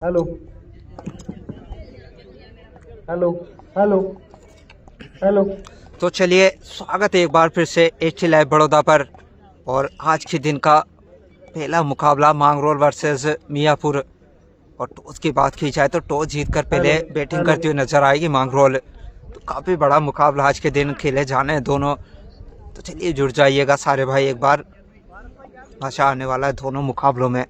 Hello hello hello hello. तो चलिए स्वागत है एक बार फिर से एचटी लाइव बड़ौदा पर। और आज के दिन का पहला मुकाबला मांगरोल वर्सेस मियापुर। और टॉस की बात की जाए तो टॉस जीतकर पहले बैटिंग करती हुई नजर आएगी मांगरोल। तो काफ़ी बड़ा मुकाबला आज के दिन खेले जाने हैं दोनों। तो चलिए जुड़ जाइएगा सारे भाई, एक बार मजा आने वाला है दोनों मुकाबलों में।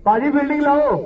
बाजी बिल्डिंग लाओ।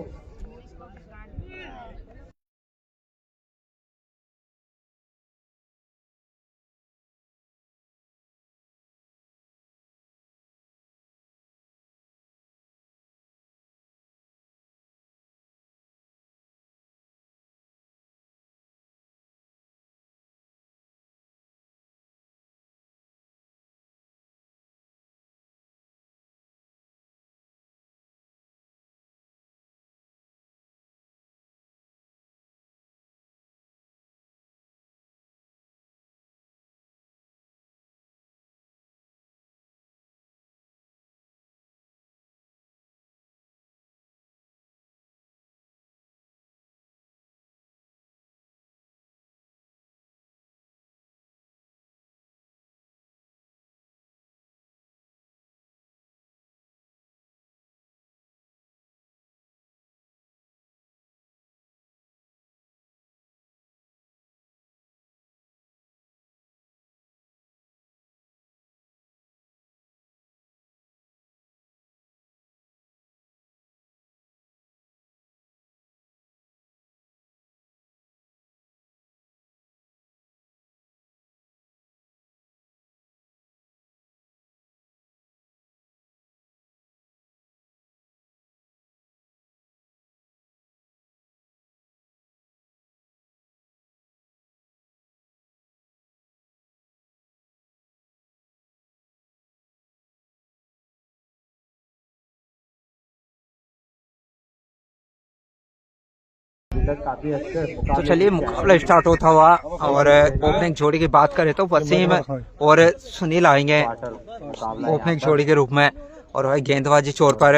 काफी अच्छे तो चलिए मुकाबला स्टार्ट होता हुआ। और ओपनिंग जोड़ी की बात करें तो वसीम और सुनील आएंगे ओपनिंग जोड़ी के रूप में। और भाई गेंदबाजी छोर पर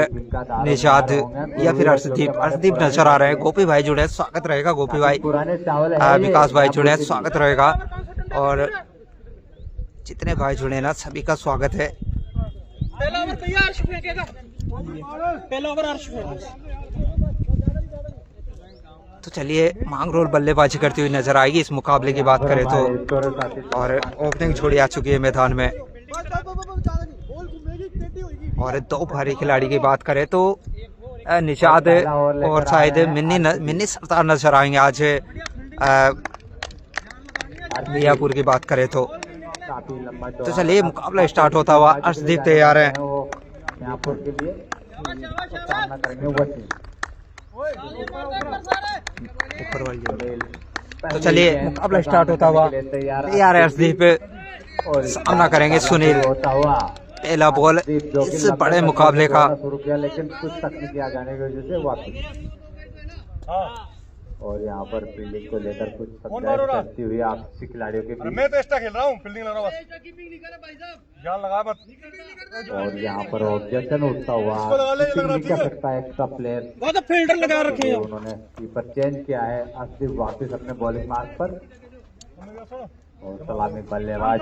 निशाद या फिर अर्शदीप नजर आ रहे हैं। गोपी भाई जुड़े, स्वागत रहेगा गोपी भाई। विकास भाई जुड़े, स्वागत रहेगा। और जितने भाई जुड़े ना सभी का स्वागत है। तो चलिए मांगरोल बल्लेबाजी करती हुई नजर आएगी इस मुकाबले की बात करें तो। और ओपनिंग जोड़ी आ चुकी है मैदान में। और दो भारी खिलाड़ी की बात करें तो निशाद और शायद मिन्नी सरदार नजर आएंगे आज मियापुर की बात करें तो। चलिए मुकाबला स्टार्ट होता हुआ। अर्शदीप तैयार है। तो चलिए मुकाबला स्टार्ट होता हुआ। तैयार है अर्शदीप, सामना करेंगे सुनील। पहला बॉल इस बड़े मुकाबले का। शुरू किया लेकिन कुछ तकनीकी आ जाने की वजह से वापस। और यहाँ पर फील्डिंग को लेकर कुछ करती हुई आपसी खिलाड़ियों के बीच। मैं तो एक्स्ट्रा खेल रहा हूँ, फील्डिंग लग रहा हूँ बस। ध्यान लगा मत। और यहाँ पर ऑब्जेक्शन उठता हुआ क्या सकता है एक्स्ट्रा प्लेयर। वो तो फील्डर लगा रखे हैं। उन्होंने कीपर चेंज किया है। अर्शदीप वापस अपने बॉलिंग मार्क पर। और सलामी बल्लेबाज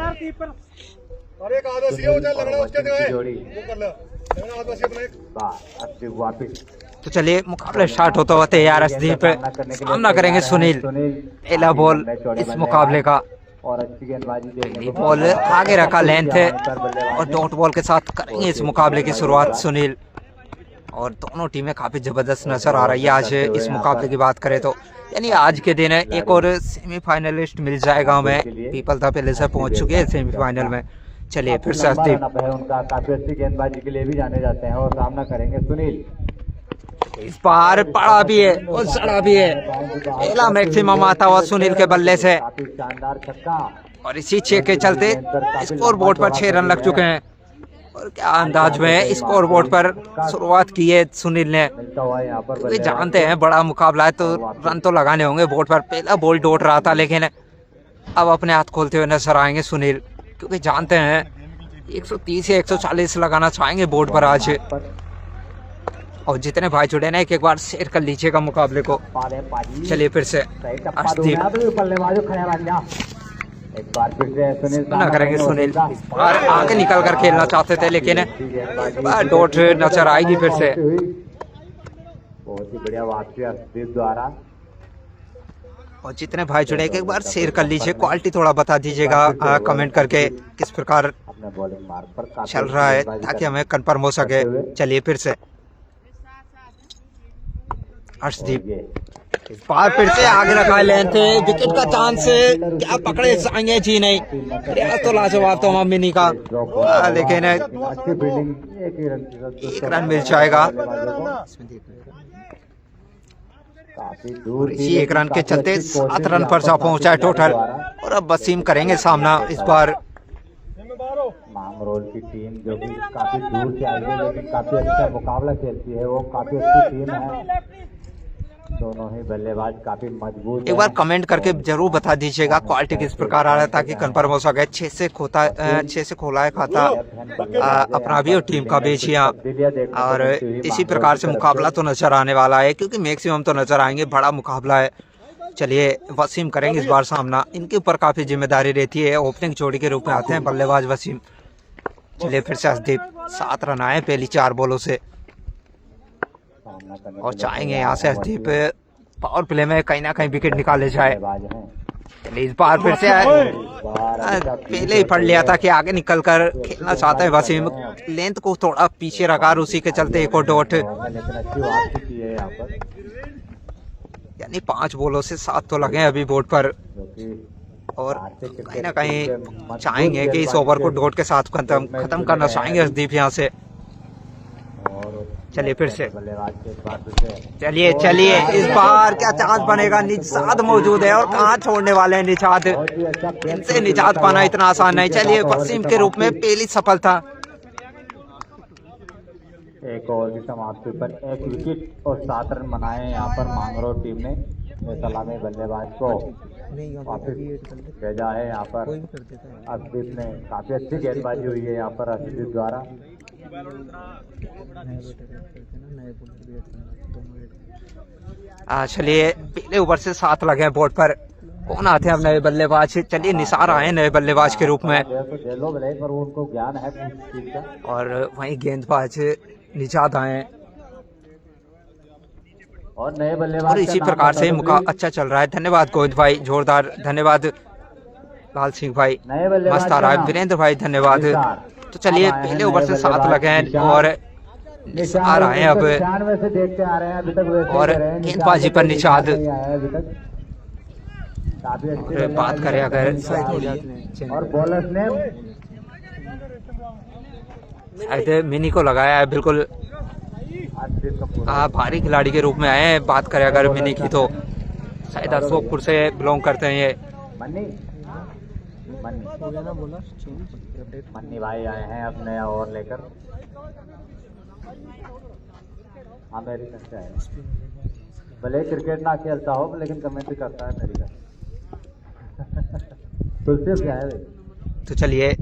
वापिस। तो चलिए मुकाबला स्टार्ट होता हुआ। तैयार अर्शदीप, सामना करेंगे सुनील। पहला बॉल इस मुकाबले का। और अच्छी गेंदबाजी बॉल आगे रखा लेंथ है। और डॉट बॉल के साथ करेंगे इस मुकाबले की शुरुआत सुनील। और दोनों टीमें काफी जबरदस्त नजर आ रही है आज इस मुकाबले की बात करें तो। यानी आज के दिन एक और सेमीफाइनलिस्ट मिल जाएगा हमें। पीपल था पहले से पहुंच चुके हैं सेमीफाइनल में। चलिए फिर से अर्शदीप, उनका काफी अच्छी गेंदबाजी के लिए भी जाने जाते हैं। और सामना करेंगे सुनील। इस बार पड़ा भी है और सड़ा भी है। पहला मैक्सिमम आता हुआ सुनील के बल्ले से। काफी शानदार छक्का। और इसी छह के चलते स्कोर बोर्ड पर 6 रन लग चुके हैं। और क्या अंदाज में स्कोर बोर्ड पर शुरुआत की है सुनील ने। तो जानते हैं बड़ा मुकाबला है तो रन तो लगाने होंगे बोर्ड पर। पहला बॉल डोट रहा था लेकिन अब अपने हाथ खोलते हुए नजर आएंगे सुनील, क्योंकि जानते हैं 130 या 140 लगाना चाहेंगे बोर्ड पर आज। और जितने भाई जुड़े ना एक बार शेयर कर लीजिएगा मुकाबले को। चलिए फिर से अर्शदीप ना करेंगे सुनील, और आगे निकल कर खेलना चाहते थे लेकिन डॉट नजर आएगी फिर से। बहुत ही बढ़िया वापसी अर्शदीप द्वारा। और जितने भाई जुड़े एक बार शेयर कर लीजिए, क्वालिटी थोड़ा बता दीजिएगा कमेंट करके किस प्रकार अपने बॉलिंग मार्ग पर चल रहा है ताकि हमें कंफर्म हो सके। चलिए फिर से अर्शदीप इस बार फिर से आगे रखा लेंथ, विकेट का चांस क्या पकड़े जाएंगे जी नहीं। प्रयास तो लाजवाब तो मिनी का, लेकिन अच्छी फील्डिंग, एक रन मिल जाएगा। काफी दूर इसी एक रन के चलते 7 रन पर जा पहुंचा है टोटल। और अब वसीम करेंगे सामना इस बार। मांगरोल की टीम जो कि काफी दूर से आई है लेकिन काफी अच्छा मुकाबला खेलती है, वो काफी अच्छी टीम है। दोनों ही बल्लेबाज काफी मजबूत। एक बार कमेंट करके जरूर बता दीजिएगा क्वालिटी किस प्रकार आ रहा है ताकि कंफर्म हो सके। 6 से खोला है खाता अपना भी और टीम का भी यहाँ। और इसी प्रकार से मुकाबला तो नजर आने वाला है क्योंकि मैक्सिमम तो नजर आएंगे, बड़ा मुकाबला है। चलिए वसीम करेंगे इस बार सामना, इनके ऊपर काफी जिम्मेदारी रहती है। ओपनिंग जोड़ी के रूप में आते हैं बल्लेबाज वसीम। चलिए फिर से अर्शदीप, 7 रन आए पहली 4 बॉलों से। और चाहेंगे यहाँ से अर्शदीप पावर प्ले में कहीं ना कहीं विकेट निकाले जाए। इस बार फिर से पहले ही पढ़ लिया था कि आगे निकल कर खेलना चाहते हैं वसीम, लेंथ को थोड़ा पीछे रखा, उसी के चलते एक और डॉट। यानी 5 बॉलों से 7 तो लगे अभी बोर्ड पर। और कहीं ना कहीं चाहेंगे कि इस ओवर को डॉट के साथ खत्म करना चाहेंगे अर्शदीप यहाँ से। चलिए फिर से, चलिए चलिए इस बार क्या चांस बनेगा। निजात मौजूद है और कहाँ छोड़ने वाले हैं निजात, इनसे निजात पाना इतना आसान नहीं। चलिए वसीम के रूप में पहली सफलता। एक ओवर की समाप्ति पर 1 विकेट और 7 रन बनाए यहाँ पर मांगरोल टीम ने। सलामी बल्लेबाज को वापस भेजा है यहाँ पर अर्शदीप ने। काफी अच्छी गेंदबाजी हुई है यहाँ पर अर्शदीप द्वारा। चलिए पहले ओवर से 7 लगे हैं बोर्ड पर। कौन आते हैं अब नए बल्लेबाज? चलिए निसार आए नए बल्लेबाज के रूप में, पर उनको ज्ञान है और वहीं गेंदबाज निजात आए। और नए बल्लेबाज और इसी प्रकार से अच्छा चल रहा है। धन्यवाद गोविंद भाई, जोरदार धन्यवाद। लाल सिंह भाई मस्त आ रहा है। वीरेंद्र भाई धन्यवाद। तो चलिए पहले ओवर से 7 लगे हैं और आ रहे हैं अब, और गेंदबाजी पर निशाद। बात करें अगर और बॉलर्स ने शायद मिनी को लगाया है, बिल्कुल भारी खिलाड़ी के रूप में आए हैं। बात करें अगर मिनी की तो शायद अशोकपुर से बिलोंग करते हैं ये। मन्नी भाई आए हैं अब नया ओवर लेकर। अमेरिकन से आए, भले क्रिकेट ना खेलता हो लेकिन कमेंट्री करता है अमेरिका। तुलसी क्या है? तो चलिए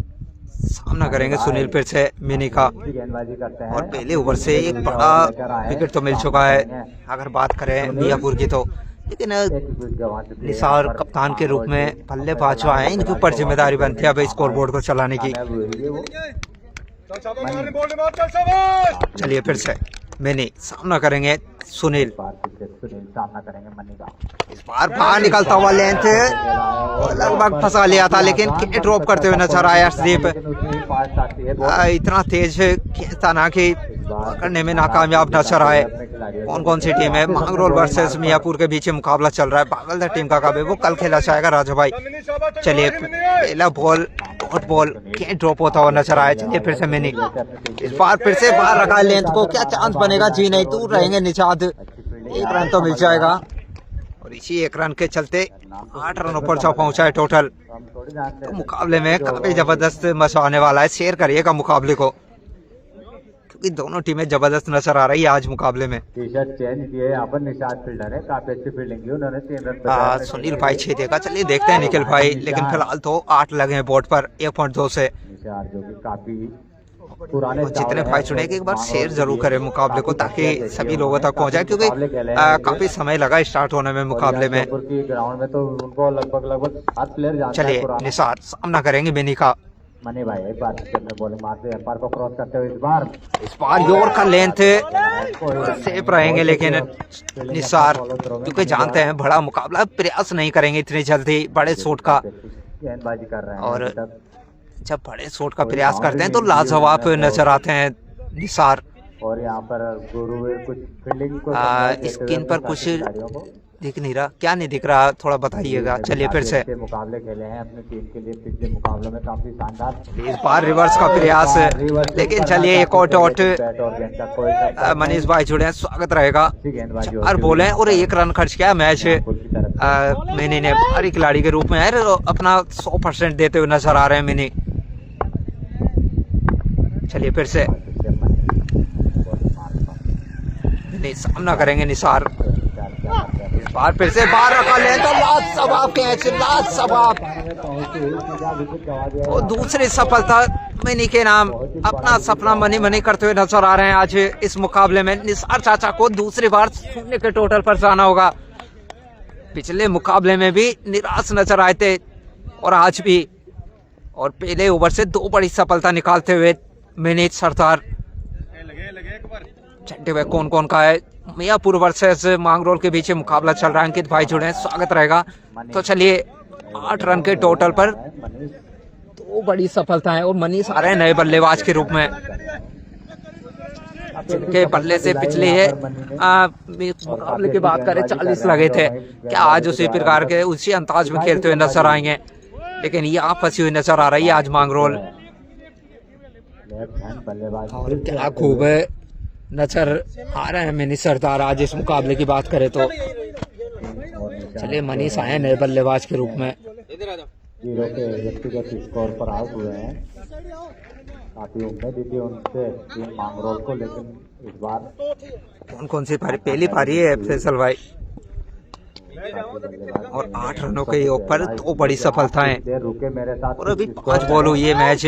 सामना करेंगे सुनील फिर से मिनी का। गेंदबाजी करते हैं और पहले ओवर से एक बड़ा विकेट तो मिल चुका है अगर बात करें मियापुर की तो। लेकिन निसार कप्तान के रूप में बल्लेबाज जो आए इनके ऊपर जिम्मेदारी बनती है अब स्कोर बोर्ड को चलाने की। चलिए फिर से मिनी सामना करेंगे सुनील। सामना करेंगे मनी का। इस बार बाहर निकलता हुआ लेंथ लगभग फंसा लिया था लेकिन ड्रॉप करते हुए नजर आया अर्शदीप। इतना तेज खेलता ना कि पकड़ने में नाकामयाब नजर आए। कौन कौन सी टीम है? मांगरोल वर्सेस मियापुर के बीच मुकाबला चल रहा है। बागलदर टीम का कब है वो कल खेला जाएगा राजा भाई। चलिए पहला बॉल डॉट बॉल ड्रॉप होता हुआ नजर आया। चलिए फिर से मिनी इस बार फिर से बाहर रखा लेंथ को। क्या चांस बनेगा? जी नहीं, दूर रहेंगे निशाद। 1 रन तो मिल जाएगा और इसी 1 रन के चलते 8 रनों पर पहुंचा है टोटल। तो मुकाबले में काफी जबरदस्त मजा आने वाला है। शेयर करिएगा मुकाबले को क्योंकि दोनों टीमें जबरदस्त नजर आ रही है आज मुकाबले में। टी शर्ट चेंज किए यहाँ पर निशाद फील्डर है, काफी अच्छी फील्डिंग की उन्होंने। 3 रन सुनील भाई 6 देगा। चलिए देखते हैं निखिल भाई, लेकिन फिलहाल तो 8 लगे हैं बोर्ड पर 1.2 से। निषाद जो कि काफी पुराने और जितने भाई जुड़े एक बार शेयर जरूर करें मुकाबले को ताकि सभी लोगों तक पहुंच जाए, क्योंकि काफी समय लगा स्टार्ट होने में मुकाबले में। ग्राउंड में तो उनको लगभग 7 प्लेयर जानते हैं। चलिए निसार सामना करेंगे मिनी का। मनी भाई एक बार बॉलिंग मारते हैं, एम्पायर को क्रॉस करते हुए इस बार योर का लेंथ सेफ रहेंगे, लेकिन निसार क्योंकि जानते हैं बड़ा मुकाबला, प्रयास नहीं करेंगे इतनी जल्दी बड़े शॉट का। गेंदबाजी कर रहे हैं और जब बड़े शॉट का प्रयास करते हैं तो लाजवाब नजर आते हैं निसार। और यहाँ पर गुरुवीर कुछ फील्डिंग को स्क्रीन पर कुछ दिख नहीं रहा, क्या नहीं दिख रहा थोड़ा बताइएगा। चलिए फिर से मुकाबले खेले हैं अपनी टीम के लिए, पिछले मुकाबले में काफी शानदार इस बार रिवर्स का प्रयास, लेकिन चलिए एक और डॉट। मनीष भाई जुड़े हैं, स्वागत रहेगा। 4 बॉल हैं और 1 रन खर्च किया मैच। मिनी ने भारी खिलाड़ी के रूप में है अपना 100% देते हुए नजर आ रहे हैं मिनी। चलिए फिर से सामना करेंगे निसार। इस बार फिर से बाहर रखा ले तो लाजवाब कैच, लाजवाब। और दूसरी सफलता मिनी के नाम, अपना सपना मनी मनी करते हुए नजर आ रहे हैं आज इस मुकाबले में। निसार चाचा को दूसरी बार 0 के टोटल पर जाना होगा। पिछले मुकाबले में भी निराश नजर आए थे और आज भी, और पहले ओवर से 2 बड़ी सफलता निकालते हुए मिनी सरदार। छठे में कौन कौन का है, मियापुर वर्सेस मांगरोल के बीच मुकाबला चल रहा है। अंकित भाई जुड़े हैं, स्वागत रहेगा। तो चलिए 8 रन के टोटल पर 2 बड़ी सफलताएं और मनीष आ रहे हैं नए बल्लेबाज के रूप में, जिनके बल्ले से पिछले मुकाबले की बात करें 40 लगे थे। क्या आज उसी प्रकार के उसी अंदाज में खेलते हुए नजर आएंगे, लेकिन यहाँ फंसी हुई नजर आ रही है आज मांगरोल। और क्या खूब नजर आ रहे हैं मिनी सरदार आज इस मुकाबले की बात करें तो। चलिए मनीष आए नए बल्लेबाज के रूप में। 0 के व्यक्तिगत स्कोर पर आउट हुए हैं। काफी उम्मीद थी उनसे टीम मांगरोल को, लेकिन इस बार कौन कौन सी पारी, पहली पारी है फैसल भाई। और 8 रनों के योग पर 2 बड़ी सफलताएं रुके मेरे साथ। और अभी 5 बॉल हुई है मैच।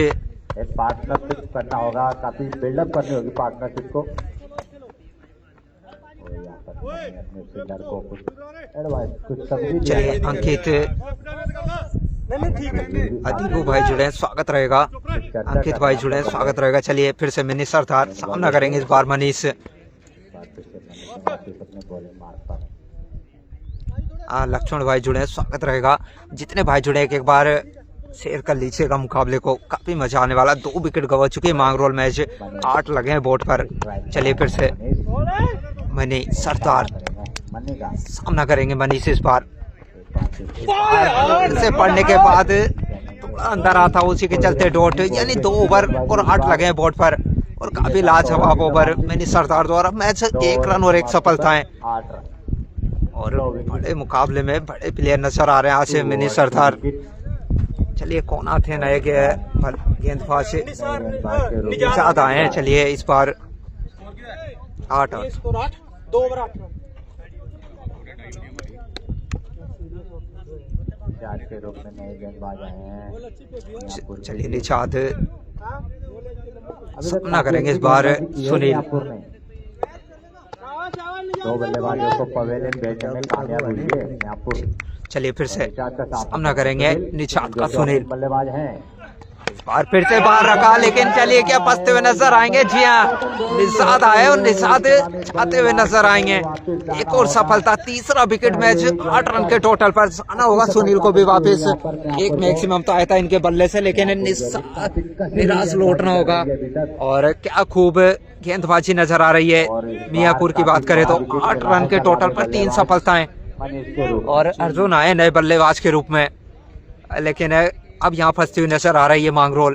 एक पार्टनरशिप करना होगा, काफी बिल्डअप करनी होगी पार्टनरशिप को। अपने फील्डर को कुछ एडवाइस, कुछ सब्जी। चलिए अंकित अदीबू भाई जुड़े हैं, स्वागत रहेगा। अंकित भाई जुड़े हैं, स्वागत रहेगा। चलिए फिर से मिनी सरदार सामना करेंगे इस बार मनीष। लक्ष्मण भाई जुड़े हैं, स्वागत रहेगा। जितने भाई जुड़े एक बार शेयर कर लीजिएगा मुकाबले को, काफी मजा आने वाला। 2 विकेट गवा चुके मांगरोल मैच, 8 लगे हैं बोर्ड पर। चलिए फिर से मनी सरदार सामना करेंगे मनीष इस बार। से पढ़ने के बाद अंदर आता उसी के चलते डॉट, यानी 2 ओवर और 8 लगे हैं बोर्ड पर और काफी लाजवाब ओवर मनी सरदार द्वारा। मैच 1 रन और 1 सफलताएं। और बड़े मुकाबले में बड़े प्लेयर नजर आ रहे हैं आज से मिनी सरदार। चलिए कौन आते हैं नए गेंदबाज से ज्यादा आए हैं। चलिए इस बार 8 के रूप में नए गेंदबाज आए हैं। चलिए निषाद सामना करेंगे इस बार सुनील। 2 बल्लेबाजों को पवेलियन भेजने में कामयाब हुई है मियापुर। चलिए फिर से सामना करेंगे निषाद का सुनील। बल्लेबाज हैं इस बार फिर से बाहर रखा, लेकिन चलिए क्या फंसते हुए नजर आएंगे। जी हाँ, निषाद आए और निषाद छाते हुए नजर आएंगे। एक और सफलता, 3रा विकेट मैच। 8 रन के टोटल पर आना होगा सुनील को भी वापस। एक मैक्सिमम तो आया था इनके बल्ले से, लेकिन निराश लौटना होगा। और क्या खूब गेंदबाजी नजर आ रही है मियापुर की बात करें तो। 8 रन के टोटल पर 3 सफलताएं। और अर्जुन आए नए बल्लेबाज के रूप में, लेकिन अब यहाँ फंसती हुई नजर आ रही है मांगरोल।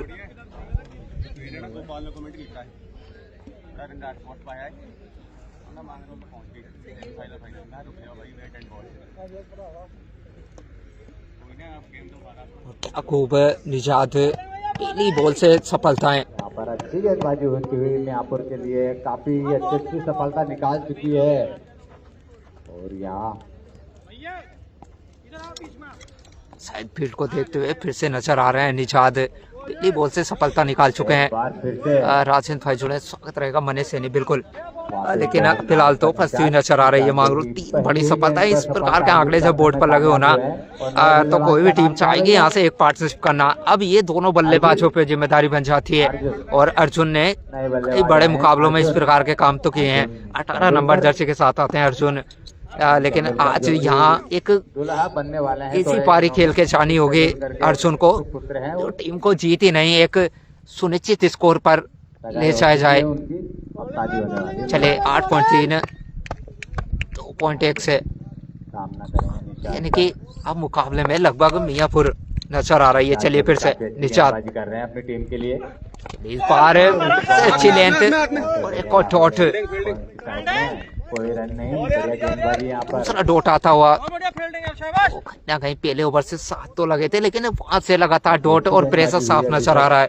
क्या खूब निजात, पहली बॉल से सफलताएं। यहाँ पर अच्छी गेंदबाजी होती हुई मियापुर के लिए काफी अच्छी सफलता निकाल चुकी है। और यहाँ साइड फील्ड को देखते हुए फिर से नजर आ रहे हैं निजात। पहली बॉल से सफलता निकाल चुके हैं। बार फिर से राजेंद्र भाई जुड़े, स्वागत रहेगा मनीष सैनी बिल्कुल। लेकिन फिलहाल तो फंसती हुई नजर आ रही है मांगरोल। 3 बड़ी सफलता है। इस प्रकार के आंकड़े जब बोर्ड पर लगे हो ना तो कोई भी टीम चाहेगी यहाँ से एक पार्टनरशिप करना। अब ये दोनों बल्लेबाजों पे जिम्मेदारी बन जाती है और अर्जुन ने कई बड़े मुकाबलों में इस प्रकार के काम तो किए हैं। 18 नंबर जर्सी के साथ आते हैं अर्जुन, लेकिन आज यहाँ एक दुल्हा बनने वाले हैं। इसी पारी खेल के जानी होगी अर्जुन को, जो टीम को जीत ही नहीं एक सुनिश्चित स्कोर पर ले जाया जाए। चले 8.3 2.1 से सामना करेंगे, यानी कि अब मुकाबले में लगभग मियापुर नजर आ रही है। चलिए फिर से निशात कर रहे हैं अपनी टीम के लिए। इस बार अच्छी लेंथ और एक और डॉट, कोई रन नहीं, बढ़िया गेंदबाजी यहाँ पर। दूसरा डॉट आता हुआ। वो कहीं ना कहीं पहले ओवर से 7 तो लगे थे, लेकिन वहां से लगातार डॉट और प्रेशर साफ नजर आ रहा है।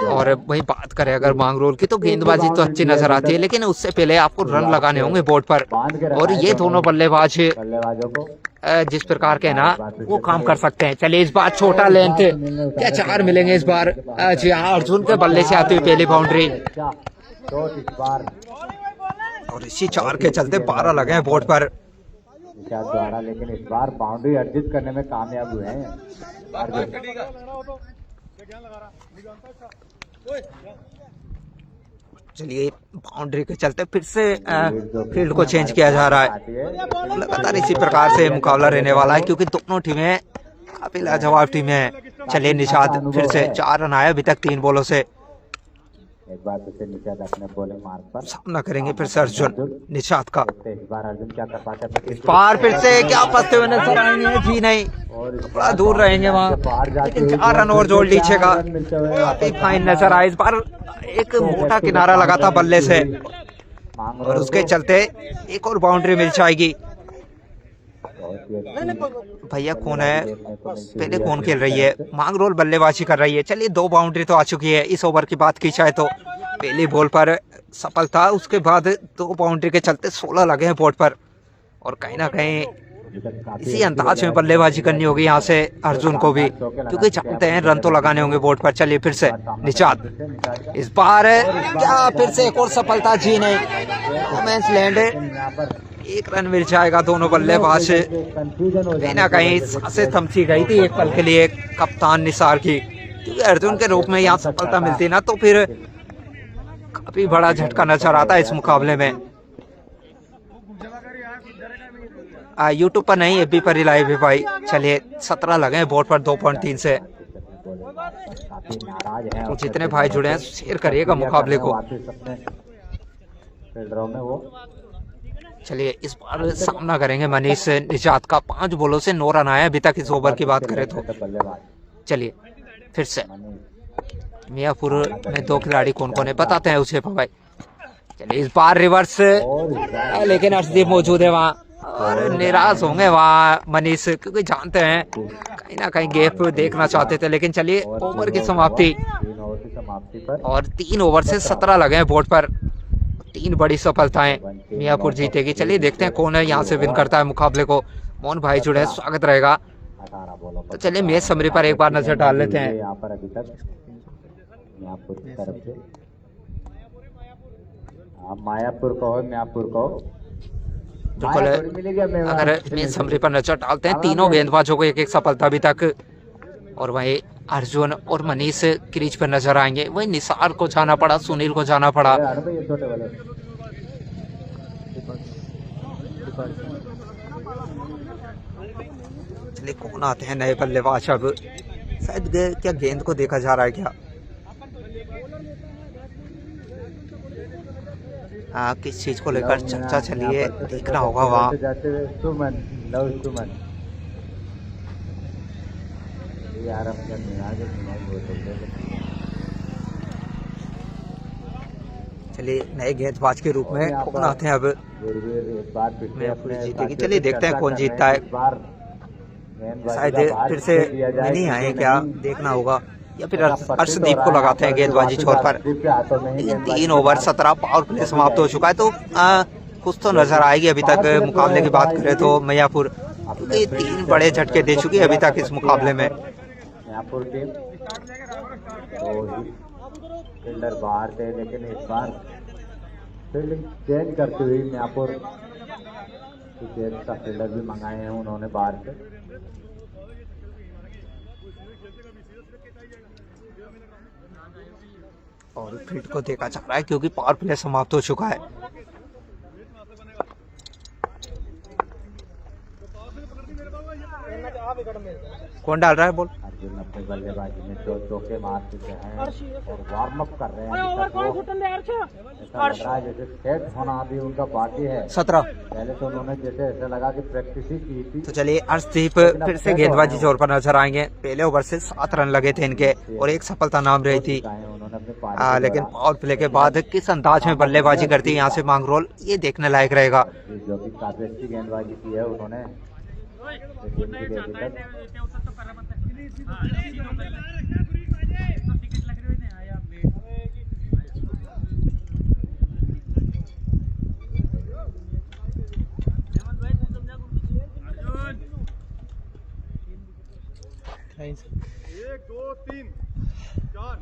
और वही बात करें अगर मांगरोल की, तो गेंदबाजी तो अच्छी नजर आती है, लेकिन उससे पहले आपको रन लगाने होंगे बोर्ड पर। और ये दोनों बल्लेबाजों को जिस प्रकार के ना वो काम कर सकते हैं। चलिए इस बार छोटा लेंथ, क्या 4 मिलेंगे इस बार। जी हाँ, अर्जुन के बल्ले से आती हुई पहली बाउंड्री और इसी 4 के चलते 12 लगे हैं बोर्ड पर द्वारा, लेकिन इस बार बाउंड्री अर्जित करने में कामयाब हुए हैं। चलिए बाउंड्री के चलते फिर से फील्ड को चेंज किया जा रहा है। लगातार इसी प्रकार से मुकाबला रहने वाला है, क्योंकि दोनों टीमें काफी लाजवाब टीमें हैं। चलिए निशात फिर से 4 रन आए अभी तक 3 बॉलों से। एक बार फिर से निशात अपने बॉलिंग मार्ग पर सामना करेंगे फिर से अर्जुन निशात का। इस बार अर्जुन क्या कर पाते हैं? इस बार फिर से क्या फंसते हुए नजर आएंगे? जी नहीं, थोड़ा दूर रहेंगे वहाँ, लेकिन 4 रन और जोड़ लीजिएगा। काफी फाइन नजर आए। इस बार एक मोटा किनारा लगा था बल्ले से और उसके चलते एक और बाउंड्री मिल जाएगी। भैया कौन है, पहले कौन खेल रही है? मांगरोल बल्लेबाजी कर रही है। चलिए 2 बाउंड्री तो आ चुकी है। इस ओवर की बात की जाए तो पहली बॉल पर सफलता, उसके बाद 2 बाउंड्री के चलते 16 लगे हैं बोर्ड पर। और कहीं ना कहीं इसी अंदाज में बल्लेबाजी करनी होगी यहाँ से अर्जुन को भी, क्योंकि जानते हैं रन तो लगाने होंगे बोर्ड पर। चलिए फिर से निशात, इस बार क्या फिर से एक और सफलता? जी नहीं, लैंड 1 रन मिल जाएगा। दोनों बल्लेबाज कहीं ना कहीं सांसें थमसी गई थी एक पल के लिए कप्तान निसार की, क्योंकि अर्जुन के रूप में यहाँ सफलता मिलती ना तो फिर काफी बड़ा झटका नजर आता है इस मुकाबले में। यूट्यूब पर नहीं, एफबी पर ही लाइव है भाई। चलिए 17 लगे हैं बोर्ड पर 2.3 से। तो जितने भाई जुड़े हैं शेयर करिएगा मुकाबले को। चलिए इस बार सामना करेंगे मनीष निजात का। 5 बॉलों से 9 रन आए अभी तक इस ओवर की बात करें तो। चलिए फिर से मियापुर में 2 खिलाड़ी कौन कौन है बताते हैं उसे भाई। चलिए इस बार रिवर्स, लेकिन अर्शदीप मौजूद है वहाँ और निराश होंगे वहाँ मनीष, क्योंकि जानते हैं कहीं ना कहीं गैप देखना चाहते थे। लेकिन चलिए ओवर की समाप्ति और 3 ओवर से 17 लगे हैं बोर्ड पर। 3 बड़ी सफलताएं, मियापुर जीतेगी। चलिए देखते हैं कौन है यहाँ से विन करता है मुकाबले को। मोहन भाई जुड़े हैं, स्वागत रहेगा। तो चलिए मैच समरी पर एक बार नजर डाल लेते हैं। यहाँ पर अभी तक मियापुर की तरफ से मायापुर कहो, मियापुर कहो, बिल्कुल। अगर मैच समरी पर नजर डालते हैं, तीनों गेंदबाजों को 1-1 सफलता अभी तक। और वहीं अर्जुन और मनीष क्रीज पर नजर आएंगे। वहीं निसार को जाना पड़ा, सुनील को जाना पड़ा। चलिए कौन आते हैं नए बल्लेबाज? अब शायद क्या गेंद को देखा जा रहा है क्या? किस चीज को लेकर चर्चा चलिए देखना होगा वहाँ। चलिए नए गेंदबाज के रूप में कौन आते हैं अब? जीतेगी। चलिए देखते हैं कौन जीतता है। शायद फिर से नहीं आए क्या, देखना होगा, या फिर अर्शदीप को लगाते हैं गेंदबाजी छोर पर। 3 ओवर 17 पावर प्ले समाप्त हो चुका है। तो कुछ तो नजर आएगी अभी तक मुकाबले की बात करें तो मियापुर, क्योंकि 3 बड़े झटके दे चुकी है अभी तक इस मुकाबले में। तो फील्डर बाहर थे, लेकिन इस बार फील्डिंग चेंज करते हुए मियापुर कुछ एक्स्ट्रा फील्डर भी मंगाए हैं उन्होंने बाहर से। और फील्ड को देखा जा रहा है क्योंकि पावर प्ले समाप्त हो चुका है। कौन डाल रहा है बॉल? अर्जुन अपनी बल्लेबाजी में दो चौके मार चुके हैं और वार्म अप कर रहे हैं। ऐसा लग रहा है जैसे सेट होना अभी उनका बाकी है। 17। पहले तो उन्होंने जैसे ऐसा लगा कि प्रैक्टिस ही की थी। तो चलिए अर्शदीप फिर से गेंदबाजी जोर पर नजर आएंगे। पहले ओवर से 7 रन लगे थे इनके और एक सफलता नाम रही थी, लेकिन पावर प्ले के बाद किस अंदाज में बल्लेबाजी करती है यहाँ से मांगरोल, ये देखने लायक रहेगा। जो कि काफी अच्छी गेंदबाजी की है उन्होंने। एक दो तीन चार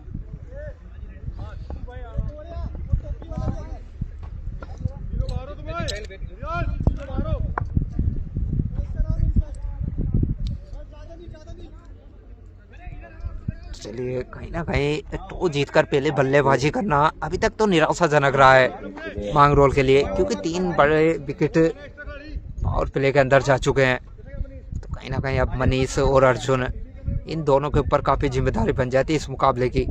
चलिए कहीं ना कहीं टॉस जीतकर पहले बल्लेबाजी करना अभी तक तो निराशाजनक रहा है मांगरोल के लिए, क्योंकि 3 बड़े विकेट पावर प्ले के अंदर जा चुके हैं। तो कहीं ना कहीं अब मनीष और अर्जुन इन दोनों के ऊपर काफी जिम्मेदारी बन जाती है इस मुकाबले की।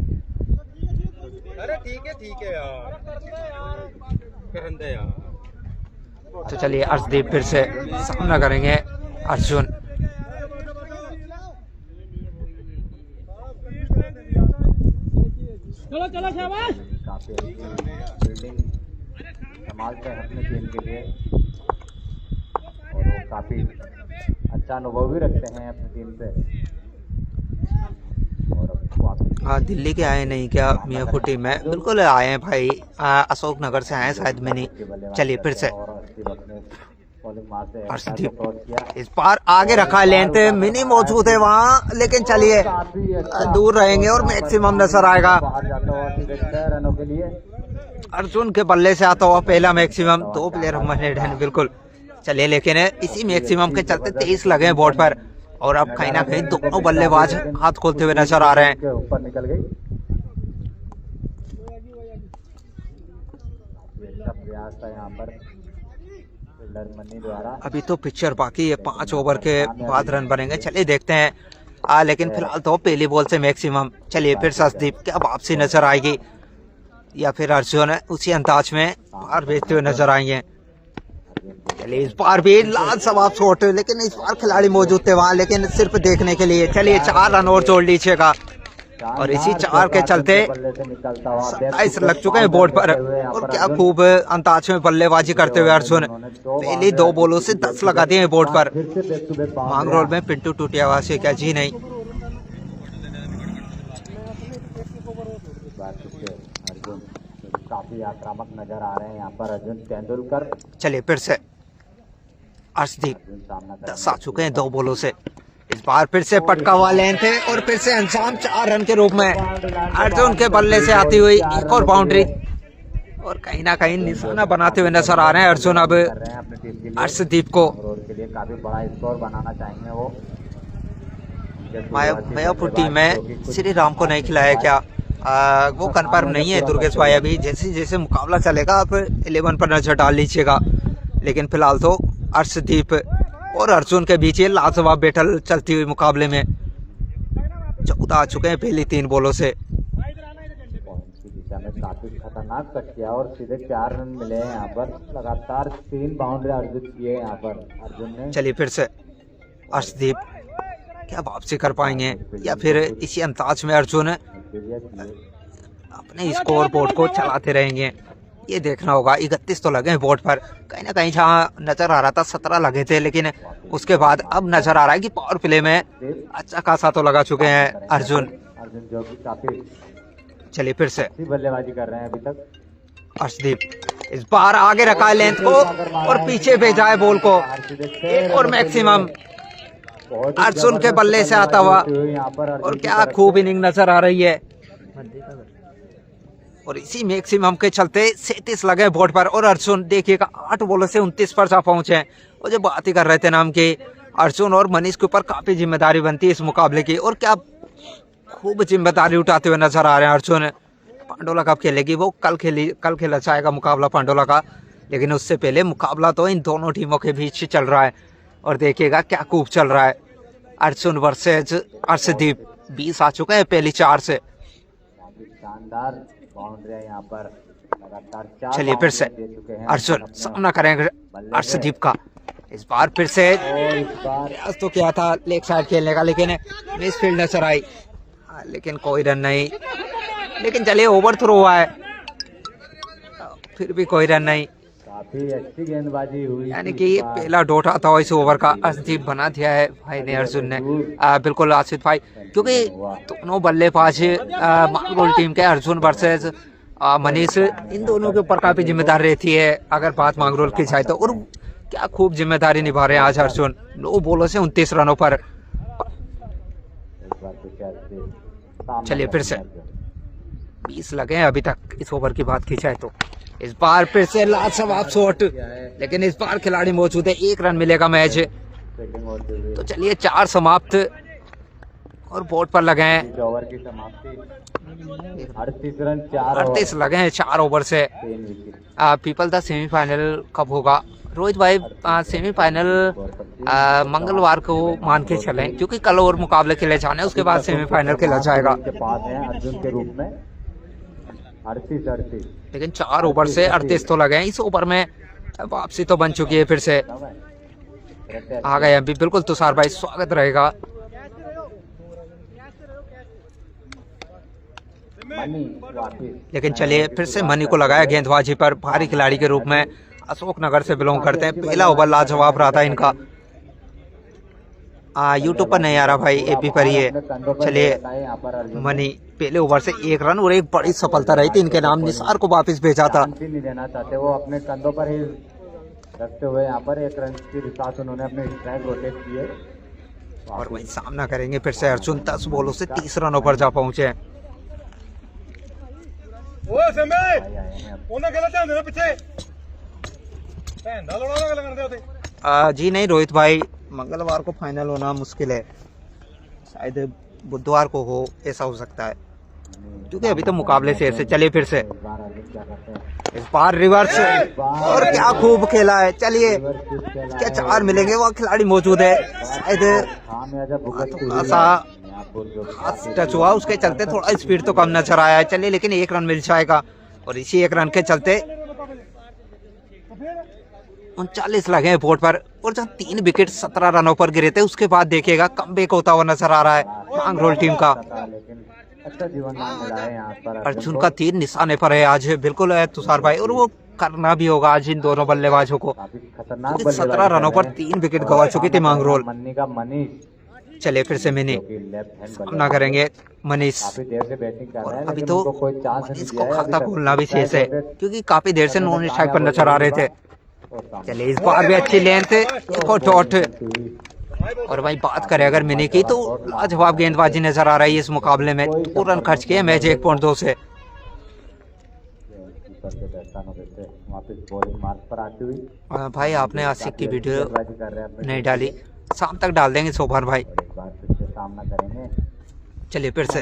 अरे ठीक है यार, करन दे यार। तो चलिए अर्शदीप फिर से सामना करेंगे अर्जुन। चलो शाबाश। काफी फील्डिंग संभालते हैं अपनी टीम के लिए और वो काफी अच्छा अनुभव भी रखते हैं अपनी टीम से। हाँ, दिल्ली के आए नहीं क्या मियापुर टीम में? बिल्कुल आए हैं भाई, अशोक नगर से आए शायद में नहीं। चलिए फिर से अर्शदीप इस बार आगे रखा, लेंथ मिनी मौजूद है वहाँ, लेकिन चलिए दूर रहेंगे और मैक्सिमम नजर आएगा। अर्जुन के बल्ले से आता हुआ पहला मैक्सिमम, 2 प्लेयर हम बिल्कुल। चलिए लेकिन इसी मैक्सिमम के चलते 23 लगे हैं बोर्ड पर और अब कहीं ना कहीं दोनों बल्लेबाज हाथ खोलते हुए नजर आ रहे हैं। ऊपर निकल गई। प्रयास था यहाँ पर मनी द्वारा। अभी तो पिक्चर बाकी है, 5 ओवर के बाद रन बनेंगे। चलिए देखते हैं। लेकिन फिलहाल तो पहली बॉल से मैक्सिमम। चलिए फिर अर्शदीप क्या वापसी नजर आएगी या फिर अर्जुन उसी अंदाज में बाहर भेजते हुए नजर आएंगे। चलिए इस बार भी लाजवाब शॉट, लेकिन इस बार खिलाड़ी मौजूद थे वहाँ, लेकिन सिर्फ देखने के लिए। चलिए 4 रन और जोड़ लीजिएगा और इसी 4 के चलते 27 लग चुके हैं बोर्ड पर। और क्या खूब अंदाज में बल्लेबाजी करते हुए अर्जुन पहली 2 बॉलों से 10 लगा दिए बोर्ड पर। मांगरोल में पिंटू टूटिया से क्या जी नहीं। काफी आक्रामक नजर आ रहे हैं यहाँ पर अर्जुन तेंदुलकर। चलिए फिर से अर्शदीप 10 आ चुके हैं 2 बॉलों से। इस बार फिर से पटका हुआ लेंथ है और फिर से अंजाम 4 रन के रूप में अर्जुन के बल्ले से आती हुई एक और बाउंड्री और कहीं ना कहीं निशाना बनाते हुए नजर आ रहे हैं अर्जुन। अब अर्शदीप को काफी बड़ा स्कोर बनाना चाहेंगे वो। मायापुर टीम में श्री राम को नहीं खिलाया क्या? वो कन्फर्म नहीं है दुर्गेश भाई। अभी जैसे जैसे मुकाबला चलेगा आप 11 पर नजर डाल लीजिएगा, लेकिन फिलहाल तो अर्शदीप और अर्जुन के बीच ये लाजवाब बैटल चलती हुई मुकाबले में 14 आ चुके हैं पहली 3 बॉलों से। काफी खतरनाक कट किया और सीधे 4 रन मिले हैं यहाँ पर। लगातार 3 बाउंड्री अर्जित किए यहाँ पर अर्जुन ने। चलिए फिर से अर्शदीप क्या वापसी कर पाएंगे या फिर इसी अंदाज में अर्जुन अपने स्कोर बोर्ड को चलाते रहेंगे, ये देखना होगा। 31 तो लगे हैं बोर्ड पर। कहीं ना कहीं जहाँ नजर आ रहा था 17 लगे थे, लेकिन उसके बाद अब नजर आ रहा है कि पावर प्ले में अच्छा खासा तो लगा चुके हैं अर्जुन जो कि काफी। चलिए फिर से बल्लेबाजी कर रहे हैं अभी तक अर्शदीप। इस बार आगे रखा है लेंथ को और पीछे भेजा है बॉल को। एक और मैक्सिमम अर्जुन के बल्ले से आता हुआ और क्या खूब इनिंग नजर आ रही है। और इसी मैक्सिमम के चलते 37 लगे बोर्ड पर। और अर्जुन देखिएगा 8 बॉलों से 29 पर जा पहुंचे हैं। और जो बात ही कर रहे थे नाम के अर्जुन और मनीष के ऊपर काफी जिम्मेदारी बनती है इस मुकाबले की, और क्या खूब जिम्मेदारी उठाते हुए नजर आ रहे हैं अर्जुन। पांडोला कब खेलेगी वो कल खेला जाएगा मुकाबला पांडोला का, लेकिन उससे पहले मुकाबला तो इन दोनों टीमों के बीच चल रहा है। और देखिएगा क्या खूब चल रहा है, अर्जुन वर्सेज अर्शदीप। 20 आ चुका है पहली 4 से। शानदार बाउंड्री है यहाँ पर, लगातार 4 चलिए फिर से अर्जुन सामना करेंगे अर्शदीप का। इस बार फिर से प्रयास तो किया था लेग साइड खेलने का, लेकिन मिस फील्ड नजर आई, लेकिन कोई रन नहीं। लेकिन चलिए ओवर थ्रो हुआ है, फिर भी कोई रन नहीं। काफी अच्छी गेंदबाजी हुई, यानी कि ये पहला डोटा था इस ओवर का, अर्शदीप बना दिया है भाई ने, अर्जुन ने। बिल्कुल आसिफ भाई, क्योंकि दोनों बल्लेबाज मांगरोल टीम के अर्जुन वर्सेस मनीष, इन दोनों के ऊपर काफी जिम्मेदारी रहती है अगर बात मांगरोल की जाए तो। और क्या खूब जिम्मेदारी निभा रहे हैं आज अर्जुन, 9 बॉलों से 29 रनों पर। चलिए फिर से 20 लगे हैं अभी तक इस ओवर की बात की जाए तो। इस बार फिर से लाजवाब शॉट, लेकिन इस बार खिलाड़ी मौजूद है, 1 रन मिलेगा मैच। तो चलिए 4 समाप्त और बोर्ड पर लगे हैं। ओवर की समाप्ति 38 रन 38 लगे हैं 4 ओवर से। पीपल द सेमीफाइनल कब होगा रोहित भाई? सेमीफाइनल मंगलवार को मान के चलें, क्योंकि कल और मुकाबले खेले जाने हैं, उसके बाद सेमीफाइनल खेला जाएगा। के पास है अर्जुन के रूप में 38, लेकिन 4 ओवर से 38 तो लगे हैं। इस ओवर में वापसी तो बन चुकी है, फिर से आ गए अभी। बिल्कुल तुषार भाई स्वागत रहेगा। लेकिन चलिए फिर से मनी को लगाया गेंदबाजी पर, भारी खिलाड़ी के रूप में अशोकनगर से बिलोंग करते हैं। पहला ओवर लाजवाब रहा था इनका। यूट्यूब पर नहीं आ रहा भाई, एपी पर ही है। चलिए मनी पहले ओवर से 1 रन और एक बड़ी सफलता रही थी इनके नाम, निसार को वापस भेजा था। नहीं देना चाहते वो, अपने कंधों पर ही रखते हुए यहाँ पर 1 रन के साथ उन्होंने अपने स्ट्राइक रोटेट किए और वही सामना करेंगे फिर से अर्जुन। 10 बॉलों से 30 रनों पर जा पहुंचे। जी नहीं रोहित भाई, मंगलवार को फाइनल होना मुश्किल है, शायद बुधवार को हो, ऐसा हो सकता है, क्योंकि अभी तो मुकाबले शेर से। चलिए फिर से इस बार रिवर्स, और क्या खूब खेला है। चलिए क्या 4 मिलेंगे, वह खिलाड़ी मौजूद है, शायद थोड़ा सा टच हुआ, उसके चलते थोड़ा स्पीड तो कम नजर आया है। चलिए लेकिन 1 रन मिल जाएगा, और इसी 1 रन के चलते 39 लगे हैं बोर्ड पर। और जब 3 विकेट 17 रनों पर गिरे थे, उसके बाद देखिएगा कमबैक होता हुआ नजर आ रहा है मांगरोल टीम का। अर्जुन का 3 निशाने पर है आज, बिल्कुल है तुषार भाई, और वो करना भी होगा आज इन दोनों बल्लेबाजों को। 17 रनों पर 3 विकेट गंवा चुकी थी मांगरोल। चलिए फिर से मिनी सामना करेंगे मनीष, और अभी तो मनीष को खाता खोलना भी शेष है, क्योंकि काफी देर से नॉन स्ट्राइक पर नजर आ रहे थे। चलिए इस बार भी अच्छी लेंथ, एक और डॉट। और भाई बात करें अगर मिनी की, तो लाजवाब गेंदबाजी नजर आ रही है इस मुकाबले में। 2 रन खर्च किए मैच 1.2 से। भाई आपने आशिक की वीडियो नहीं डाली, शाम तक डाल देंगे सोभान भाई। चलिए फिर से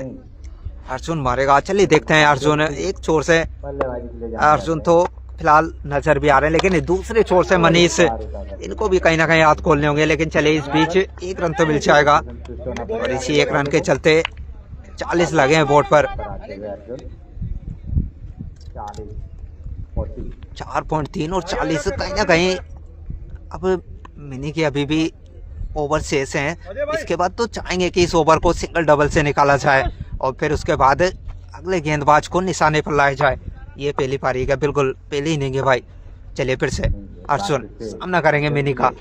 अर्जुन मारेगा। चलिए देखते हैं अर्जुन, एक छोर से अर्जुन तो फिलहाल नजर भी आ रहे हैं, लेकिन दूसरे छोर से मनीष, इनको भी कहीं ना कहीं हाथ खोलने होंगे। लेकिन चलिए इस बीच 1 रन तो मिल जाएगा, और इसी 1 रन के चलते 40 लगे हैं बोर्ड पर। 4.3 और 40 कहीं ना कहीं अब मिनी की अभी भी ओवर शेष हैं। इसके बाद तो चाहेंगे कि इस ओवर को सिंगल डबल से निकाला जाए, और फिर उसके बाद अगले गेंदबाज को निशाने पर लाया जाए। ये पहली पारी का बिल्कुल पहली इनिंग है भाई। चलिए फिर से अर्जुन सामना करेंगे मिनी का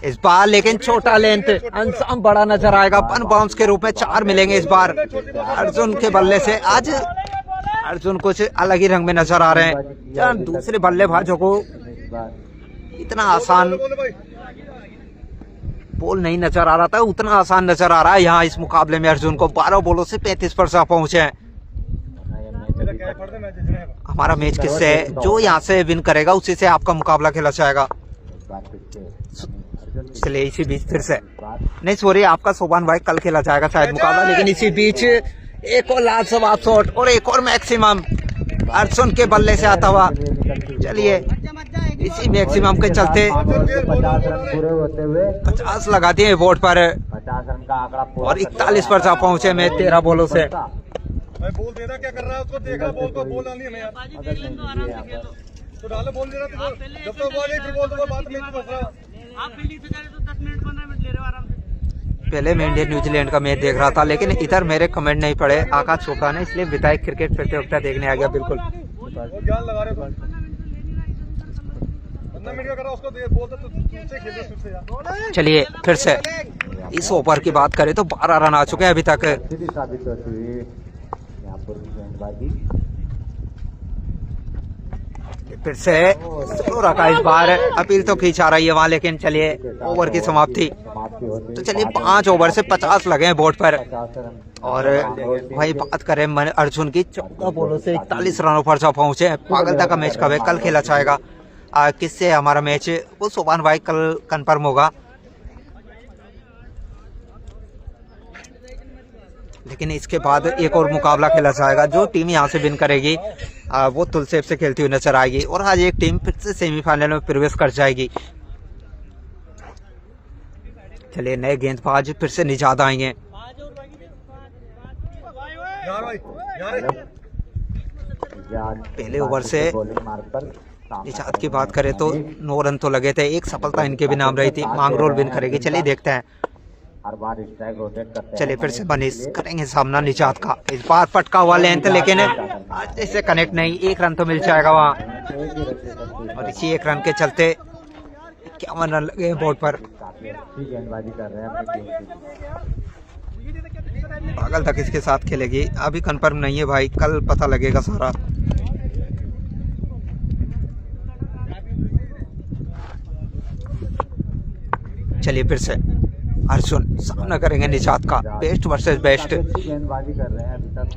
इस बार, लेकिन छोटा लेंथ, अंजाम बड़ा नजर आएगा। 1 बाउंस के रूप में 4 मिलेंगे इस बार अर्जुन के बल्ले से। आज अर्जुन कुछ अलग ही रंग में नजर आ रहे हैं। दूसरे बल्लेबाजों को इतना आसान बॉल नहीं नजर आ रहा था, उतना आसान नजर आ रहा है यहाँ इस मुकाबले में अर्जुन को। 12 बॉलों से 35 पर पहुंचे हैं। हमारा मैच किससे है? जो यहाँ से विन करेगा उसी से आपका मुकाबला खेला जाएगा। चलिए इसी बीच फिर से नहीं सॉरी आपका सोबान भाई कल खेला जाएगा शायद मुकाबला, लेकिन इसी बीच एक और लाजवाब शॉट और एक और मैक्सिमम अर्जुन के बल्ले से आता हुआ। चलिए इसी मैक्सिमम के चलते 50 रन पूरे होते हुए 50 लगा दिए बोर्ड पर 50 रन का आंकड़ा पूरा और 41 पर जा पहुंचे मैच 13 बॉलों से। भाई बोल देना क्या कर रहा है उसको, देख रहा बॉल को, बॉल डालनी है मैं यार तो डालो, बोल देना तो जब तक बॉल नहीं फिर बॉल तो बात में फंस रहा। आप फील्डिंग से जा रहे तो 10 मिनट 15 मिनट ले रहे हो आराम से। पहले मैं इंडिया न्यूजीलैंड का मैच देख रहा था, लेकिन इधर मेरे कमेंट नहीं पड़े आकाश चोपड़ा ने, इसलिए विधायक क्रिकेट प्रतियोगिता देखने आ गया। बिल्कुल ज्ञान लगा रहे हो 15 मिनट का करा उसको, बोल दो तो तुझसे खेले तुझसे यार। चलिए फिर से इस ओवर की बात करें तो 12 रन आ चुके हैं अभी तक। सीधी साबित होती हुई यहाँ पर गेंदबाजी फिर से स्लो रखा इस बार, अपील तो खींचा रही है वहाँ, लेकिन चलिए ओवर की समाप्ति। होती तो चलिए 5 ओवर से 50 लगे हैं बोर्ड पर 50 रन और वही बात करें अर्जुन की 14 बॉलों से 41 रनों पर जा पहुंचे हैं। पागलता का मैच कब है? कल खेला जाएगा। किससे हमारा मैच? वो सोबान भाई कल कंफर्म होगा, लेकिन इसके बाद एक और मुकाबला खेला जाएगा। जो टीम यहाँ से विन करेगी वो तुलसेब से खेलती हुई नजर आएगी और आज एक टीम फिर से सेमीफाइनल में प्रवेश कर जाएगी। चलिए नए गेंदबाज फिर से निजात आएंगे। यार भाई यार पहले ओवर से बॉलिंग मार्ग पर निजात की बात करें तो 9 रन तो लगे थे, एक सफलता इनके भी नाम रही थी। मांगरोल विन करेगी। चलिए देखते हैं। हर बार स्ट्राइक रोटेट करते हैं। चलिए फिर से मनीष करेंगे सामना निजात का। इस बार पटका हुआ लेंथ, लेकिन आज से कनेक्ट नहीं। 1 रन तो मिल जाएगा वहाँ और इसी 1 रन के चलते 51 रन लगे बोर्ड पर। काफी अच्छी गेंदबाजी कर रहे हैं अपनी टीम की। पागल तक इसके साथ खेलेगी, अभी कंफर्म नहीं है भाई, कल पता लगेगा सारा। चलिए फिर से अर्जुन सामना करेंगे निजात का। Best versus best. अच्छी गेंदबाजी कर रहे हैं अभी तक,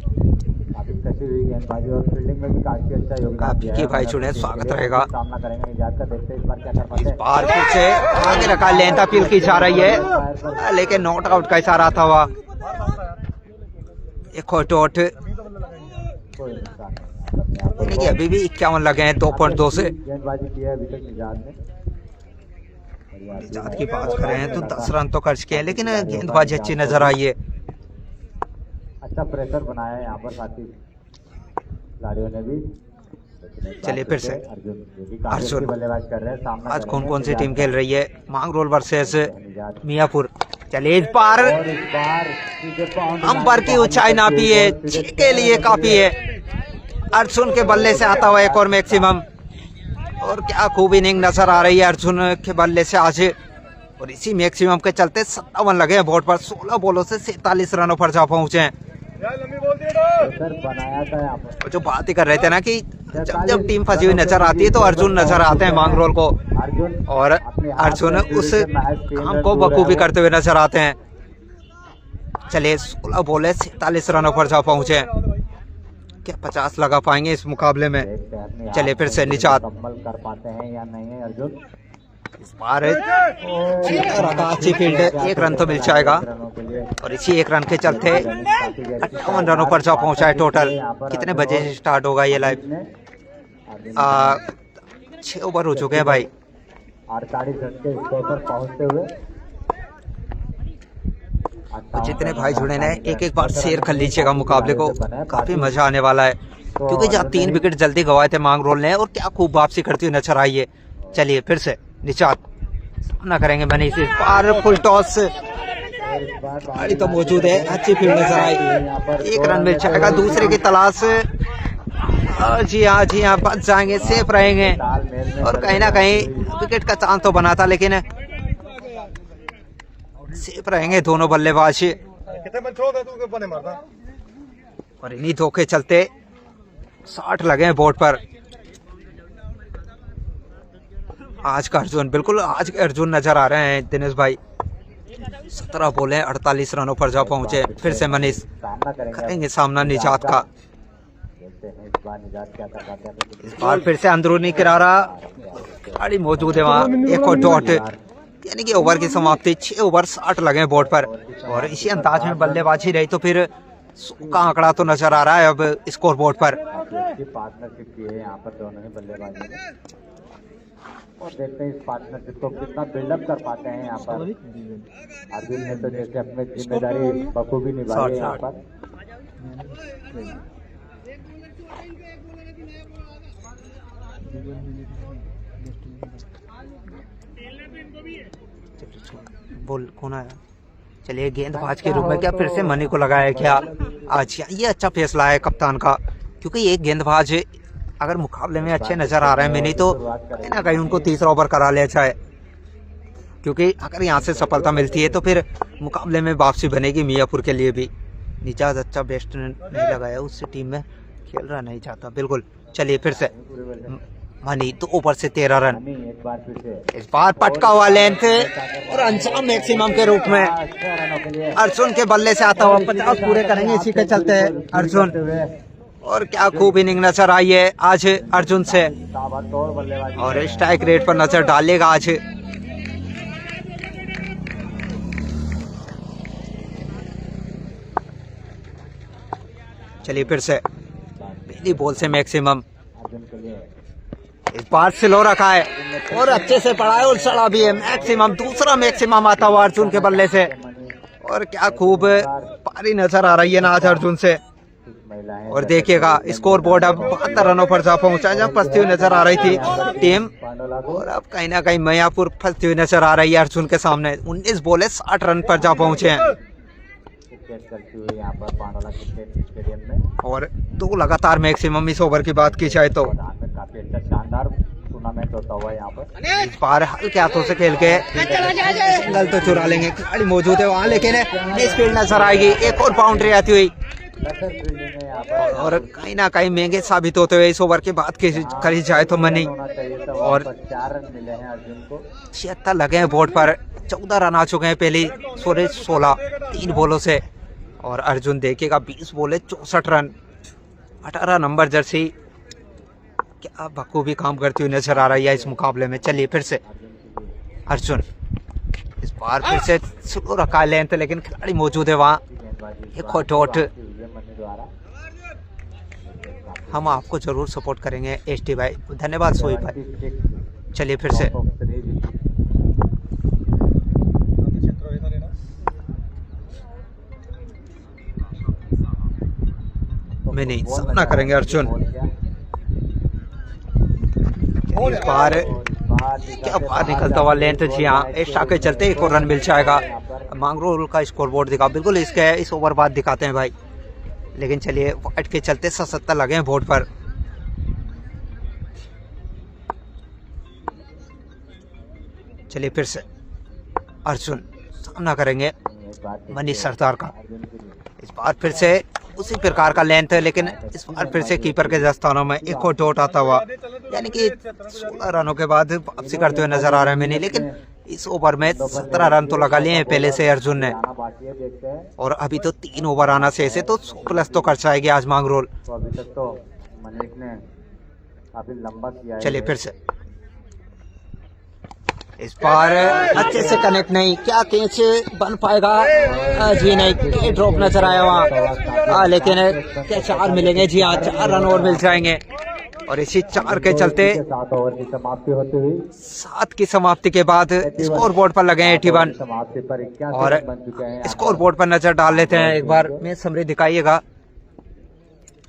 काफी कसी हुई गेंदबाजी और फील्डिंग में भी काफी अच्छा योगदान दिया है। भाई चुने स्वागत रहेगा। सामना करेंगे निजात का, देखते हैं इस बार क्या कर पाते इस हैं। बार फिर से आगे रखा लेंथ, अपील की जा रही है, लेकिन नॉट आउट का इशारा था हुआ। एक और डॉट, कोई नुकसान नहीं। देखिए अभी भी 51 लगे हैं 2.2 से। गेंदबाजी की है अभी तक निजात ने। निजात की बात करें तो 10 रन तो खर्च किए, लेकिन गेंदबाजी अच्छी नजर आई है। अच्छा प्रेशर बनाया है यहाँ पर साथी खिलाड़ियों ने भी। चलिए फिर से अर्जुन बल्लेबाज कर रहे हैं। सामना आज कौन कौन सी टीम खेल रही है? मांगरोल वर्सेस मियापुर। चलिए इस बार अंबर की ऊंचाई नापी है, 6 के लिए काफी है। अर्जुन के बल्ले से आता हुआ एक और मैक्सिमम, और क्या खूब इनिंग नजर आ रही है अर्जुन के बल्ले से आज। और इसी मैक्सिमम के चलते 57 लगे हैं बोर्ड पर। 16 बॉलों से 47 रनों पर जा पहुंचे हैं। बनाया था यहाँ पर। जो बात ही कर रहे थे ना कि जब टीम फंसी हुई नजर आती है तो अर्जुन नजर आते हैं मांगरोल को, और अर्जुन उस काम को बखूबी करते हुए नजर आते हैं। चलिए 16 बॉले 47 रनों पर जा पहुंचे हैं। क्या 50 लगा पाएंगे इस मुकाबले में? चलिए फिर से निजात कर पाते हैं या नहीं है अर्जुन। इस बार अच्छी फील्ड, 1 रन तो मिल जाएगा और इसी 1 रन के चलते 58 रनों पर जा पहुंचा है टोटल। कितने बजे से स्टार्ट होगा ये लाइव? 6 ओवर हो चुके हैं भाई। 48 रन के स्कोर पर पहुंचते हुए तो जितने भाई जुड़े हैं एक बार शेयर कर लीजिएगा मुकाबले को, काफी मजा आने वाला है। क्योंकि जहाँ 3 विकेट जल्दी गवाए थे मांगरोल ने, और क्या खूब वापसी करती हुई नजर आई है। चलिए फिर से निजात सामना करेंगे मनीष। इस बार फुल टॉस गाड़ी तो मौजूद है, अच्छी फील्ड नजर आई। 1 रन मिल जाएगा। दूसरे की तलाश। जी हाँ बच जाएंगे, सेफ रहेंगे, और कहीं ना कहीं विकेट का चांस तो बना था, लेकिन सेफ रहेंगे दोनों बल्लेबाज। और इन्हीं धोखे चलते 60 लगे हैं बोर्ड पर। आज का अर्जुन, बिल्कुल आज के अर्जुन नजर आ रहे हैं दिनेश भाई। 17 बॉले 48 रनों पर जा पहुंचे। फिर से मनीष करेंगे सामना निजात का। देखते हैं इस बार निजात क्या कर पाते हैं। इस बार फिर से अंदरूनी किनारा खिलाड़ी मौजूद है वहाँ, एक और डॉट, यानी कि ओवर की समाप्ति 6 ओवर 60 लगे बोर्ड पर। और इसी अंदाज में बल्लेबाजी रही तो फिर 100 का आंकड़ा तो नजर आ रहा है अब स्कोर बोर्ड पर। पार्टनरशिप की है यहाँ पर दोनों ही बल्लेबाजों ने, और देखते हैं इस पार्टनरशिप को कितना बिल्डअप कर पाते हैं यहाँ पर। अर्जुन ने तो जैसे अपनी जिम्मेदारी बखूबी निभाई है यहाँ पर। बोल कौन आया? चलिए गेंदबाज के रूप में क्या फिर से मनी को लगाया क्या? अच्छा, ये अच्छा फैसला है कप्तान का, क्योंकि एक गेंदबाज अगर मुकाबले में अच्छे नजर आ रहे हैं मिनी तो कहीं ना कहीं उनको तीसरा ओवर करा ले अच्छा है, क्योंकि अगर यहाँ से सफलता मिलती है तो फिर मुकाबले में वापसी बनेगी मियापुर के लिए भी। निजात अच्छा बेस्ट नहीं लगाया, उससे टीम में खेल रहा नहीं चाहता बिल्कुल। चलिए फिर से मनी 2 ओवर से 13 रन। इस बार पटका हुआ लेंथ और अंजाम मैक्सिमम के रूप में अर्जुन के बल्ले से आता हुआ 50 पूरे करेंगे इसी के चलते अर्जुन। और क्या खूब इनिंग नजर आई है आज अर्जुन से, और स्ट्राइक रेट पर नजर डालेगा आज। चलिए फिर से पहली बॉल से मैक्सिमम, इस बार स्लो रखा है और अच्छे से पड़ा है और सड़ा भी है। मैक्सिमम दूसरा मैक्सिमम आता हुआ अर्जुन के बल्ले से, और क्या खूब पारी नजर आ रही है ना आज अर्जुन से। और देखिएगा स्कोर बोर्ड अब 72 रनों पर जा पहुंचा, जब फंसती हुई नजर आ रही थी टीम, और अब कहीं ना कहीं मियापुर फंसती हुई नजर आ रही है अर्जुन के सामने। 19 बॉले 60 रन पर जा पहुंचे हैं, और 2 लगातार मैक्सिमम इस ओवर की बात की जाए तो। काफी अच्छा शानदार टूर्नामेंट होता हुआ यहाँ पर। इस बार हल्के हाथों से खेल के सिंगल तो चुरा लेंगे, खिलाड़ी मौजूद है वहाँ, लेकिन स्पीड नजर आएगी। एक और बाउंड्री आती हुई, और कहीं ना कहीं महंगे साबित होते हुए इस ओवर की बात करी जाए तो मनी। और 4 रन मिले हैं अर्जुन को, 76 लगे हैं बोर्ड पर, 14 रन आ चुके हैं पहली 16 3 बॉलों से। और अर्जुन देखेगा 20 बॉले 64 रन, 18 नंबर जर्सी क्या बखूबी काम करती हुई नजर आ रही है इस मुकाबले में। चलिए फिर से अर्जुन, इस बार फिर से स्लो रखा लेंथ, लेकिन खिलाड़ी मौजूद है वहाँ, एक डॉट। हम आपको जरूर सपोर्ट करेंगे एसटी भाई, धन्यवाद सोई भाई। चलिए फिर से मैंने सामना करेंगे अर्जुन। इस बार क्या बाहर निकलता हुआ लेंथ, जी हाँ, एक्स्ट्रा के चलते एक और रन मिल जाएगा। मांगरोल का स्कोर बोर्ड दिखा, बिल्कुल इसके इस ओवर बाद दिखाते हैं भाई, लेकिन चलिए वाइट के चलते 77 लगे हैं बोर्ड पर। चलिए फिर से अर्जुन सामना करेंगे मनीष सरदार का। इस बार फिर से उसी प्रकार का लेंथ है, लेकिन इस बार फिर से कीपर के दस्तानों में एक और डॉट आता हुआ, यानी कि 16 रनों के बाद वापसी करते हुए नजर आ रहे हैं मैंने। लेकिन इस ओवर में 17 रन तो लगा लिए हैं पहले से अर्जुन ने, और अभी तो 3 ओवर आना से ऐसे तो 100 प्लस तो कर जाएगी आज मांगरोल। अभी तक तो मनीष ने काफी लंबा किया है। चलिए फिर से इस बार अच्छे से कनेक्ट नहीं, क्या कैच बन पाएगा? जी नहीं, ड्रॉप नजर आया वहाँ, लेकिन क्या 4 मिलेंगे? जी हाँ, 4 रन और मिल जाएंगे। और इसी 4 के चलते 7 ओवर की समाप्ति होती हुई, 7 की समाप्ति के बाद स्कोर बोर्ड पर लगे हैं 81, समाप्ति पर 81 और बन चुके हैं। स्कोर बोर्ड पर नजर डाल लेते हैं एक बार। मैं समरी दिखाइएगा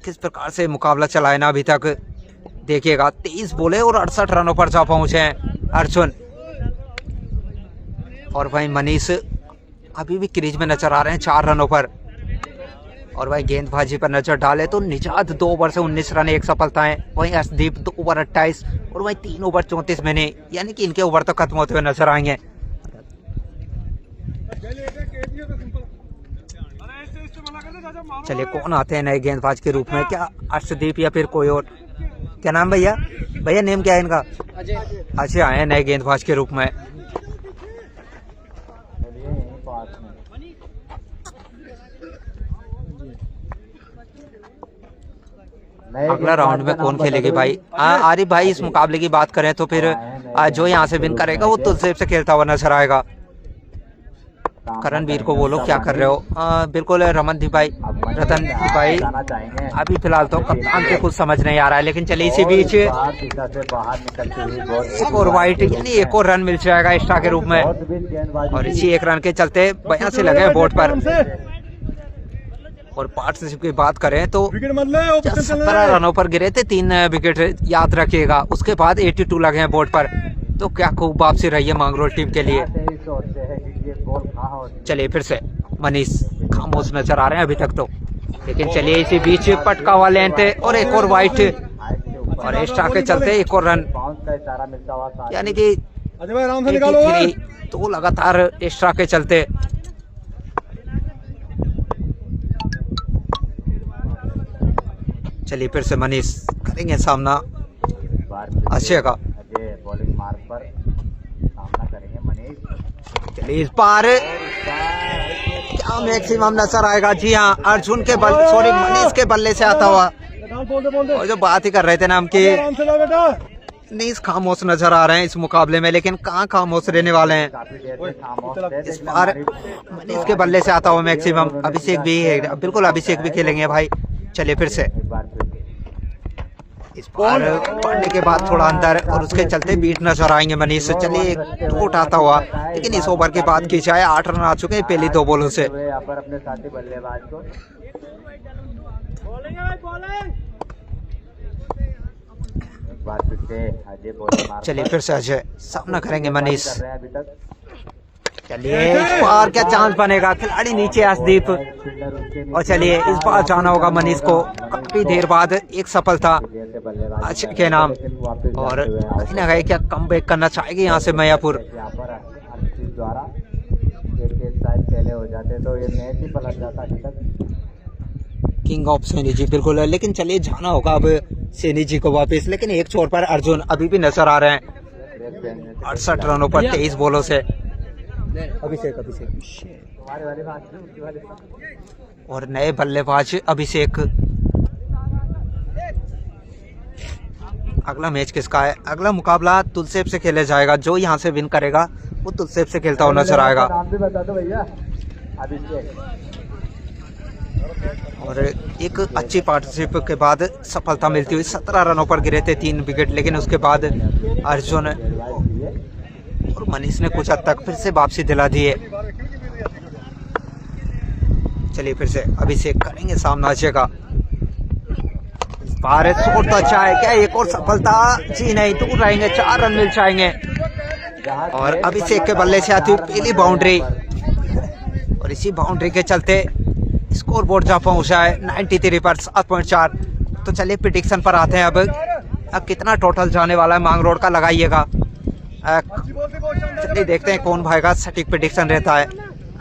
किस प्रकार से मुकाबला चलाए ना अभी तक। देखिएगा 23 बॉले और 68 रनों पर जा पहुंचे हैं अर्जुन, और भाई मनीष अभी भी क्रीज में नजर आ रहे हैं 4 रनों पर। और भाई गेंदबाजी पर नजर डाले तो निजात 2 ओवर से 19 रन 1 सफलता है, वहीं अर्शदीप 2 ओवर 28 और वहीं 3 ओवर 34 मैंने, यानी कि इनके ओवर तो खत्म होते हुए नजर आएंगे। चलिए कौन आते हैं नए गेंदबाज के रूप में, क्या अर्शदीप या फिर कोई और? क्या नाम भैया? भैया नेम क्या है इनका? अजय आए हैं नए गेंदबाज के रूप में। अगला राउंड में कौन खेलेगी भाई? आरिफ भाई, इस मुकाबले की बात करें तो फिर जो यहाँ से विन करेगा वो तुलसेब से खेलता हुआ नजर आएगा। करणवीर को बोलो क्या कर रहे हो? बिल्कुल रमनदीप भाई, रतनदीप भाई, अभी फिलहाल तो कप्तान से कुछ समझ नहीं आ रहा है, लेकिन चलिए इसी बीच एक और वाइट, यानी एक और रन मिल जाएगा एक्स्ट्रा के रूप में। और इसी एक रन के चलते 82 लगे बोर्ड पर। और पार्टनरशिप की बात करें तो 17 रनों पर गिरे थे 3 विकेट, याद रखिएगा। उसके बाद 82 लगे हैं बोर्ड पर, तो क्या खूब वापसी रही है मांगरोल टीम के लिए। चलिए फिर से मनीष खामोश नजर आ रहे हैं अभी तक तो, लेकिन चलिए इसी बीच पटका हुआ लेंथ और एक और वाइट और एक्स्ट्रा के चलते एक और रन, यानी कि 83 तो लगातार एक्स्ट्रा के चलते। चलिए फिर से मनीष करेंगे सामना अक्षय का। बॉलिंग मार्क पर सामना करेंगे मनीष। चलिए इस बार क्या मैक्सिमम नजर आएगा? जी हाँ, अर्जुन के बल, सॉरी मनीष के बल्ले से आता हुआ। और जो बात ही कर रहे थे ना हम की मनीष खामोश नजर आ रहे हैं इस मुकाबले में, लेकिन कहाँ खामोश रहने वाले हैं इस बार। मनीष के बल्ले से आता हुआ मैक्सिमम। अभिषेक भी है, बिल्कुल अभिषेक भी खेलेंगे भाई। चलिए फिर से इस बार पढ़ने के बाद थोड़ा अंदर और उसके चलते बीट नजर आएंगे मनीष। चलिए एक टूट आता हुआ, लेकिन इस ओवर की बात की जाए 8 रन आ चुके हैं पहली 2 बॉलों से। अपने साथी बल्लेबाज को चलिए फिर से अजय सामना करेंगे मनीष। चलिए इस बार क्या चांस बनेगा? खिलाड़ी नीचे आसदीप। और चलिए इस बार जाना होगा मनीष को, काफी देर बाद एक सफलता अक्षय के नाम। और कहीं ना कहीं क्या कमबैक करना चाहेगी यहाँ से मैयापुर। द्वारा पहले हो जाते तो ये मैच ही पलट जाता अभी तक। किंग ऑफ सैनी जी, बिल्कुल। लेकिन चलिए जाना होगा अब सैनी जी को वापस, लेकिन एक छोर पर अर्जुन अभी भी नजर आ रहे हैं 68 रनों पर 23 बॉलों से। अभिषेक और नए बल्लेबाज अभिषेक। अगला मैच किसका है? अगला मुकाबला तुलसेब से खेला जाएगा। जो यहाँ से विन करेगा वो तुलसेब से खेलता हुआ नजर आएगा। और एक अच्छी पार्टनरशिप के बाद सफलता मिलती हुई 17 रनों पर गिरे थे 3 विकेट, लेकिन उसके बाद अर्जुन और मनीष ने कुछ हद तक फिर से वापसी दिला दी है। चलिए फिर से अभिषेक करेंगे सामना अक्षय का। इस बार शॉट तो अच्छा है, क्या एक और सफलता? जी नहीं, दूर रहेंगे, 4 रन मिल जाएंगे। और अभिषेक के बल्ले से आती हुई पहली बाउंड्री, और इसी बाउंड्री के चलते स्कोर बोर्ड जहाँ पहुंचा है 93 पर 7.4। तो चलिए प्रेडिक्शन पर आते हैं। अब कितना टोटल जाने वाला है मांगरोल का, लगाइएगा। चलिए देखते हैं कौन भाई का सटीक प्रेडिक्शन रहता है।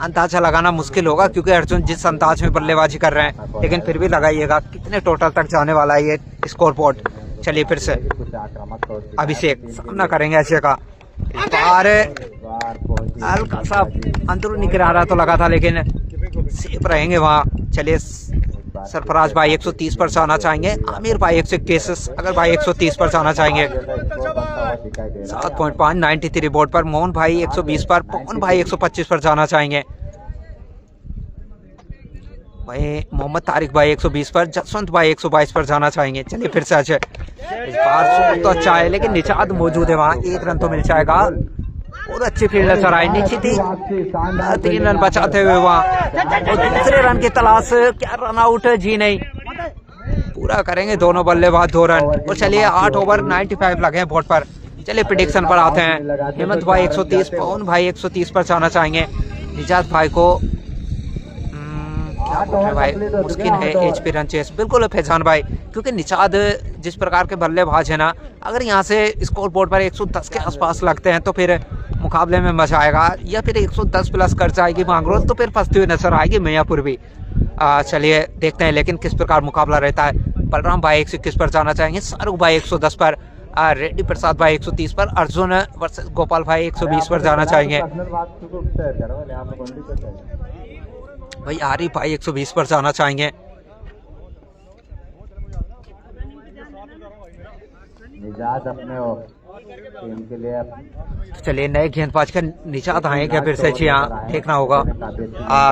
अंदाजा लगाना मुश्किल होगा क्योंकि अर्जुन जिस अंदाज में बल्लेबाजी कर रहे हैं, लेकिन फिर भी लगाइएगा कितने टोटल तक जाने वाला है ये स्कोर बोर्ड। चलिए फिर से अभिषेक सामना करेंगे अक्षय का। इस बार हल्का सा अंदरूनी किनारा तो लगा था, लेकिन सेफ रहेंगे वहाँ। चलिए सरफराज भाई 130 पर जाना चाहेंगे, आमिर भाई 121, अगर भाई 130 पर जाना चाहेंगे। 7.5 93 बोर्ड पर। मोहन भाई 120 पर, पवन भाई 125 पर जाना चाहेंगे। भाई मोहम्मद तारिक भाई 120 पर, जसवंत भाई 122 पर जाना चाहेंगे। चलिए फिर से अजय। इस बार तो अच्छा है, लेकिन निषाद मौजूद है वहाँ, 1 रन तो मिल जाएगा। और अच्छी फील्ड नजर आई नीचे थी, 3 रन बचाते हुए वहाँ। और दूसरे रन की तलाश, क्या रन आउट? जी नहीं, पूरा करेंगे दोनों बल्लेबाज 2 रन। और चलिए 8 ओवर 95 लगे हैं बोर्ड पर। चलिए प्रेडिक्शन पर आते हैं। हेमंत भाई 130, पवन भाई 130 पर जाना चाहेंगे। निजात भाई को क्या बोल रहे भाई, मुश्किल है HP रन चेस। बिल्कुल फैजान भाई, क्योंकि निषाद जिस प्रकार के बल्लेबाज है ना, अगर यहाँ से स्कोर बोर्ड पर 110 के आसपास लगते हैं तो फिर मुकाबले में मजा आएगा, या फिर 110 प्लस कर जाएगी मांगरोल तो फिर फंसती हुई नजर आएगी मैयापुर भी। चलिए देखते हैं लेकिन किस प्रकार मुकाबला रहता है। बलराम भाई 121 पर जाना चाहेंगे, शाहरुख भाई 110 पर, रेड्डी प्रसाद भाई 130 पर, अर्जुन वर्सेस गोपाल भाई 120 पर जाना चाहेंगे। भाई आरिफ भाई 120 पर जाना चाहेंगे। निजात अपने टीम के लिए। चलिए नए गेंदबाज का निजात आएंगे फिर से जी हाँ, देखना होगा।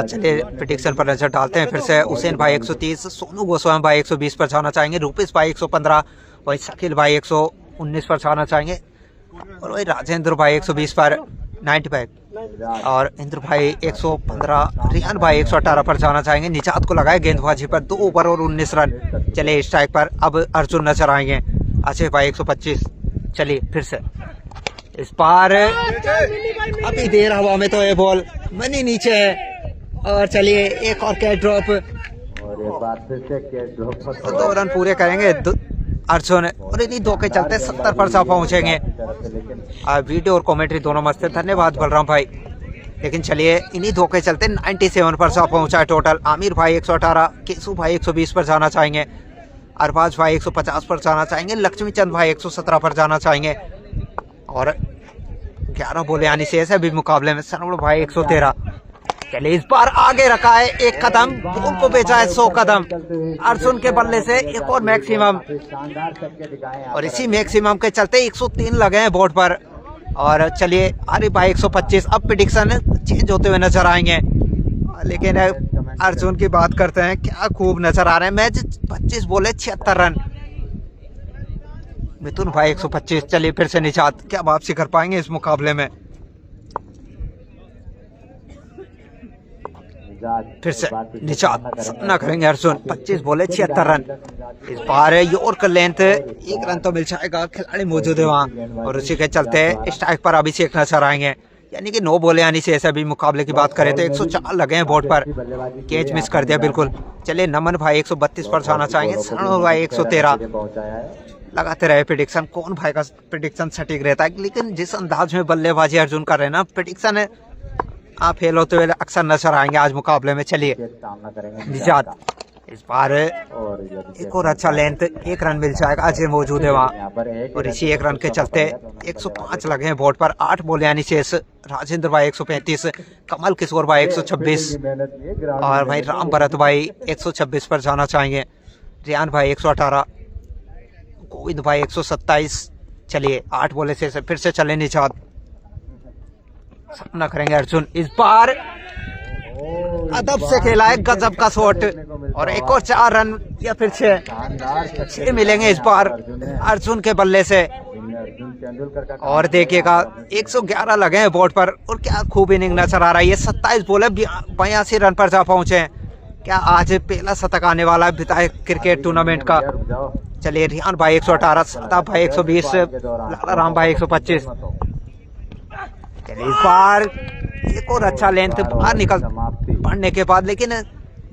चलिए प्रेडिक्शन पर नजर डालते हैं फिर से। हुसैन भाई 130, सोनू गोस्वामी भाई 120 पर जाना चाहेंगे, रूपेश भाई 115, वही शकील भाई 119 पर जाना चाहेंगे, और वही राजेंद्र भाई 120 पर 95, और इंद्र भाई 115, रियान भाई 118 पर जाना चाहेंगे। निजात को लगाए गेंदबाजी पर 2 ओवर और 19 रन। चलिए स्ट्राइक पर अब अर्जुन नजर आएंगे, अजय भाई 125। चलिए फिर से इस बार अभी देर हवा में तो ये बॉल मनी नीचे है, और चलिए एक और कैच ड्रॉप, और एक बार फिर से कैच ड्रॉप, 2 रन पूरे करेंगे अर्जुन, और इन्हीं 2 के चलते 70 पर सा पहुंचेंगे। वीडियो और कमेंट्री दोनों मस्त है, धन्यवाद बलराम भाई। लेकिन चलिए इन्हीं 2 के चलते 97 पर सा पहुंचा है टोटल। आमिर भाई 118, केसू भाई 120 पर जाना चाहेंगे, अरबाज भाई 150 पर जाना चाहेंगे, लक्ष्मी चंद भाई 117 पर जाना चाहेंगे, और 11 बोले यानी शेष है अभी मुकाबले में। सरोवर भाई 113। चलिए इस बार आगे रखा है एक कदम, बॉल को बेचा है 100 कदम। अर्जुन के बल्ले से एक और मैक्सिमम, और इसी मैक्सिमम के चलते 103 लगे हैं बोर्ड पर। और चलिए आरिफ भाई 125। अब प्रेडिक्शन चेंज होते हुए नजर आएंगे, लेकिन अर्जुन की बात करते हैं, क्या खूब नजर आ रहे हैं। मैच 25 बोले 76 रन। मिथुन भाई 125। चलिए फिर से निजात, क्या वापसी कर पाएंगे इस मुकाबले में? फिर से निजात सामना करेंगे अर्जुन, 25 बोले 76 रन। इस बार यॉर्कर लेंथ 1 रन तो मिल जाएगा, खिलाड़ी मौजूद है वहाँ, और उसी के चलते स्ट्राइक पर अभिषेक नजर आएंगे, यानी कि 9 बोले यानी से अभी मुकाबले की बात करें तो 104 लगे हैं बोर्ड पर। कैच मिस कर दिया बिल्कुल। चलिए नमन भाई 132 पर जाना चाहेंगे, सरोवर भाई 113। लगाते रहे प्रेडिक्शन, कौन भाई का प्रेडिक्शन सटीक रहता है, लेकिन जिस अंदाज में बल्लेबाजी अर्जुन कर रहे हैं ना, प्रेडिक्शन आप फेल होते हुए अक्सर नजर आएंगे आज मुकाबले में। चलिए निजात इस बार एक और अच्छा लेंथ, 1 रन मिल जाएगा, अजय मौजूद है वहाँ, और इसी 1 रन के चलते 105 लगे हैं बोर्ड पर। 8 बोले यानी शेष। राजेंद्र भाई 135, कमल किशोर भाई 126, और भाई राम भरत भाई 126 पर जाना चाहेंगे, रियान भाई 118, गोविंद भाई 127। चलिए 8 बोले से फिर से चले निजात, सामना करेंगे अर्जुन। इस बार अदब से खेला है, गजब का शॉट, और एक और 4 रन या फिर 6 मिलेंगे इस बार अर्जुन के बल्ले से। और देखिएगा 111 लगे हैं बोर्ड पर, और क्या खूब इनिंग नजर आ रहा है। ये 27 बोले 82 रन पर जा पहुंचे हैं। क्या आज पहला शतक आने वाला है विधायक क्रिकेट टूर्नामेंट का। चलिए रियान भाई 118, सादा भाई 120, लाला राम भाई 125। चलिए इस बार एक और अच्छा लेंथ बाहर निकल पड़ने के बाद, लेकिन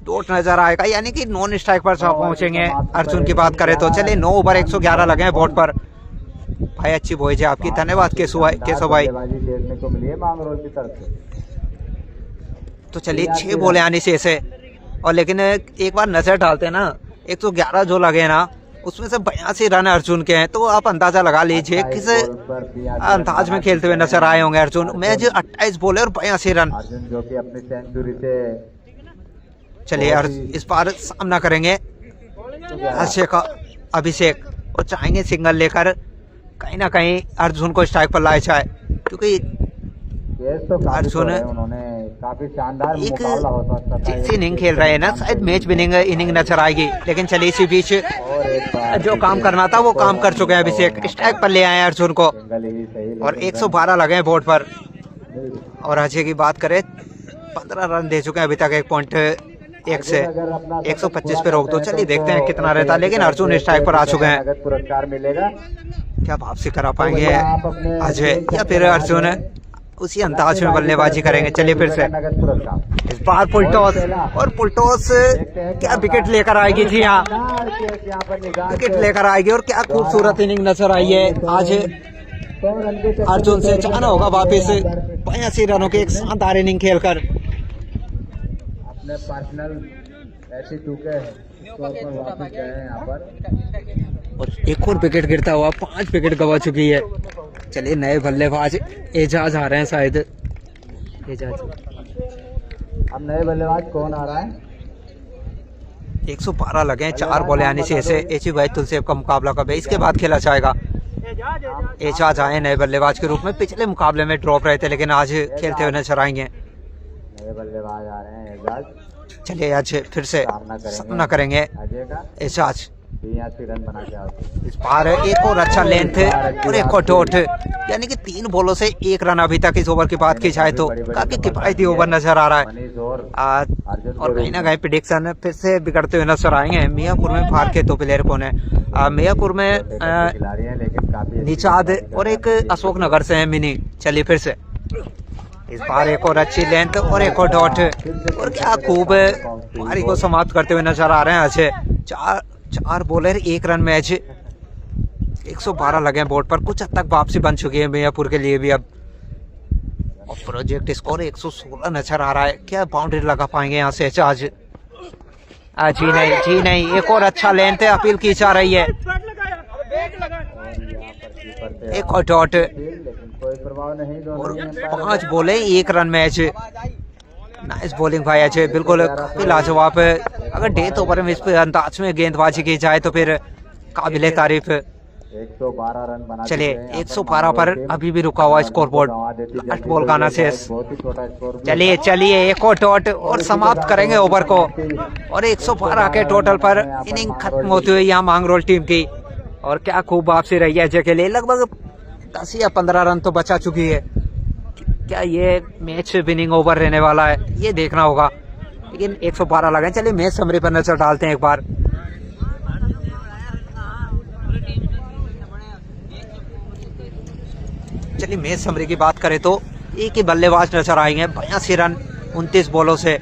डॉट नजर आएगा, यानी कि नॉन स्ट्राइक पर पहुंचेंगे अर्जुन की बात करें तो। चलिए 9 ओवर 111 लगे हैं बोर्ड पर। भाई अच्छी वॉइस है आपकी, धन्यवाद केशव भाई। तो चलिए 6 बोले आने से ऐसे, और लेकिन एक बार नजर डालते हैं ना, 111 जो लगे ना, उसमें से 82 रन अर्जुन के हैं, तो आप अंदाजा लगा लीजिए किस अंदाज में खेलते हुए नजर आए होंगे अर्जुन। मैच 28 बोले और 82 रन। जो कि अपनी सेंचुरी से। चलिए इस बार सामना करेंगे अभिषेक, और चाहेंगे सिंगल लेकर कहीं ना कहीं अर्जुन को स्ट्राइक पर लाया जाए, क्योंकि अर्जुन उन्होंने काफी शानदार मुकाबला हो सकता है। जैसी इनिंग खेल रहे हैं ना, शायद मैच विनिंग इनिंग नजर आएगी। लेकिन चलिए इसी बीच जो काम करना था वो काम कर चुके हैं अभिषेक, स्ट्राइक पर ले आए अर्जुन को, और 112 लगे हैं बोर्ड पर। और अजय की बात करें 15 रन दे चुके हैं अभी तक, 1.1 से 125 पे रोक दो। चलिए देखते हैं कितना रहता है, लेकिन अर्जुन स्ट्राइक पर आ चुके हैं। पुरस्कार मिलेगा, क्या वापसी करा पाएंगे अजय, या फिर अर्जुन उसी अंदाज में बल्लेबाजी करेंगे। चलिए फिर से इस बार पुलटॉस, और पुलटॉस क्या विकेट लेकर आएगी जी हाँ, विकेट लेकर आएगी, और क्या खूबसूरत इनिंग नजर आई है आज अर्जुन से। चाहना होगा वापिस 82 रनों की एक शानदार इनिंग खेलकर। अपने पर्सनल ऐसी टूके वापस गए हैं यहाँ पर, और एक और विकेट गिरता हुआ 5 विकेट गवा चुकी है। चलिए नए बल्लेबाज एजाज आ रहे हैं, शायद एजाज। अब नए बल्लेबाज कौन आ रहा है? 112 लगे हैं, 4 बॉले आने से ऐसे। एची भाई तुलसेब का मुकाबला कब है, इसके बाद खेला जाएगा। एजाज आए नए बल्लेबाज के रूप में, पिछले मुकाबले में ड्रॉप रहे थे लेकिन आज खेलते हुए नजर आएंगे। नए बल्लेबाज आ रहे हैं एजाज। चलिए आज फिर से सामना करेंगे अजय का। एजाज। 83 रन बना के आउट। इस बार एक और अच्छा लेंथ और एक और डॉट, यानी कि 3 बॉलों से 1 रन अभी तक इस ओवर की बात की जाए तो काफी किफायती ओवर नजर आ रहा है। मनीष और आज अर्जुन और कहीं ना कहीं प्रेडिक्शन फिर से बिगड़ते हुए नजर आएंगे। मियापुर में बाहर के 2 प्लेयर कौन है? मियापुर में खिलाड़ी हैं लेकिन काफी निषाद और एक अशोक नगर से है मिनी। चलिए फिर से इस बार एक और अच्छी लेंथ और एक और डॉट, और क्या खूब पारी को समाप्त करते हुए नजर आ रहे हैं। अच्छे 4 बॉलर 1 रन मैच, 112 लगे हैं बोर्ड पर। कुछ हद तक वापसी बन चुकी है मियापुर के लिए भी अब, और प्रोजेक्ट स्कोर 116 नजर आ रहा है। क्या बाउंड्री लगा पाएंगे यहाँ से आज? जी नहीं, एक और अच्छा लेंथ है, अपील की जा रही है। एक और डॉट कोई प्रभाव नहीं। और 5 बॉले 1 रन मैच। नाइस बॉलिंग भाई अजय, बिल्कुल काफी लाजवाब। अगर डेथ ओवर में इस अंदाज में गेंदबाजी की जाए तो फिर काबिले तारीफ। 112 रन बना। चलिए 112 पर अभी भी रुका हुआ स्कोर बोर्ड। लास्ट बॉल का आना शेष। चलिए एक और डॉट और समाप्त करेंगे ओवर को, और 112 के टोटल पर इनिंग खत्म होती हुई यहाँ मांगरोल टीम की। और क्या खूब वापसी रही है अजय के लिए। लगभग 10 या 15 रन तो बचा चुकी है। क्या ये मैच विनिंग ओवर रहने वाला है, ये देखना होगा, लेकिन 112 लगे। चलिए मैच समरी पर नजर डालते हैं एक बार। चलिए मैच समरी की बात करें तो एक ही बल्लेबाज नजर आएंगे, 82 रन 29 बॉलों से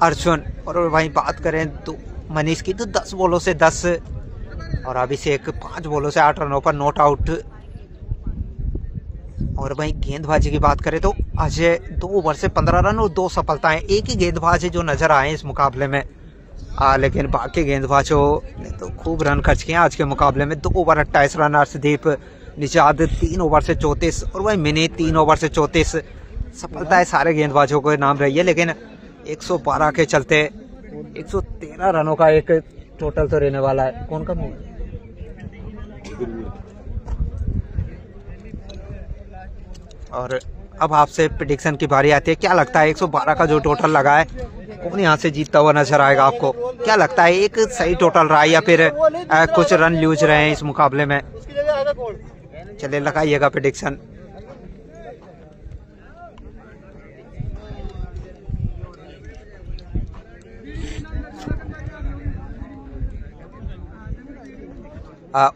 अर्जुन। और वहीं बात करें तो मनीष की तो 10 बॉलों से 10, और अभिषेक 5 बॉलों से 8 रनों पर नॉट आउट। और वहीं गेंदबाजी की बात करें तो अजय 2 ओवर से 15 रन और 2 सफलताएं। एक ही गेंदबाज है जो नजर आए इस मुकाबले में, लेकिन बाकी गेंदबाजों ने तो खूब रन खर्च किए आज के मुकाबले में। 2 over 28 run Arshdeep, Nishad 3 over से 34, और वही मिनी 3 ओवर से 34। सफलताएं सारे गेंदबाजों को नाम रही है, लेकिन 112 के चलते 113 रनों का एक टोटल तो रहने वाला है। कौन का और अब आपसे प्रेडिक्शन की बारी आती है। क्या लगता है 112 का जो टोटल लगा है कौन यहाँ से जीतता हुआ नजर आएगा आपको? क्या लगता है एक सही टोटल रहा है या फिर कुछ रन लूज रहे हैं इस मुकाबले में? चलिए लगाइएगा प्रेडिक्शन।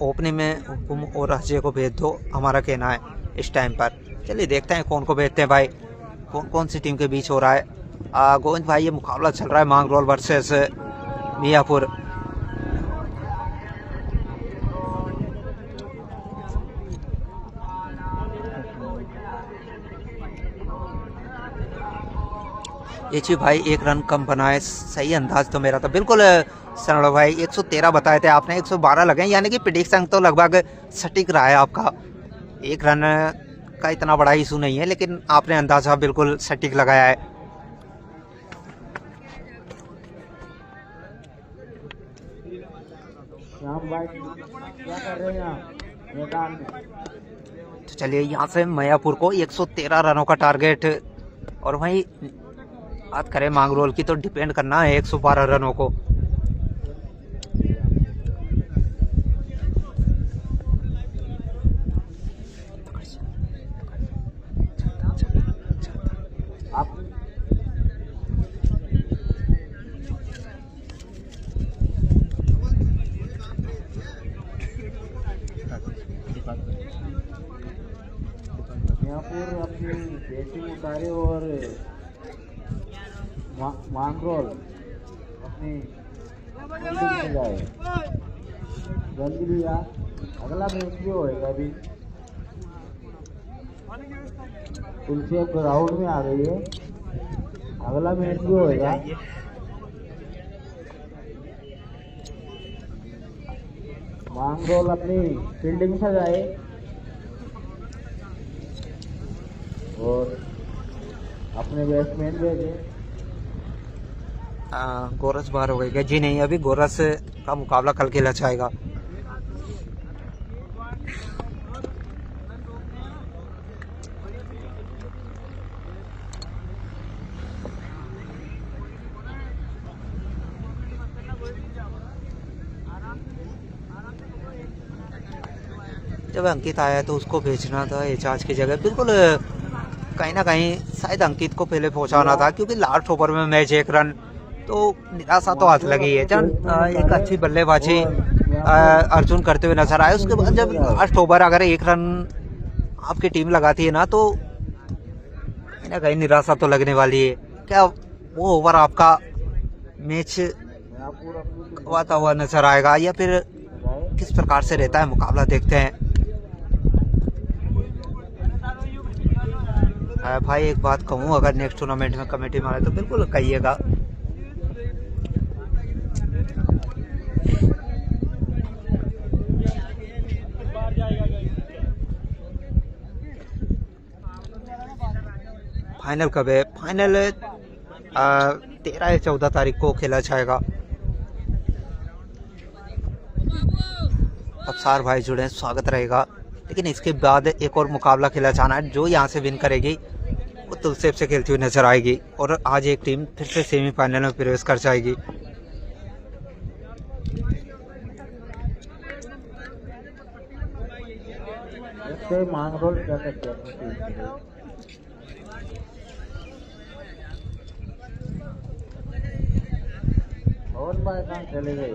ओपनिंग में हुकुम और अजय को भेज दो, हमारा कहना है इस टाइम पर। चलिए देखते हैं कौन को भेजते हैं भाई, कौन सी टीम के बीच हो रहा है। गोविंद भाई ये मुकाबला चल रहा है मांगरोल वर्सेस मियापुर। ये चीज भाई 1 रन कम बनाए, सही अंदाज तो मेरा था बिल्कुल। सनड़ो भाई 113 बताए थे आपने, 112 लगे, यानी कि प्रेडिक्शन तो लगभग सटीक रहा है आपका। 1 रन का इतना बड़ा इशू नहीं है, लेकिन आपने अंदाजा बिल्कुल सटीक लगाया है। तो चलिए यहाँ से मियापुर को 113 रनों का टारगेट, और वहीं बात करें मांगरोल की तो डिपेंड करना है 112 रनों को। मियापुर अपनी बैटिंग उतारे और मांगरोल अपनी में जाए जल्दी भैया। अगला मैच भी होएगा अभी। तुलसी अब ग्राउंड में आ गई है, अगला मैच भी होएगा। मांगरोल अपनी फील्डिंग से जाए और अपने बैट्समैन भेजे। गोरस बाहर हो गई क्या? जी नहीं, अभी गोरस का मुकाबला कल खेला जाएगा। जब अंकित आया तो उसको भेजना था एजाज की जगह। बिल्कुल कहीं ना कहीं शायद अंकित को पहले पहुंचाना था, क्योंकि लास्ट ओवर में मैच 1 रन, तो निराशा तो हाथ लगी है। जब एक अच्छी बल्लेबाजी अर्जुन करते हुए नजर आए, उसके बाद जब लास्ट ओवर अगर 1 रन आपकी टीम लगाती है ना, तो कहीं ना कहीं निराशा तो लगने वाली है। क्या वो ओवर आपका मैच गवाता हुआ नजर आएगा, या फिर किस प्रकार से रहता है मुकाबला, देखते हैं। भाई एक बात कहूँ, अगर नेक्स्ट टूर्नामेंट में कमेटी मारे तो बिल्कुल कहिएगा। फाइनल कब है? फाइनल 13 या 14 तारीख को खेला जाएगा। अफसार भाई जुड़े, स्वागत रहेगा। लेकिन इसके बाद एक और मुकाबला खेला जाना है। जो यहाँ से विन करेगी वो तुलसेब से खेलती हुई नजर आएगी, और आज एक टीम फिर से सेमीफाइनल में प्रवेश कर जाएगी। मांगरोल क्या करते हैं और बाय कहाँ चले गए?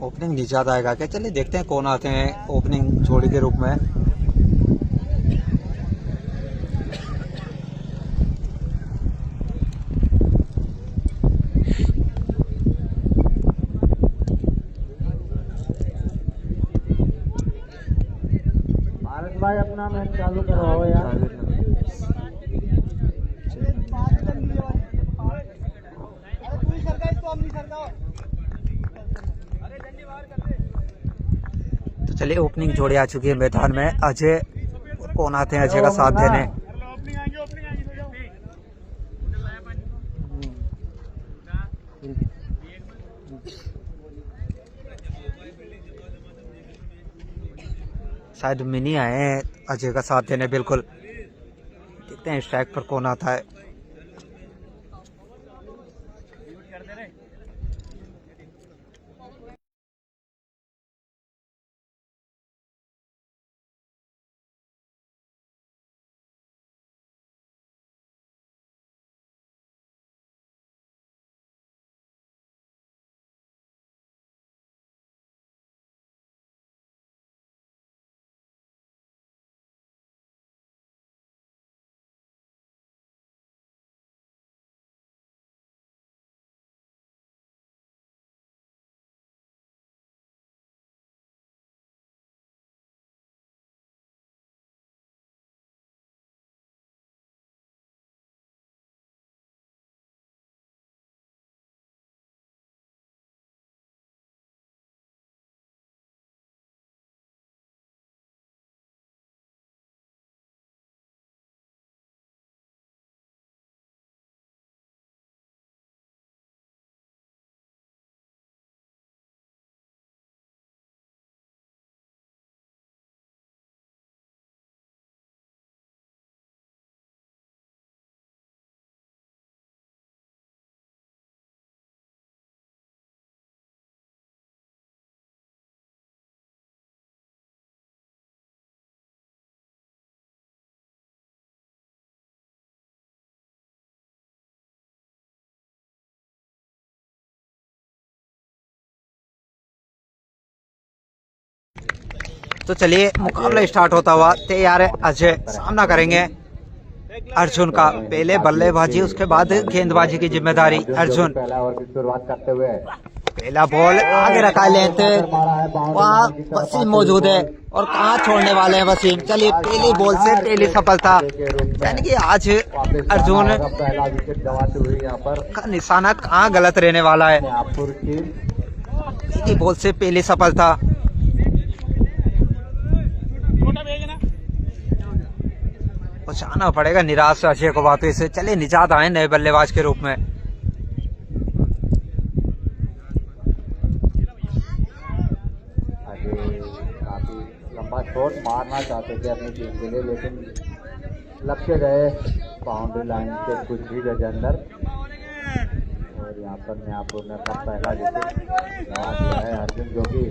ओपनिंग नहीं ज्यादा आएगा क्या? चलिए देखते हैं कौन आते हैं ओपनिंग जोड़ी के रूप में। भारत भाई अपना मैच चालू करवाओ यार। तो चलिए ओपनिंग जोड़ी आ चुकी है मैदान में। अजय कौन आते हैं अजय का साथ देने? शायद मिनी आए हैं अजय का साथ देने। बिल्कुल देखते हैं स्ट्राइक पर कौन आता है। तो चलिए मुकाबला स्टार्ट होता हुआ। तैयार है अजय, सामना करेंगे अर्जुन का। पहले बल्लेबाजी, उसके बाद गेंदबाजी की जिम्मेदारी अर्जुन। पहला ओवर की शुरुआत करते हुए पहला बॉल आगे रखा लेंथ, वहाँ वसीम मौजूद है और कहाँ छोड़ने वाले हैं वसीम। चलिए पहली बॉल से पहली सफलता, यानी कि आज अर्जुन पहला विकेट गंवाते हुए यहाँ पर का निशाना कहाँ गलत रहने वाला है। मियापुर टीम पहली बॉल से पहली सफलता। पहुंचाना पड़ेगा निराश अजय को वापस। चलिए निजात आए नए बल्लेबाज के रूप में। काफी लंबा शॉट मारना चाहते थे अपनी टीम के लिए, लेकिन लग के गए बाउंड्री लाइन के कुछ ही गज अंदर। और यहाँ पर मियापुर ने अपना पहला विकेट गंवा दिया है। अर्जुन जो कि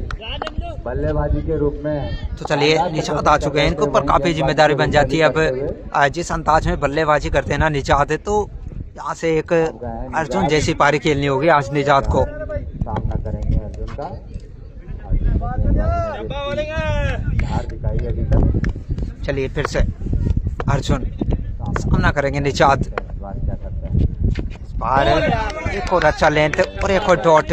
बल्लेबाजी के रूप में तो चलिए निजात आ चुके हैं, इनके ऊपर काफी जिम्मेदारी बन जाती है। अब जिस अंदाज में बल्लेबाजी करते हैं ना निजात, तो यहाँ से एक अर्जुन जैसी पारी खेलनी होगी आज निजात को। सामना करेंगे अर्जुन का। हार दिखाई अभी तक। चलिए फिर से अर्जुन सामना करेंगे निजात। बात क्या करते हैं इस बार एक और अच्छा लेंथ और एक और डॉट।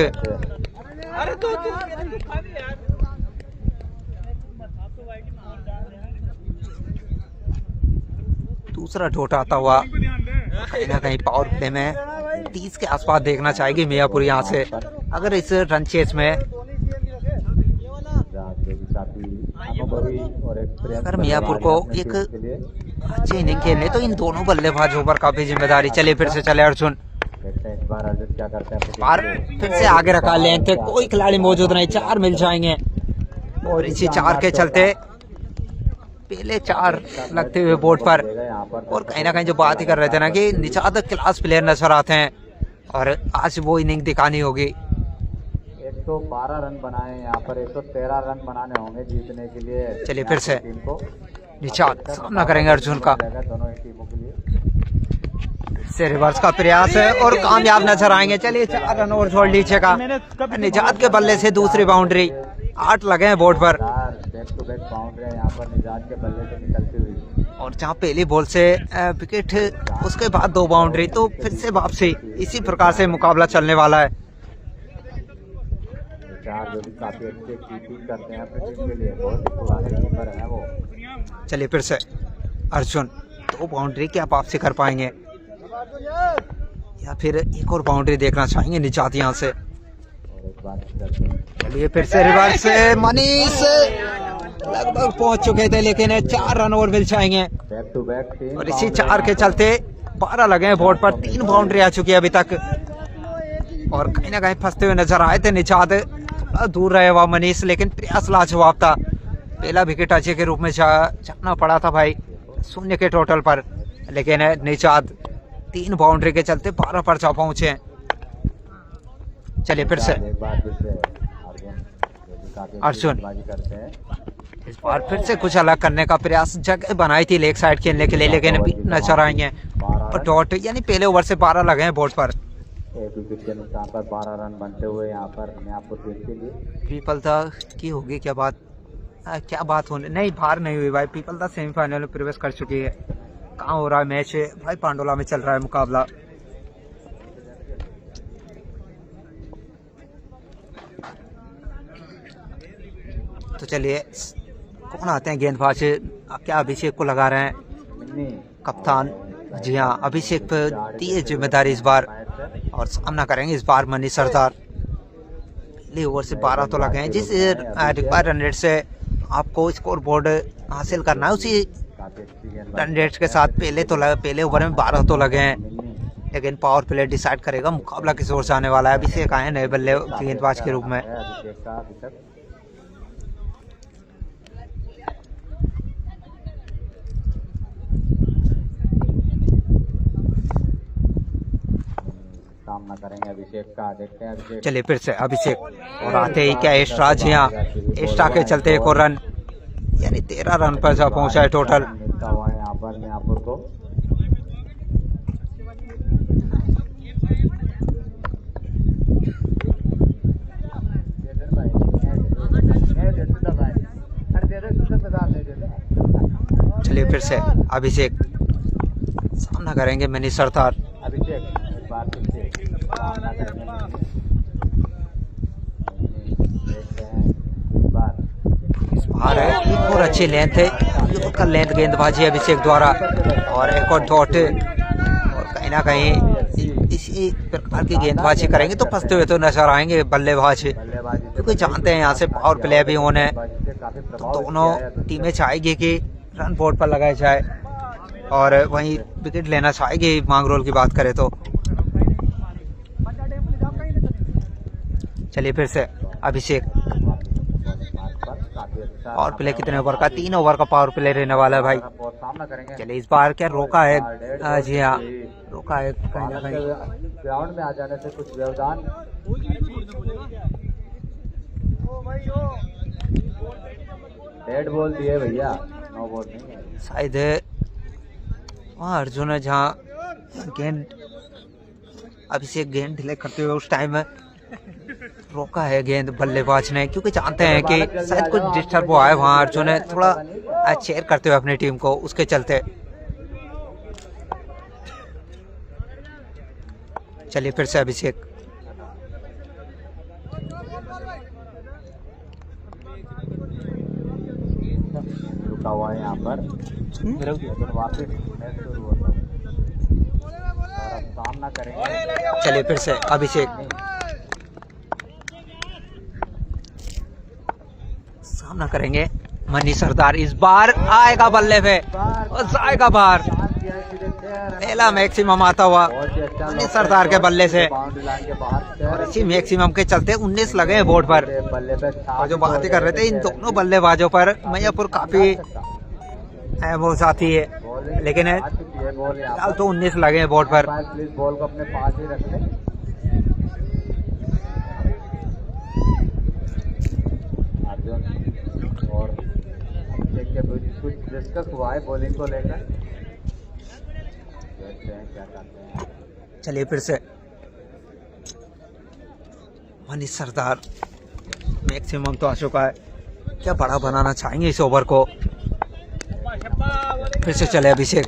दूसरा डॉट आता हुआ कहीं ना कहीं पावर प्ले में 30 के आसपास देखना चाहेगी मियापुर यहाँ से। अगर इस रन चेस में अगर मियापुर को एक अच्छी इनिंग खेलने, तो इन दोनों बल्लेबाजों पर काफी जिम्मेदारी। चलिए फिर से चले अर्जुन। देखते हैं इस बार अर्जुन क्या करते हैं। बार फिर से आगे रखा लेंथ, कोई खिलाड़ी मौजूद नहीं, 4 मिल जाएंगे। और इसी 4 के चलते पहले 4 लगते हुए बोर्ड पर। और कहीं ना कहीं जो बात ही कर रहे थे ना कि निजात क्लास प्लेयर नजर आते हैं, और आज वो इनिंग दिखानी होगी। 112 रन बनाए यहाँ पर, 113 रन बनाने होंगे जीतने के लिए। चलिए फिर से टीम को निजात सामना करेंगे अर्जुन का। दोनों ही टीमों के लिए से रिवर्स का प्रयास है और कामयाब नजर आएंगे। चलिए 4 रन और छोड़ लीजिएगा। निजात के बल्ले से दूसरी बाउंड्री, 8 लगे हैं बोर्ड पर। बैक टू बैक बाउंड्री यहाँ पर निजात के बल्ले से निकलती हुई। और जहाँ पहली बॉल से विकेट, उसके बाद 2 बाउंड्री, तो फिर से वापसी। इसी प्रकार से मुकाबला चलने वाला है। जो भी काफी अच्छे कीपिंग करते हैं अपनी टीम के लिए, बहुत पुराने कीपर हैं वो। चलिए फिर से अर्जुन 2 बाउंड्री क्या वापसी कर पाएंगे, या फिर एक और बाउंड्री देखना चाहेंगे निजात यहाँ से। और एक बार चलिए फिर से रिवर्स से मनीष लगभग पहुंच चुके थे, लेकिन 4 रन और मिल जाएंगे। Back to back team. और इसी 4 के चलते 12 लगे हैं बोर्ड पर। 3 बाउंड्री आ चुकी है अभी तक, और कहीं ना कहीं फंसते हुए नजर आए थे निजात। थोड़ा दूर रहे हुआ मनीष, लेकिन प्रयास लाजवाब था। पहला विकेट अजय के रूप में जाना पड़ा था भाई 0 के टोटल पर, लेकिन निजात 3 बाउंड्री के चलते 12 पर जा पहुंचे। चलिए फिर से अर्जुन करते हैं। इस बार फिर से कुछ अलग करने का प्रयास, जगह बनाई थी लेग साइड खेलने के लिए, लेकिन नजर आएंगे। और डॉट, यानी पहले ओवर से 12 लगे हैं बोर्ड पर। एक विकेट के नुकसान पर 12 रन बनते हुए यहाँ पर मियापुर टीम के लिए। पीपलदा की होगी क्या बात, क्या बात होने, नहीं बाहर नहीं हुई भाई। पीपलदा सेमीफाइनल में प्रवेश कर चुकी है। कहाँ हो रहा है मैच भाई? पांडोला में चल रहा है मुकाबला। तो चलिए कौन आते हैं गेंदबाज? क्या अभिषेक को लगा रहे हैं कप्तान? जी हाँ, अभिषेक पर दी है जिम्मेदारी इस बार, और सामना करेंगे इस बार मनीष सरदार। पहले ओवर से 12 तो लगे हैं। जिस रिक्वायर्ड रन रेट से आपको स्कोर बोर्ड हासिल करना है, उसी रन रेट के साथ पहले ओवर में 12 तो लगे हैं, लेकिन पावर प्ले डिसाइड करेगा मुकाबला किस ओर से आने वाला है। अभिषेक आए नए बल्ले गेंदबाज के रूप में। सामना करेंगे अभिषेक का, देखते हैं अभिषेक। चलिए फिर से अभिषेक, और आते ही क्या एस्ट्राज यहाँ, एस्ट्रा के चलते एक और रन, यानी 13 रन पर जा पहुंचा है टोटल। मिलता हुआ है यहाँ पर मियापुर को। चलिए फिर से अभिषेक, सामना करेंगे मिनी सरदार। अभिषेक इस बार फिर से सामना करेंगे देखते हैं इस बार इस बार एक और अच्छी लेंथ है, ये का लेंथ गेंदबाजी अभिषेक द्वारा और एक और डॉट, और कहीं ना कहीं इसी प्रकार की गेंदबाजी करेंगे तो फंसते हुए तो नजर आएंगे बल्लेबाज, क्योंकि जानते हैं यहाँ से पावर प्ले भी होने, तो दोनों टीमें चाहेगी कि रन बोर्ड पर लगाया जाए और वहीं विकेट लेना चाहेगी मांगरोल की बात करें तो। चलिए फिर से अभिषेक, पावर प्ले कितने ओवर का? 3 ओवर का पावर प्ले रहने वाला है भाई। सामना करेंगे। चलिए इस बार क्या रोका है? जी हाँ, रोका है कहीं ना कहीं। ग्राउंड में आ जाने से कुछ व्यवधान, डेड बॉल दिए भैया, नो बॉल नहीं है शायद वहाँ अर्जुन है जहाँ गेंद अभिषेक गेंद डिले करते हुए उस टाइम रोका है गेंद बल्लेबाज ने, क्योंकि जानते हैं कि शायद कुछ डिस्टर्ब हुआ है वहाँ अर्जुन ने थोड़ा चेयर करते हुए अपनी टीम को, उसके चलते। चलिए फिर से अभिषेक, रुका हुआ है यहाँ पर, लेकिन वापस मैच शुरू होता है और अब सामना करेंगे। चलिए फिर से अभिषेक, सामना करेंगे मनी सरदार। इस बार आएगा बल्ले पे और जाएगा बाहर, पहला मैक्सिमम आता हुआ मनी सरदार के बल्ले से, और इसी मैक्सिमम के चलते 19 लगे हैं बोर्ड पर। और जो बातें कर रहे थे इन दोनों बल्लेबाजों पर, मैयापुर काफी वो साथी है, लेकिन फिलहाल तो 19 लगे हैं बोर्ड पर। प्लीज बॉल को अपने पास ही रख लें। और अभिषेक के बीच कुछ डिस्कस हुआ है बॉलिंग को लेकर, देखते हैं क्या करते हैं। चलिए फिर से मनीष सरदार, मैक्सिमम तो आ चुका है, क्या बड़ा बनाना चाहेंगे इस ओवर को। फिर से चले अभिषेक,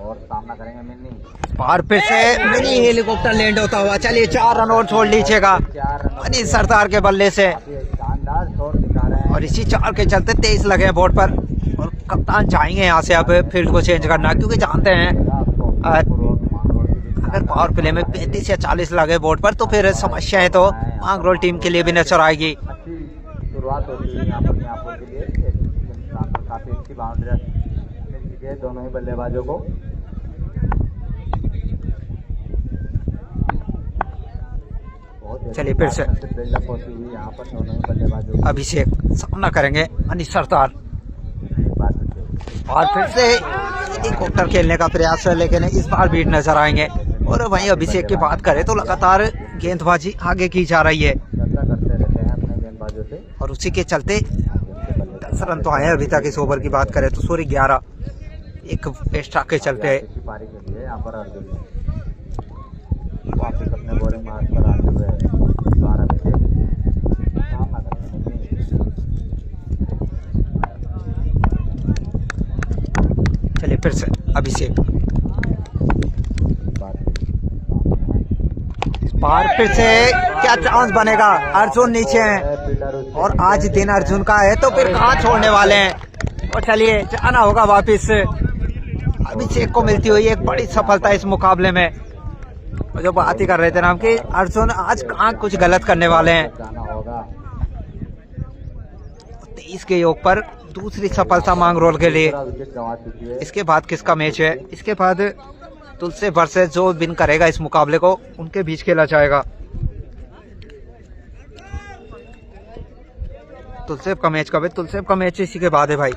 और सामना करेंगे मिनी, बाहर फिर से मिनी हेलीकॉप्टर लैंड होता हुआ। चलिए 4 रन और छोड़ लीजिएगा मनीष सरदार के बल्ले से, शानदार शॉट दिखा रहे हैं। और इसी 4 के चलते 23 लगे हैं बोर्ड पर, और कप्तान चाहेंगे यहाँ से अब फील्ड को चेंज करना, क्योंकि जानते हैं अगर पावर प्ले में 35 या 40 लगे बोर्ड पर तो फिर समस्या है तो मांगरोल टीम के लिए भी नजर आएगी। अच्छी शुरुआत होती है यहाँ पर मियापुर के लिए, काफी अच्छी बाउंड्री मिल चुकी है दोनों ही बल्लेबाजों को। चलिए फिर से बिल्डअप होती हुई यहाँ पर दोनों ही बल्लेबाजों अभिषेक, सामना करेंगे मनीष सरदार, और फिर से हेलीकॉप्टर खेलने का प्रयास है, लेकिन इस बार भी नजर आएंगे। और वहीं अभिषेक की बात करें तो लगातार गेंदबाजी आगे की जा रही है, चर्चा करते रहते हैं अपने गेंदबाजों से, और उसी के चलते 10 रन तो आए हैं अभी तक इस ओवर की बात करें तो, सॉरी 11, एक एक्स्ट्रा के चलते। पारी के लिए यहाँ पर अर्जुन वापस अपने बॉलिंग मार्क पर आते हुए द्वारा सामना करेंगे। चलिए फिर से अभिषेक, बार फिर से क्या चांस बनेगा? अर्जुन नीचे हैं और आज दिन अर्जुन का है तो फिर कहाँ छोड़ने वाले हैं। और चलिए जाना होगा वापिस। अभिषेक को मिलती हुई एक बड़ी सफलता इस मुकाबले में। और जो बात ही कर रहे थे नाम की, अर्जुन आज कहाँ कुछ गलत करने वाले हैं। 23 के योग पर दूसरी सफलता मांगरोल के लिए। इसके बाद किसका मैच है? इसके बाद तुलसे वर्सेस जो विन करेगा इस मुकाबले को उनके बीच खेला जाएगा। तुलसेब का मैच कब है? तुलसेब का मैच इसी के बाद है भाई।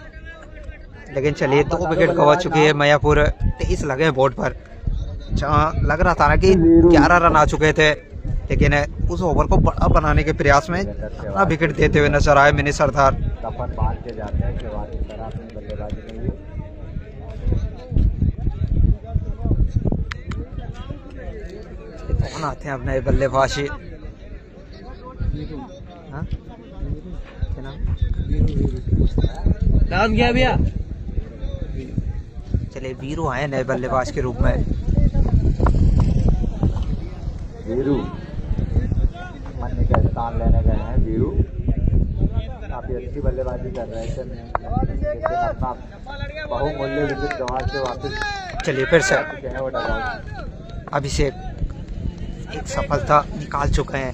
लेकिन चलिए 2 विकेट गवा चुकी है मैयापुर, 23 लगे हैं बोर्ड पर। जहाँ लग रहा था ना कि 11 रन आ चुके थे, लेकिन उस ओवर को बड़ा बनाने के प्रयास में अपना विकेट देते हुए नजर आए मिनी सरदार। कौन आते हैं अपने बल्लेबाजी? नाम क्या भैया? चलिए वीरू आए नए बल्लेबाज के रूप में। वीरू मन्नी का स्थान लेने गए हैं। वीरू काफी अच्छी बल्लेबाजी कर रहे थे, लेकिन अपना बहुमूल्य विकेट गंवा के वापस। चलिए फिर से वो डगआउट। अभिषेक एक सफलता निकाल चुके हैं,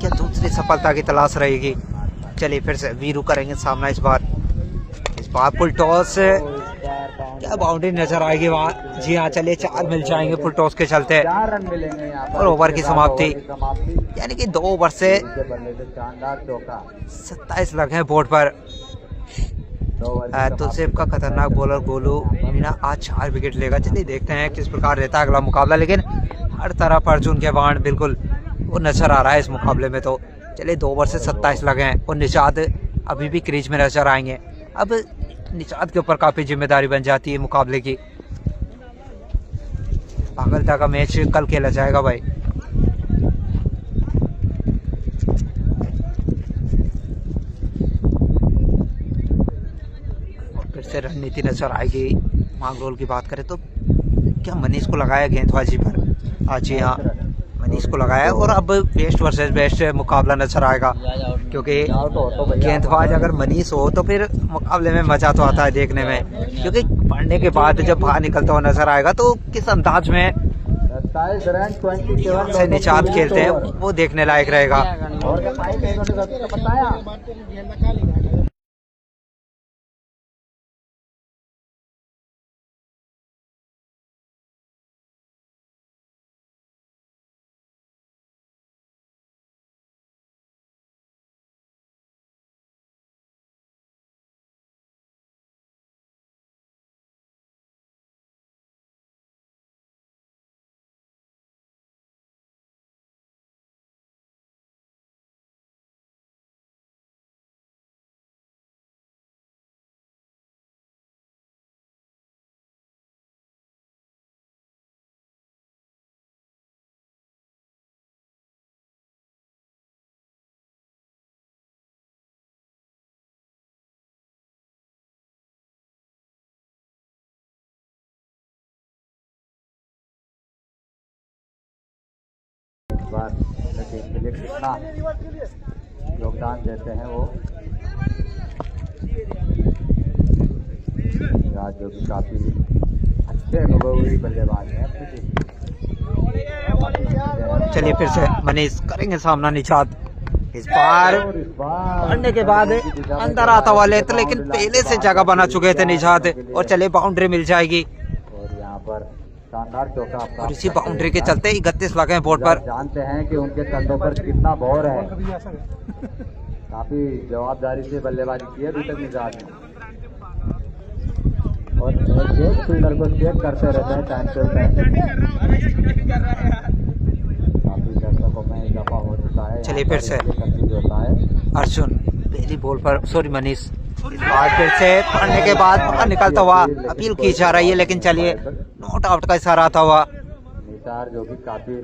क्या दूसरी सफलता की तलाश रहेगी? चलिए फिर से वीरू करेंगे सामना। इस बार फुल टॉस, क्या बाउंड्री नजर आएगी वहाँ? जी हाँ, चलिए 4 मिल जाएंगे फुल टॉस के चलते 4 रन मिलेंगे यहाँ पर। और ओवर की समाप्ति, यानी कि 2 ओवर से शानदार चौका। 27 लगे हैं बोर्ड पर। तुलसीप का खतरनाक बॉलर गोलू मीना आज 4 विकेट लेगा। चलिए देखते हैं किस प्रकार रहता है अगला मुकाबला, लेकिन हर तरफ अर्जुन के बाण बिल्कुल वो नजर आ रहा है इस मुकाबले में। तो चलिए 2 ओवर से 27 लगे हैं और निषाद अभी भी क्रीज में नजर आएंगे। अब निषाद के ऊपर काफी जिम्मेदारी बन जाती है मुकाबले की। पागलता का मैच कल खेला जाएगा भाई। और फिर से रणनीति नजर आएगी। मांगरोल की बात करें तो क्या मनीष को लगाया गेंदबाजी पर? आज जी हाँ, मनीष को लगाया और अब बेस्ट वर्सेस बेस्ट मुकाबला नजर आएगा, क्योंकि गेंदबाज अगर मनीष हो तो फिर मुकाबले में मजा तो आता है देखने में, क्योंकि पढ़ने के बाद जब बाहर निकलता हुआ नजर आएगा तो किस अंदाज में से निषाद खेलते हैं वो देखने लायक रहेगा। बार टीम के लिए कितना योगदान देते हैं वो, जो कि काफी अच्छे अनुभवी बल्लेबाज हैं अपनी टीम। चलिए फिर से मनीष करेंगे सामना निषाद। इस बार पढ़ने के बाद अंदर आता हुआ लेते, लेकिन पहले से जगह बना चुके थे निषाद और चलिए बाउंड्री मिल जाएगी। और यहाँ पर शानदार चौका और इसी बाउंड्री के चलते 31 लगे हैं बोर्ड पर। जानते हैं कि उनके कंधों पर कितना भार है। काफी जवाबदारी से बल्लेबाजी की है अभी तक निषाद ने, और एक फील्डर को चेक करते रहते हैं टाइम टू टाइम। काफी दर्शकों में इजाफा हो चुका है। चलिए फिर से होता है अर्जुन पहली बॉल पर, सॉरी मनीष, इस बार फिर से पढ़ने के बाद बाहर निकलता हुआ अपील की जा रही है, लेकिन चलिए नॉट आउट का इशारा आता हुआ। निसार जो कि काफी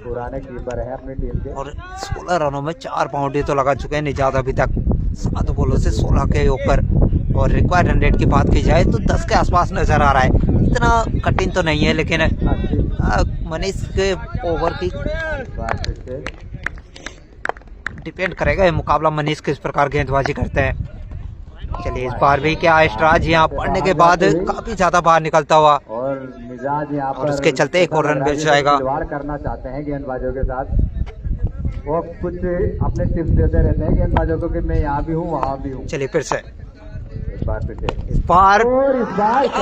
पुराने कीपर है अपनी टीम के, और 16 रनों में 4 बाउंड्री तो लगा चुके हैं निषाद अभी तक, 7 बॉलों से 16 के ऊपर। और रिक्वायर्ड रन रेट की बात की जाए तो 10 के आसपास नजर आ रहा है। इतना कठिन तो नहीं है, लेकिन मनीष के ओवर की डिपेंड करेगा ये मुकाबला, मनीष किस प्रकार गेंदबाजी करते हैं। चलिए इस बार भी क्या एस्ट्राज यहाँ पढ़ने के बाद काफी ज्यादा बाहर निकलता हुआ, और मिजाज यहाँ और उसके चलते एक और रन मिल जाएगा। करना चाहते हैं गेंदबाजों के साथ, वो कुछ अपने टिप्स देते रहते हैं गेंदबाजों को कि मैं यहाँ भी हूँ वहाँ भी हूँ। चलिए फिर से इस बार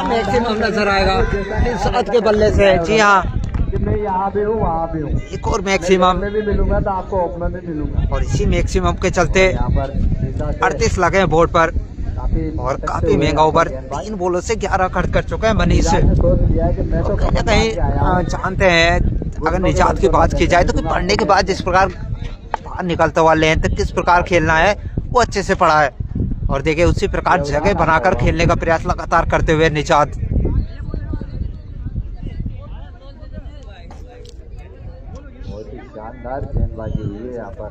मैक्सिमम नजर आएगा निषाद के बल्ले से। जी हाँ, कि मैं यहाँ भी हूँ वहाँ भी हूँ, एक और मैक्सिमम में भी मिलूंगा तो आपको ओपनर में मिलूंगा। और इसी मैक्सिमम के चलते यहाँ पर 38 लगे हैं बोर्ड पर, और काफी महंगा ओवर 3 बॉलों से 11 खर्च कर चुके हैं मनीष। कहीं ना कहीं जानते हैं अगर निषाद की बात की जाए तो पढ़ने के बाद जिस प्रकार बाहर निकलता हुआ लेंथ किस प्रकार खेलना है वो अच्छे से पढ़ा है, और देखिए उसी प्रकार जगह बनाकर खेलने का प्रयास लगातार करते हुए निषाद। बहुत ही शानदार गेंदबाजी हुई है यहाँ पर,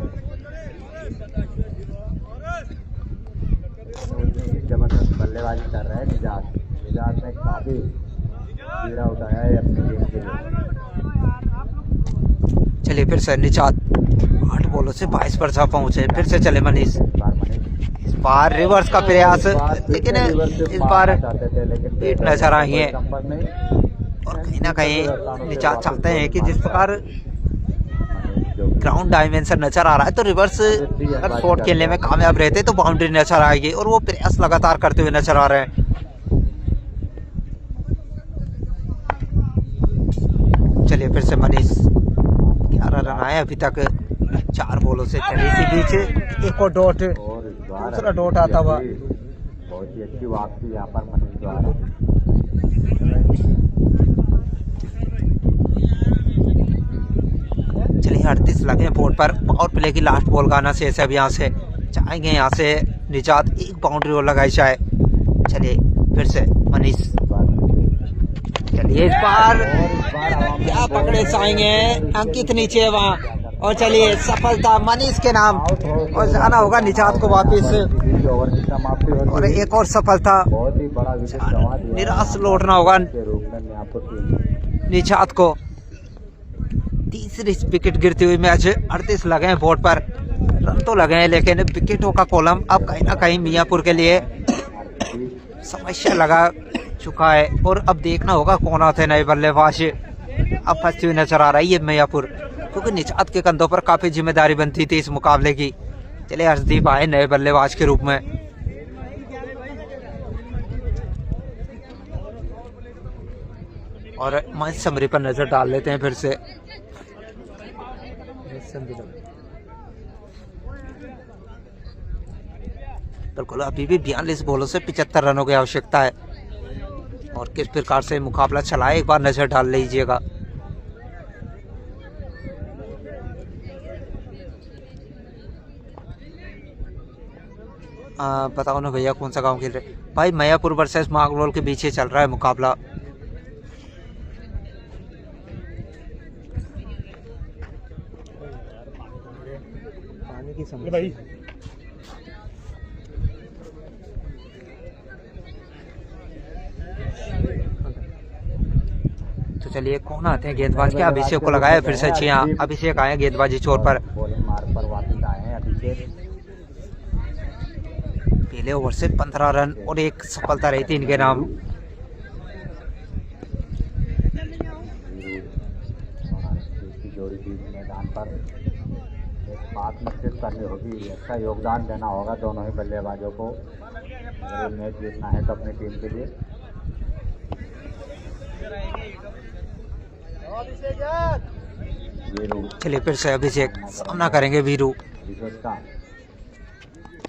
जबरदस्त बल्लेबाजी कर रहे हैं निषाद ने काफी काफी बीड़ा उठाया है अपनी टीम के लिए। चलिए फिर से निजात 8 बॉलों से 22 पर जा पहुंचे। फिर से चले मनीष, इस बार रिवर्स का प्रयास, लेकिन इस बार पीठ नजर आई है। और कहीं ना कहीं निजात चाहते हैं कि जिस प्रकार ग्राउंड डायमेंशन नजर आ रहा है तो रिवर्स अगर शॉट खेलने में कामयाब रहते तो बाउंड्री नजर आएगी, और वो प्रयास लगातार करते हुए नजर आ रहे हैं। चलिए फिर से मनीष, 11 रन आए अभी तक 4 बॉलों से। चलिए इसी बीच एक और डॉट, दूसरा डॉट आता हुआ। बहुत ही अच्छी वापसी यहाँ पर मनीष द्वारा। चलिए 38 लगे बोर्ड पर। पावर प्ले की लास्ट बॉल का आना शेष है। अब यहाँ से चाहेंगे यहाँ से निजात एक बाउंड्री और लगाई जाए। चलिए फिर से मनीष, चलिए इस बार क्या पकड़े जाएंगे, अंकित नीचे वहाँ, और चलिए सफलता मनीष के नाम, और जाना होगा निजात को वापिस। ओवर की समाप्ति होती है और एक और सफलता, बहुत ही बड़ा विकेट गंवा दिया निराश लौटना होगा के रूप में मियापुर टीम। निजात को। तीसरी विकेट गिरती हुई मैच 38 लगे हैं बोर्ड पर। रन तो लगे हैं लेकिन विकेटों का कॉलम अब कहीं ना कहीं मियापुर के लिए समस्या लगा चुका है। और अब देखना होगा कौन आते नए बल्लेबाज। अब फंसती हुई नजर आ रही है मियापुर, क्योंकि निजात के कंधों पर काफी जिम्मेदारी बनती थी इस मुकाबले की। चले अर्शदीप आए नए बल्लेबाज के रूप में। और मंच समरी पर नजर डाल लेते हैं फिर से। बिल्कुल अभी भी 42 बॉलों से 75 रनों की आवश्यकता है। और किस प्रकार से मुकाबला चला है एक बार नजर डाल लीजिएगा। बताओ ना भैया कौन सा गांव खेल रहे भाई? मियापुर वर्सेस मांगरोल के बीच चल रहा है मुकाबला। भाई तो चलिए कौन आते हैं गेंदबाज के? अभिषेक को लगाया फिर से। जी हाँ, अभिषेक आए गेंदबाजी छोर पर। बॉलिंग मार्ग पर वापस आए हैं अभिषेक। पहले ओवर से 15 रन और एक सफलता रही थी इनके नाम। जोड़ी बीच मैदान पर एक बात निश्चित करनी होगी, अच्छा योगदान देना होगा दोनों ही बल्लेबाजों को अगर मैच जीतना है तो अपनी टीम के लिए। चलिए फिर से अभिषेक सामना करेंगे वीरू।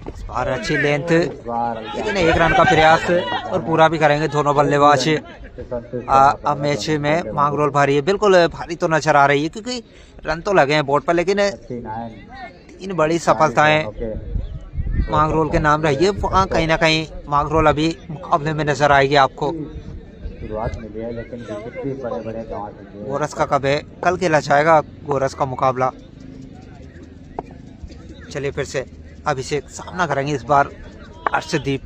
इस बार अच्छी लेंथ, लेकिन 1 रन का प्रयास और पूरा भी करेंगे दोनों बल्लेबाज। अब मैच में मांगरोल भारी है, बिल्कुल भारी तो नजर आ रही है क्योंकि रन तो लगे हैं बोर्ड पर, लेकिन 3 बड़ी सफलताएं मांगरोल के नाम रही है। वहाँ कहीं ना कहीं मांगरोल अभी मुकाबले में नजर आएगी आपको। शुरुआत मिली है लेकिन विकेट भी बड़े गंवा चुके हैं। गोरस का कब है? कल खेला जाएगा गोरस का मुकाबला। चलिए फिर से अभिषेक सामना करेंगे इस बार अर्शदीप।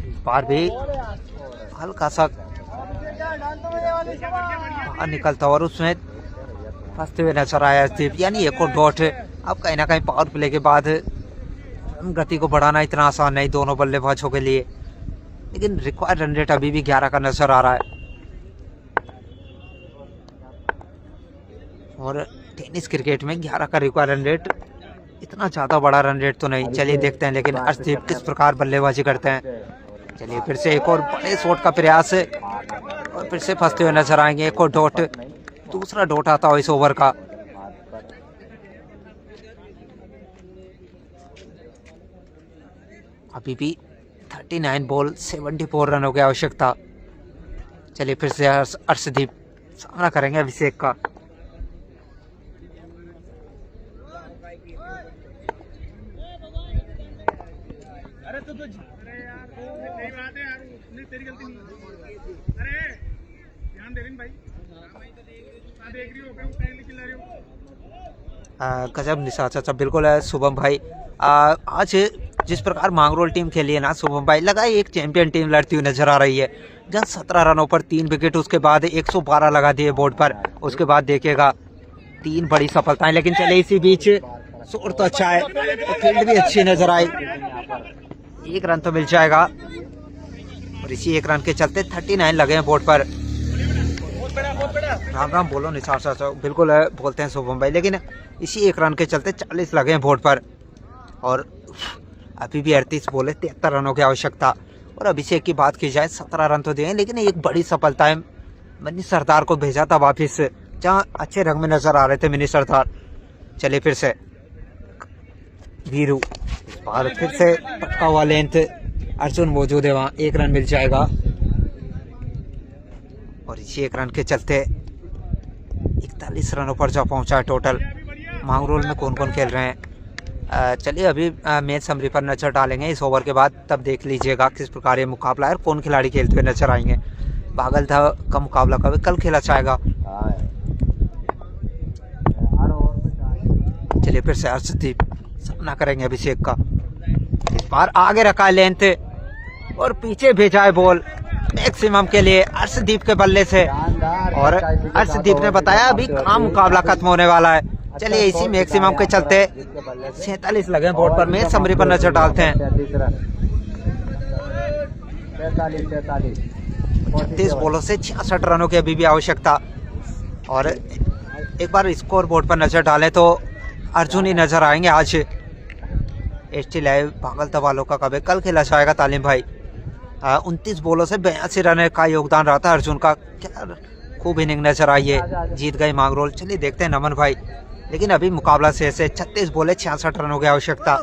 इस बार भी हल्का सा बाहर निकलता और उसमें फंसते हुए नजर आया अर्शदीप, यानी एक और डॉट। अब कहीं ना कहीं पावर प्ले के बाद गति को बढ़ाना इतना आसान नहीं दोनों बल्लेबाजों के लिए, लेकिन रिक्वायर्ड रन रेट अभी भी 11 का नजर आ रहा है। और टेनिस क्रिकेट में 11 का रिक्वायर्ड रन रेट इतना ज़्यादा बड़ा रन रेट तो नहीं। चलिए देखते हैं लेकिन अर्शदीप किस प्रकार बल्लेबाजी करते हैं। चलिए फिर से एक और बड़े शॉट का प्रयास और फिर से फंसते हुए नजर आएंगे। एक और डॉट, दूसरा डॉट आता हो इस ओवर का। अभी भी 39 बॉल 74 रनों की आवश्यकता। चलिए फिर से अर्शदीप सामना करेंगे अभिषेक का। अरे तो यार सही बात है यार, तेरी गलती नहीं। अरे ध्यान दे रही भाई, देख रही हो चिल्ला रही हो। गजब निशा चाचा, बिल्कुल है शुभम भाई। आज जिस प्रकार मांगरोल टीम खेली है ना शुभम भाई, लगा एक चैंपियन टीम लड़ती हुई नजर आ रही है। जहाँ 17 रनों पर 3 विकेट, उसके बाद 112 लगा दिए बोर्ड पर, उसके बाद देखिएगा 3 बड़ी सफलताएं। लेकिन चले इसी बीच शोर तो अच्छा है, तो फील्ड भी अच्छी नजर आई, 1 रन तो मिल जाएगा। और इसी 1 रन के चलते 39 लगे हैं बोर्ड पर। राम राम बोलो निसार साहब, बिल्कुल है बोलते हैं शुभम भाई। लेकिन इसी 1 रन के चलते 40 लगे हैं बोर्ड पर, और अभी भी 38 बोले, 73 रनों की आवश्यकता। और अभिषेक की बात की जाए 17 रन तो दिए, लेकिन एक बड़ी सफलता है, मनीष सरदार को भेजा था वापिस, जहाँ अच्छे रंग में नजर आ रहे थे मनीष सरदार। चलिए फिर से वीरू, इस बार फिर से पटका हुआ लेंथ, अर्जुन मौजूद है वहाँ, 1 रन मिल जाएगा। और इसी 1 रन के चलते 41 रनों पर जा पहुंचा है टोटल। मांगरोल में कौन कौन खेल रहे हैं, चलिए अभी मैच समरी पर नजर डालेंगे इस ओवर के बाद, तब देख लीजिएगा किस प्रकार ये मुकाबला है और कौन खिलाड़ी खेलते हुए नजर आएंगे। बागल का मुकाबला कल खेला जाएगा। चलिए फिर से अर्शदीप सामना करेंगे अभिषेक का, इस बार आगे रखा है लेंथ और पीछे भेजा है बॉल मैक्सिमम के लिए अर्शदीप के बल्ले से। और अर्शदीप ने बताया अभी काम मुकाबला खत्म होने वाला है। चलिए इसी मैक्सिमम के चलते 47 लगे बोर्ड पर, मैच समरी पर नजर डालते हैं। 36 बॉलों से 66 रनों की अभी भी आवश्यकता। और एक बार स्कोर बोर्ड पर नजर डालें तो अर्जुन ही नजर आएंगे आज। एचटी लाइव भागलता वालों का कभी कल खेला जाएगा तालीम भाई। 29 बॉलों से 82 रन का योगदान रहा था अर्जुन का, क्या खूब इनिंग नजर आई है, जीत गए मांगरोल। चलिए देखते हैं नमन भाई, लेकिन अभी मुकाबला से 36 बॉले 66 रनों की आवश्यकता।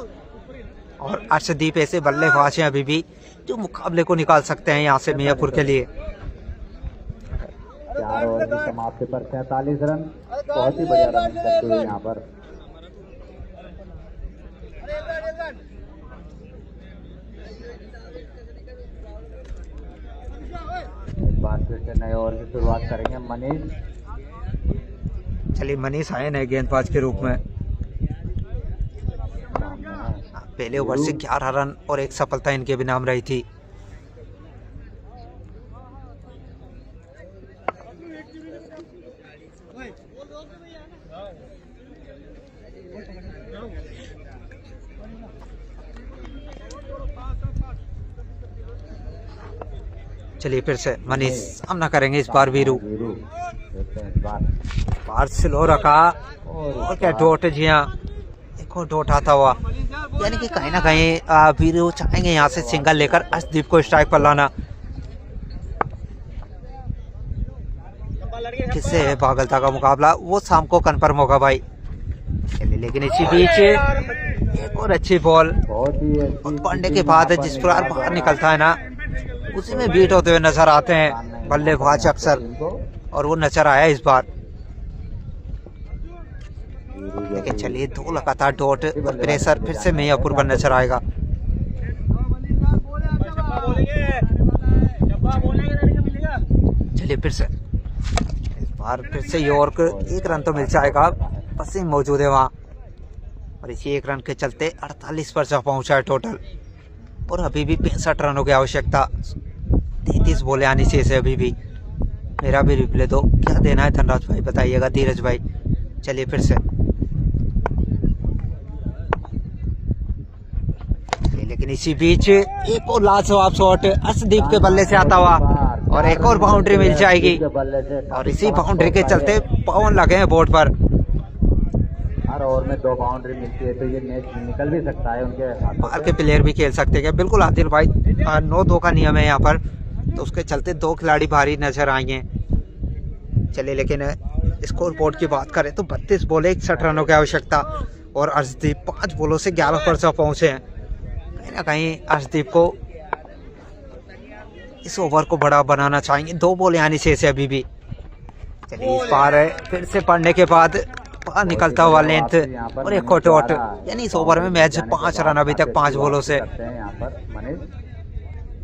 और अर्शदीप ऐसे बल्लेबाज हैं अभी भी जो मुकाबले को निकाल सकते हैं यहाँ से मियापुर के लिए। 4 ओवर की समाप्ति पर 43 रन, बहुत ही बढ़िया रन करते हुए यहाँ पर। एक बार फिर से नए ओवर की शुरुआत करेंगे मनीष। चलिए मनीष आए नए गेंदबाज के रूप में। पहले ओवर से 11 रन और 1 सफलता इनके भी नाम रही थी। चलिए फिर से मनीष सामना करेंगे इस बार वीरू, बार स्लो रखा और क्या डॉट, जी हाँ एक और डॉट आता हुआ। यानी कि कहीं ना कहीं वीरू चाहेंगे यहाँ से सिंगल लेकर अर्शदीप को स्ट्राइक पर लाना। किससे है भागलता का मुकाबला, वो शाम को कन्फर्म होगा भाई। चलिए लेकिन इसी बीच एक और अच्छी बॉल, और पांडे के बाद जिस प्रकार बाहर निकलता है ना, उसी में बीट होते हुए नजर आते हैं बल्लेबाज अक्सर, और वो नजर आया इस बार। लेकिन चलिए 2 लगातार डॉट और प्रेशर फिर से मियापुर पर नजर आएगा। चलिए फिर से इस बार फिर से यॉर्क, 1 रन तो मिल जाएगा, वसीम मौजूद है वहाँ। और इसी 1 रन के चलते 48 पर जा पहुंचा है टोटल, और अभी भी 65 रनों की आवश्यकता। 33 बॉलें आनी चाहिए अभी भी। मेरा भी रिप्ले दो, क्या देना है धनराज भाई बताइएगा, धीरज भाई। चलिए फिर से, लेकिन इसी बीच एक और लाजवाब शॉट अर्शदीप के बल्ले से आता हुआ, और एक और बाउंड्री मिल जाएगी। और इसी बाउंड्री के चलते 52 लगे हैं बोर्ड पर। हर ओवर में 2 बाउंड्री मिलती है तो ये मैच निकल भी सकता है उनके हाथ। बाहर के प्लेयर भी खेल सकते हैं, बिल्कुल आदिल भाई। 9-2 का नियम है यहाँ पर, तो उसके चलते 2 खिलाड़ी भारी नजर आएंगे। चलिए लेकिन स्कोर बोर्ड की बात करें तो 32 बॉले 61 रनों की आवश्यकता, और अर्शदीप 5 बॉलों से 11 पर पहुंचे हैं। कहीं ना कहीं अर्शदीप को इस ओवर को बड़ा बनाना चाहेंगे, 2 बॉलें आनी चाहिए अभी भी। चलिए इस बार फिर से पढ़ने के बाद बाहर निकलता हुआ लेंथ और एक और डॉट, यानी इस ओवर में मैच 5 रन अभी तक 5 बॉलों से। यहाँ पर मनीष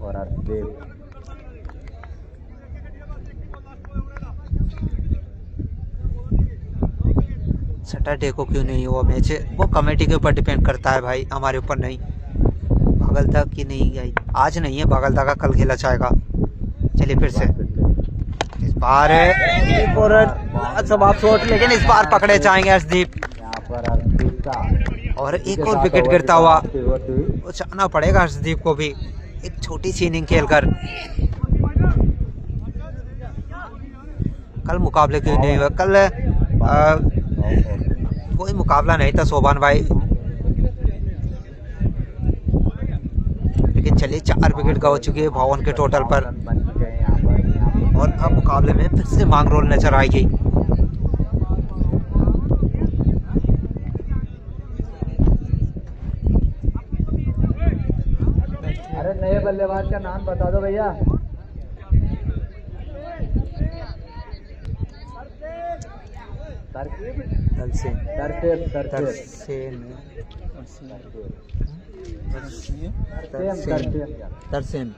और अर्शदीप। सैटरडे को क्यों नहीं हुआ मैच, वो कमेटी के ऊपर डिपेंड करता है भाई, हमारे ऊपर नहीं। बागलदा की नहीं गई, आज नहीं है बागलदा का, कल खेला जाएगा। चलिए फिर से इस बार एक और जवाब शॉट, लेकिन इस बार पकड़े जाएंगे अर्शदीप यहाँ पर अर्शदीप का और एक और विकेट गिरता हुआ उछाना पड़ेगा अर्शदीप को भी, एक छोटी सी इनिंग खेलकर। कल मुकाबले क्यों नहीं हुआ, कल कोई मुकाबला नहीं था शोभान भाई, लेकिन चलिए 4 विकेट गवा चुके हैं 52 के टोटल पर, बन चुके हैं यहाँ पर। और अब मुकाबले में फिर से मांगरोल नजर आएगी। अरे नए बल्लेबाज का नाम बता दो भैया। तरकीब तरसेम तरसेम तरसेम तरसेम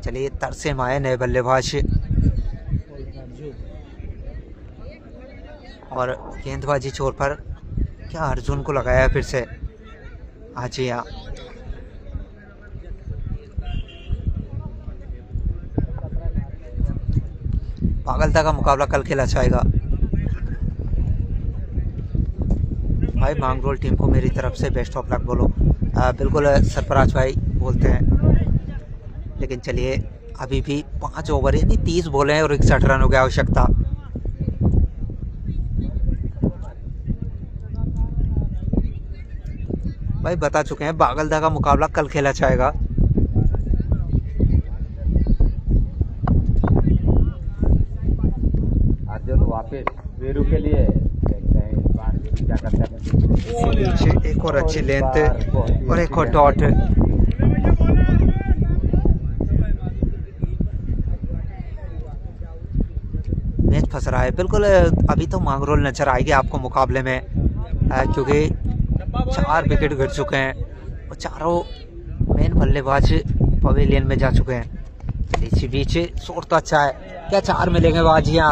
चलिए तरसेम आए नए बल्लेबाज और गेंदबाजी छोर पर क्या अर्जुन को लगाया फिर से। आजिया पागलता का मुकाबला कल खेला जाएगा। भाई मांगरोल टीम को मेरी तरफ से बेस्ट ऑफ लक बोलो। बिल्कुल सरफराज भाई बोलते हैं, लेकिन चलिए अभी भी 5 ओवर यानी 30 बॉल हैं और 61 रनों की आवश्यकता। भाई बता चुके हैं बागलदा का मुकाबला कल खेला जाएगा। अर्जुन वापस वीरू के लिए, देखते हैं इस बार वीरू क्या करता है। एक और अच्छी लेंथ और एक और डॉट। मैच फंस रहा है बिल्कुल। अभी तो मांगरोल नजर आएगी आपको मुकाबले में, क्योंकि 4 विकेट गिर चुके हैं और चारों मेन बल्लेबाज पवेलियन में जा चुके हैं। इसी बीच शॉट तो अच्छा है, क्या 4 मिलेंगे बाजियां।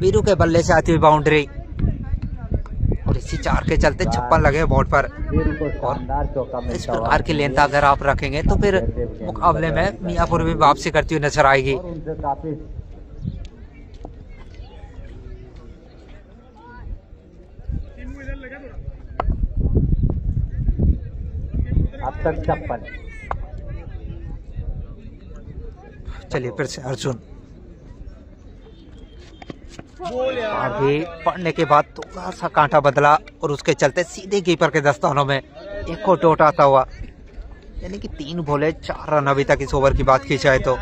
वीरू के बल्ले से आती हुई बाउंड्री और इसी 4 के चलते 56 लगे बोर्ड पर। और इस प्रकार की लेंथ अगर आप रखेंगे तो फिर मुकाबले में मियापुर भी वापसी करती हुई नजर आएगी। अब तक 56। चलिए फिर से अर्जुन आगे पढ़ने के बाद थोड़ा सा कांटा बदला और उसके चलते सीधे कीपर के दस्तानों में एक और डॉट आता हुआ, यानी कि 3 बॉले 4 रन अभी तक इस ओवर की बात की जाए तो।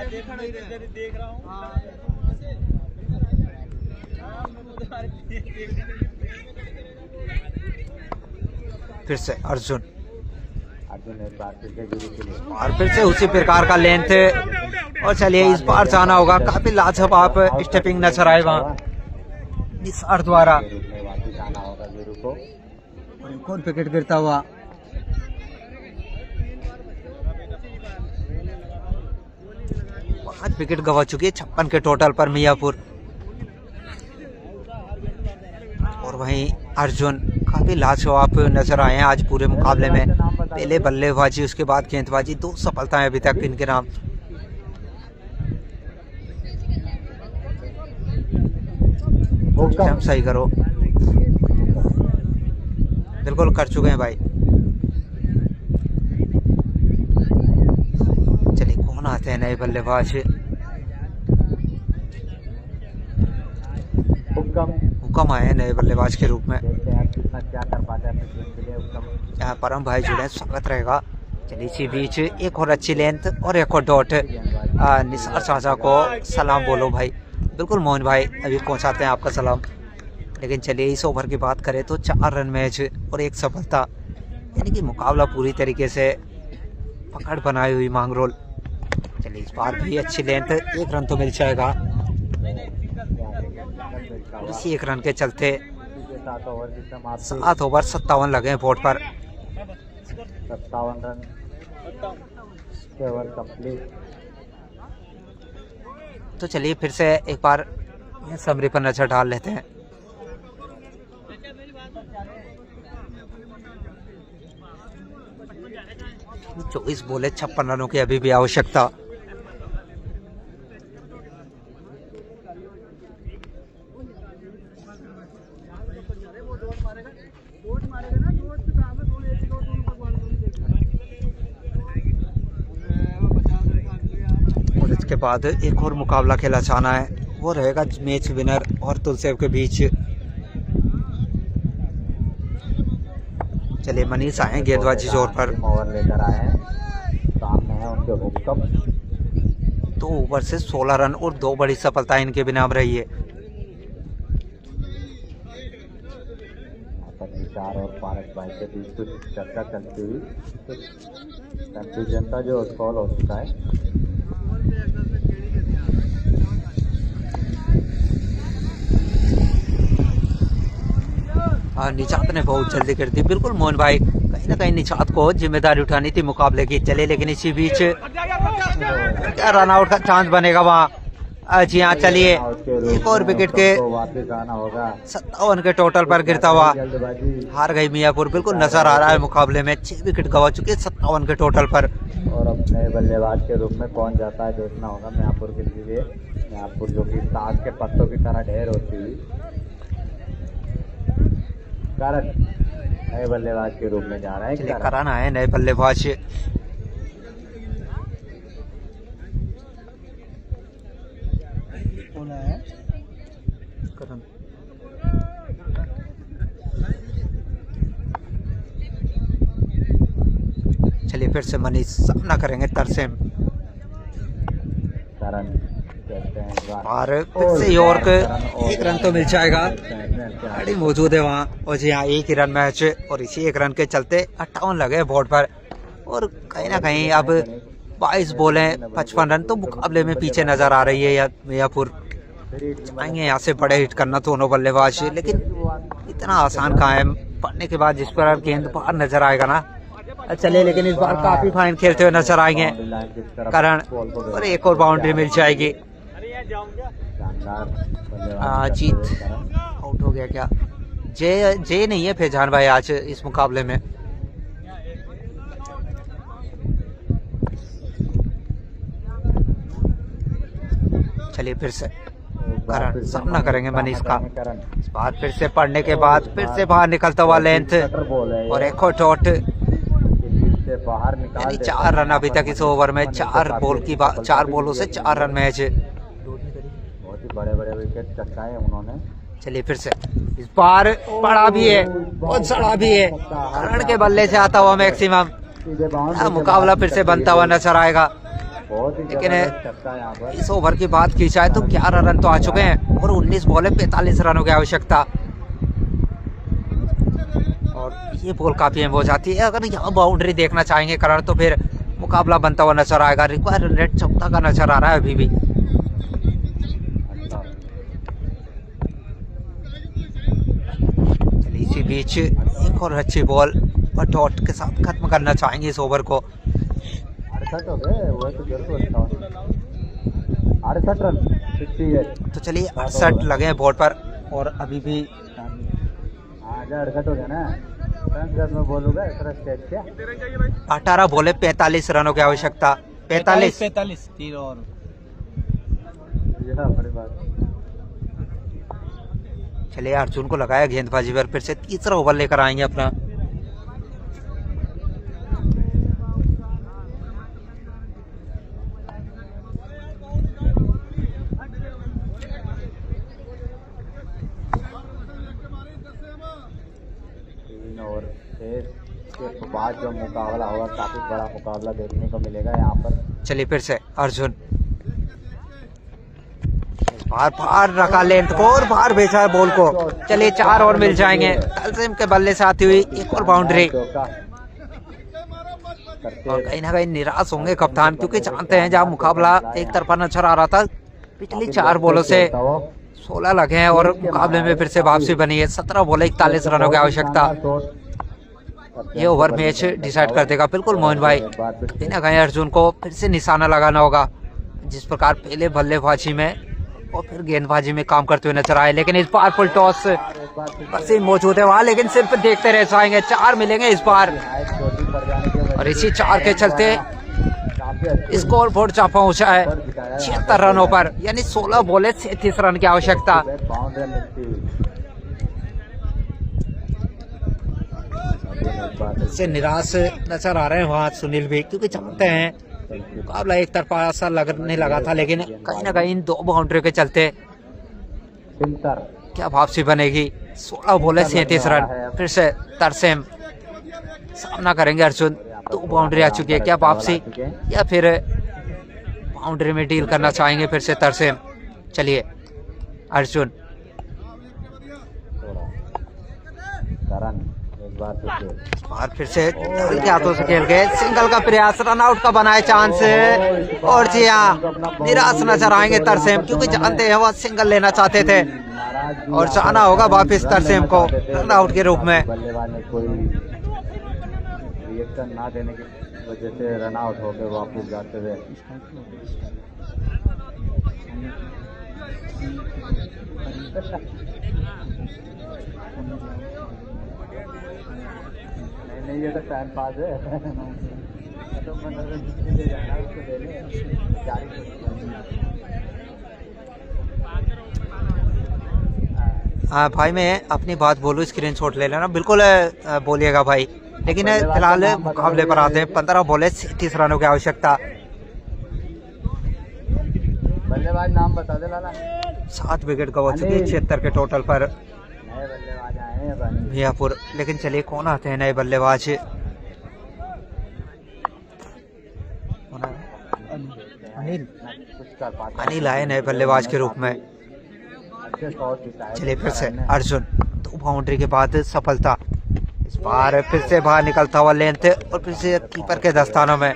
फिर से अर्जुन और फिर से उसी प्रकार का लेंथ। और चलिए इस बार जाना होगा, काफी लाजवाब स्टेपिंग नजर आए वहां निसार द्वारा। और विकेट गिरता हुआ। पांच विकेट गवा चुकी है 56 के टोटल पर मियापुर। और वहीं अर्जुन काफी लाजवाब नजर आए हैं आज पूरे मुकाबले में। पहले बल्लेबाजी उसके बाद गेंदबाजी, 2 सफलताएं अभी तक इनके नाम। एकदम सही करो, बिल्कुल कर चुके हैं भाई। चलिए कौन आते हैं नए बल्लेबाज। हुक्म आए हैं नए बल्लेबाज के रूप में। यहाँ परम भाई जुड़े, स्वागत रहेगा। चलिए इसी बीच एक और अच्छी लेंथ और एक और डॉट। निसार चाचा को सलाम बोलो भाई। बिल्कुल मोहन भाई अभी पहुंचाते हैं आपका सलाम। लेकिन चलिए इस ओवर की बात करें तो 4 रन मैच और 1 सफलता, यानी कि मुकाबला पूरी तरीके से पकड़ बनाई हुई मांगरोल। चलिए इस बार भी अच्छी लेंथ, 1 रन तो मिल जाएगा। इसी 1 रन के चलते 7 ओवर 57 लगे हैं बोर्ड पर। 57 रन ओवर कंप्लीट। तो चलिए फिर से एक बार समरी पर नजर डाल लेते हैं। जो इस बोले 56 रनों की अभी भी आवश्यकता। और इसके बाद एक और मुकाबला खेला जाना है, वो रहेगा मैच विनर और तुलसेव के बीच। चलिए मनीष आए गेंदबाजी जोर पर, ओवर लेकर आए हैं, सामने है उनके हुक्म। 2 ओवर से 16 रन और 2 बड़ी सफलता इनके भी नाम रही है। चार और पारस भाई के बीच कुछ चर्चा चलती हुई, कुछ कंफ्यूजन का जो सॉल्व हो चुका है। निशात ने बहुत जल्दी कर दी, बिल्कुल मोहन भाई, कहीं ना कहीं निशात को जिम्मेदारी उठानी थी मुकाबले की। चले लेकिन इसी बीच क्या रन आउट का चांस बनेगा वहाँ। जी हाँ, चलिए एक और विकेट के वापस आना होगा। 57 के टोटल पर गिरता हुआ हार गई मियापुर, बिल्कुल नजर आ रहा है मुकाबले में। 6 विकेट गवा चुके 57 के टोटल पर। और अपने बल्लेबाज के रूप में कौन जाता है देखना होगा मियापुर के लिए। मियापुर जो कि ताश के पत्तों की तरह ढेर होती हुई, करण नए बल्लेबाज के रूप में जा रहा है। करण आए नए बल्लेबाज। चलिए फिर से मनीष सामना करेंगे तरसेम। करण और फिर से यॉर्क, 1 रन तो मिल जाएगा, गाड़ी मौजूद है वहाँ। और जी हाँ, 1 ही रन मैच और इसी 1 रन के चलते 58 लगे बोर्ड पर। और कहीं ना कहीं अब 22 बॉलें 55 रन, तो मुकाबले में पीछे नजर आ रही है मियापुर। आएंगे यहाँ से बड़े हिट करना दोनों बल्लेबाज, लेकिन इतना आसान कहाँ है। पढ़ने के बाद जिस पर गेंद बाहर नजर आएगा ना, चलिए लेकिन इस बार काफी फाइन खेलते हुए नजर आएंगे करण, और एक और बाउंड्री मिल जाएगी। जीत आउट हो गया क्या? जे नहीं है फैजान भाई आज इस मुकाबले में। चलिए फिर से करण सामना करेंगे मनीष का। इस बार फिर से पढ़ने के बाद फिर से बाहर निकलता हुआ लेंथ और एक और डॉट। बाहर निकाल 4 रन अभी तक इस ओवर में। 4 बॉलों से 4 रन मैच। बहुत ही बड़े बड़े विकेट चटकाए उन्होंने। चलिए फिर से इस बार पड़ा भी है, बहुत सड़ा भी है। करण के बल्ले से आता हुआ मैक्सिमम। मुकाबला फिर से बनता हुआ नजर आएगा, लेकिन इस ओवर की बात की जाए तो 11 रन तो आ चुके हैं और 19 बॉल है, 45 रनों की आवश्यकता। और ये बॉल काफी अहम हो जाती है। अगर यहाँ बाउंड्री देखना चाहेंगे करण तो फिर मुकाबला बनता हुआ नजर आएगा। रिक्वायर्ड रन रेट 14 का नजर आ रहा है अभी भी। चलिए इसी बीच एक और अच्छी बॉल और डॉट के साथ खत्म करना चाहेंगे इस ओवर को। 68 हो गए, वो तो 68 रन 68। तो चलिए 68 लगे हैं बोर्ड पर और अभी भी 68 हो गया ना। में बोलूंगा 18 बोले 45 रनों की आवश्यकता। 45 तीन और बड़ी बात। चलिए अर्जुन को लगाया गेंदबाजी पर, फिर से तीसरा ओवर लेकर आएंगे अपना। के बाद जो मुकाबला होगा काफी बड़ा मुकाबला देखने को मिलेगा यहाँ पर। चलिए फिर से अर्जुन बार रखा लेंथ को और बाहर भेजा है बॉल को। चलिए 4 और मिल जाएंगे। तलसीम के बल्ले से आती हुई एक और बाउंड्री। और कहीं ना कहीं निराश होंगे कप्तान, क्योंकि जानते हैं जहाँ मुकाबला एक तरफा नजर आ रहा था, पिछली 4 बॉलों से 16 लगे हैं और मुकाबले में फिर से वापसी बनी है। 17 बॉल 41 रनों की आवश्यकता। ये ओवर मैच डिसाइड कर देगा बिल्कुल मोहन भाई। कहीं ना कहीं अर्जुन को फिर से निशाना लगाना होगा। जिस प्रकार पहले बल्लेबाजी में और फिर गेंदबाजी में काम करते हुए नजर आए, लेकिन इस बार फुल टॉस वसीम मौजूद है वहाँ, लेकिन सिर्फ देखते रह जाएंगे। 4 मिलेंगे इस बार और इसी 4 के चलते स्कोर बोर्ड जा पहुंचा है 76 रनों पर, यानी 16 बॉले 37 रन की आवश्यकता। से निराश नजर आ रहे हैं वहाँ सुनील भी, क्योंकि जानते हैं मुकाबला एक तरफा सा लगने लगा था, लेकिन कहीं ना कहीं इन 2 बाउंड्री के चलते क्या वापसी बनेगी। 16 बॉले 37 रन। फिर से तरसेम सामना करेंगे अर्जुन। 2 बाउंड्री आ चुकी है, क्या वापसी या फिर बाउंड्री में डील करना चाहेंगे फिर से तरसेम। चलिए अर्जुन और फिर से हल्के हाथों से खेल गए, सिंगल का प्रयास, रन आउट का बनाए चांस और जी हाँ निराश नजर आएंगे तरसेम, क्योंकि जानते हैं वो सिंगल लेना चाहते थे और जाना होगा वापस तरसेम को रन आउट के रूप में। रिएक्शन ना देने की वजह से रन आउट हो गए वापस जाते हुए। नहीं ये तो टाइम पास है तो मनोरंजन ले जाना उसको दे ले जारी। हाँ भाई मैं अपनी बात बोलूँ, स्क्रीनशॉट ले लेना, बिल्कुल बोलिएगा भाई। लेकिन फिलहाल मुकाबले पर आते हैं। 15 बॉले 37 रनों की आवश्यकता। बल्लेबाज नाम बता दे लाला। 7 विकेट गवा चुके 76 के टोटल पर नए बल्लेबाज आए हैं मियापुर। लेकिन चलिए कौन आते हैं नए बल्लेबाज? अनिल आए नए बल्लेबाज के रूप में। चलिए फिर से अर्जुन, 2 बाउंड्री के बाद सफलता। इस बार फिर से बाहर निकलता हुआ लेंथ और फिर से कीपर के दस्तानों में।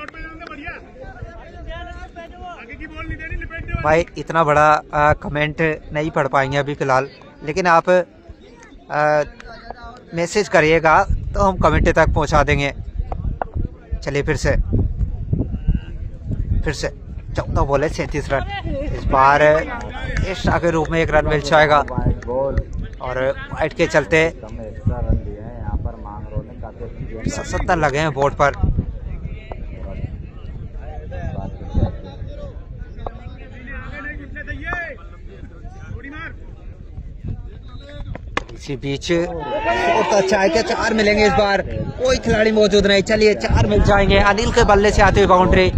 भाई इतना बड़ा कमेंट नहीं पढ़ पाएंगे अभी फिलहाल, लेकिन आप मैसेज करिएगा तो हम कमेंट तक पहुंचा देंगे। चलिए फिर से 14 बॉले 37 रन। इस बार एक्स्ट्रा के रूप में 1 रन मिल जाएगा और वाइट के चलते 70 लगे हैं बोर्ड पर। इसी बीच अच्छा है, क्या 4 मिलेंगे इस बार? कोई खिलाड़ी मौजूद नहीं। चलिए 4 मिल जाएंगे। अनिल के बल्ले से आती हुई बाउंड्री,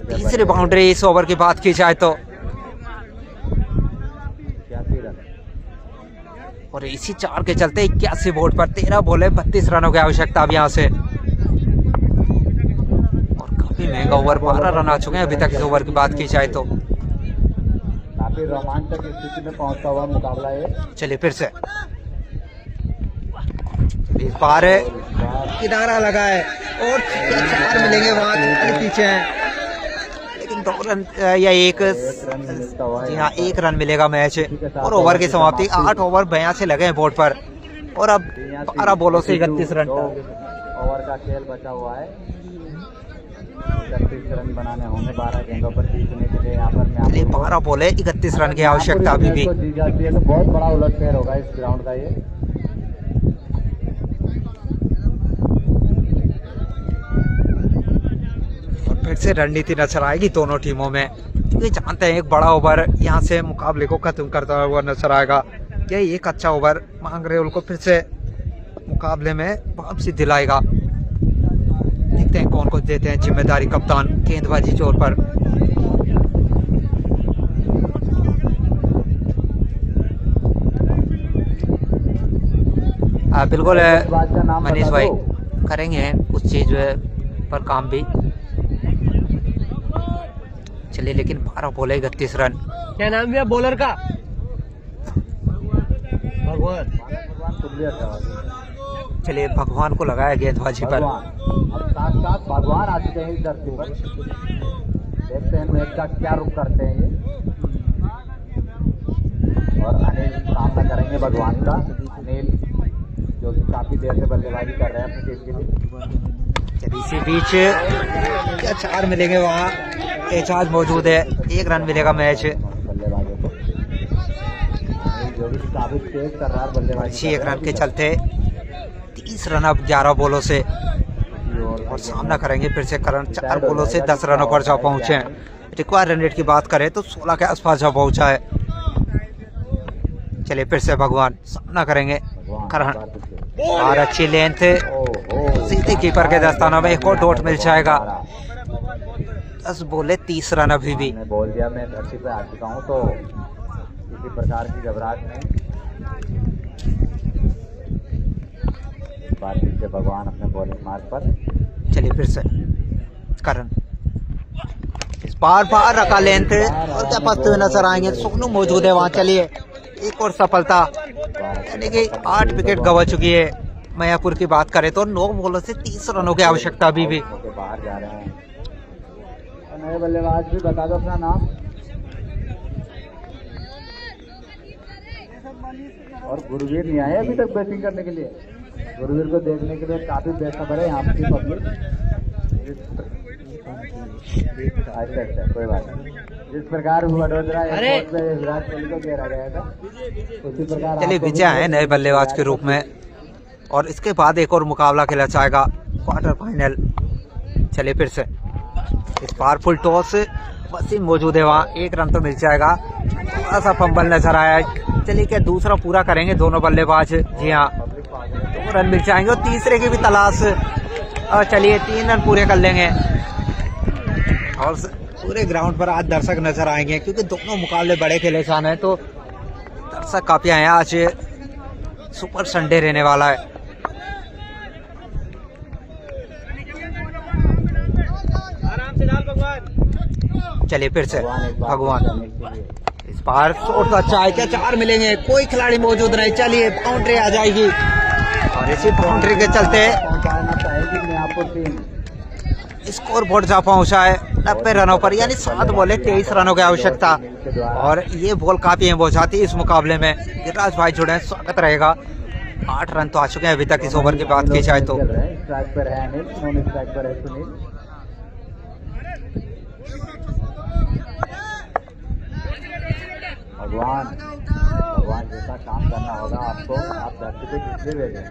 तीसरी बाउंड्री इस ओवर की बात की जाए तो। और इसी 4 के चलते 81 बोर्ड पर 13 बॉले 32 रनों की आवश्यकता अब यहाँ से। और काफी महंगा ओवर, 12 रन आ चुके हैं अभी तक इस ओवर की बात की जाए तो। काफी रोमांचक स्थिति में पहुंचता हुआ मुकाबला है। चलिए फिर से इस बार किनारा लगा है और 4 मिलेंगे वहाँ पीछे हैं, लेकिन 2 रन या 1 जी हाँ 1 रन मिलेगा मैच और ओवर की समाप्ति। 8 ओवर 82 लगे हैं बोर्ड पर और अब 12 बॉलों से 31 रन। ओवर का खेल बचा हुआ है, 31 रन बनाने होंगे 12 गेंदों पर जीतने के लिए। यहाँ पर 12 बॉले 31 रन की आवश्यकता अभी भी। जीत जाती है तो बहुत बड़ा उलटफेर होगा इस ग्राउंड का ये। और फिर से रणनीति नजर आएगी दोनों टीमों में, क्योंकि जानते हैं एक बड़ा ओवर यहाँ से मुकाबले को खत्म करता हुआ नजर आएगा। यही एक अच्छा ओवर मांग रहे उनको फिर से मुकाबले में वापसी दिलाएगा। देखते हैं कौन को देते हैं जिम्मेदारी कप्तान गेंदबाजी जोर पर। बिल्कुल मनीष भाई करेंगे उस चीज पर काम भी। चलिए लेकिन 12 बॉले 31 रन। क्या नाम है बॉलर का? भगवान। चलिए भगवान को लगाया गेंदबाजी पर। साथ भगवान आ चुके हैं इस धरती पर। देखते हैं मैच का क्या रुख करते हैं ये। और अनिल सामना करेंगे भगवान का। अनिल जो कि काफी देर से बल्लेबाजी कर रहे हैं अपनी टीम के लिए। इसी बीच क्या 4 मिलेंगे वहाँ एजाज मौजूद है, 1 रन मिलेगा मैच। बल्लेबाजों को जो भी काफी तेज कर रहा है बल्लेबाजी 1 रन के चलते 30 रन अब 11 बॉलों से, और सामना करेंगे फिर से करण 4 बॉलों से 10 रनों पर जा पहुंचे हैं। रिक्वायर्ड रन रेट की बात करें तो 16 के आसपास जा पहुंचा है। चलिए फिर से भगवान सामना करेंगे करण, और अच्छी लेंथ सीधे कीपर के दस्ताना में एक और डॉट मिल जाएगा। 10 बोले 30 रन अभी भी। मैंने बोल दिया मैं धरती पे आ चुका हूँ तो किसी प्रकार की घबराहट नहीं। बात से भगवान अपने बॉलिंग मार्ग पर। चलिए फिर से करण, इस बार रखा लेंथ और क्या फंसते हुए नजर आएंगे। सोनू मौजूद है वहाँ। चलिए एक और सफलता, यानी कि 8 विकेट गवा चुकी है। मायापुर की बात करें तो 9 बॉलों से 30 रनों की आवश्यकता अभी भी। बाहर जा रहे हैं और नए बल्लेबाज भी बता दो अपना नाम। और गुरुवीर नहीं आए अभी तक बैटिंग करने के लिए। गुरुवीर को देखने के लिए काफी बेसब्र है यहाँ की पब्लिक। अच्छा कोई बात नहीं। जिस प्रकार वडोदरा एयरपोर्ट पे विराट कोहली को घेरा गया था उसी प्रकार चलिए विजय है नए बल्लेबाज के रूप में, और इसके बाद एक और मुकाबला खेला जाएगा क्वार्टर फाइनल। चलिए फिर से इस बार फुल टॉस, वसीम मौजूद है वहाँ। 1 रन तो मिल जाएगा, थोड़ा सा फंबल नजर आया है। चलिए क्या दूसरा पूरा करेंगे दोनों बल्लेबाज। जी हाँ 2 रन मिल जाएंगे और तीसरे की भी तलाश। और चलिए 3 रन पूरे कर लेंगे, और पूरे ग्राउंड पर आज दर्शक नजर आएंगे क्योंकि दोनों मुकाबले बड़े खेले जाने हैं, तो दर्शक काफी आए हैं। आज सुपर संडे रहने वाला है। चलिए फिर से भगवान, इस बार शॉट तो अच्छा है। क्या 4 मिलेंगे? कोई खिलाड़ी मौजूद नहीं। चलिए बाउंड्री आ जाएगी, और इसी बाउंड्री के चलते स्कोर बोर्ड जा पहुंचा है 90 रनों पर, यानी 7 बॉले 23 रनों की आवश्यकता। और ये बॉल काफी अहम हो जाती है इस मुकाबले में। गिरिराज भाई जुड़े हैं, स्वागत रहेगा। 8 रन तो आ चुके हैं अभी तक इस ओवर की बात की जाए तो। स्ट्राइक पर है अनिल, नॉन स्ट्राइक पर है सुनील। भगवान जैसा काम करना होगा आपको। आप धरती पे किसलिए भेजे?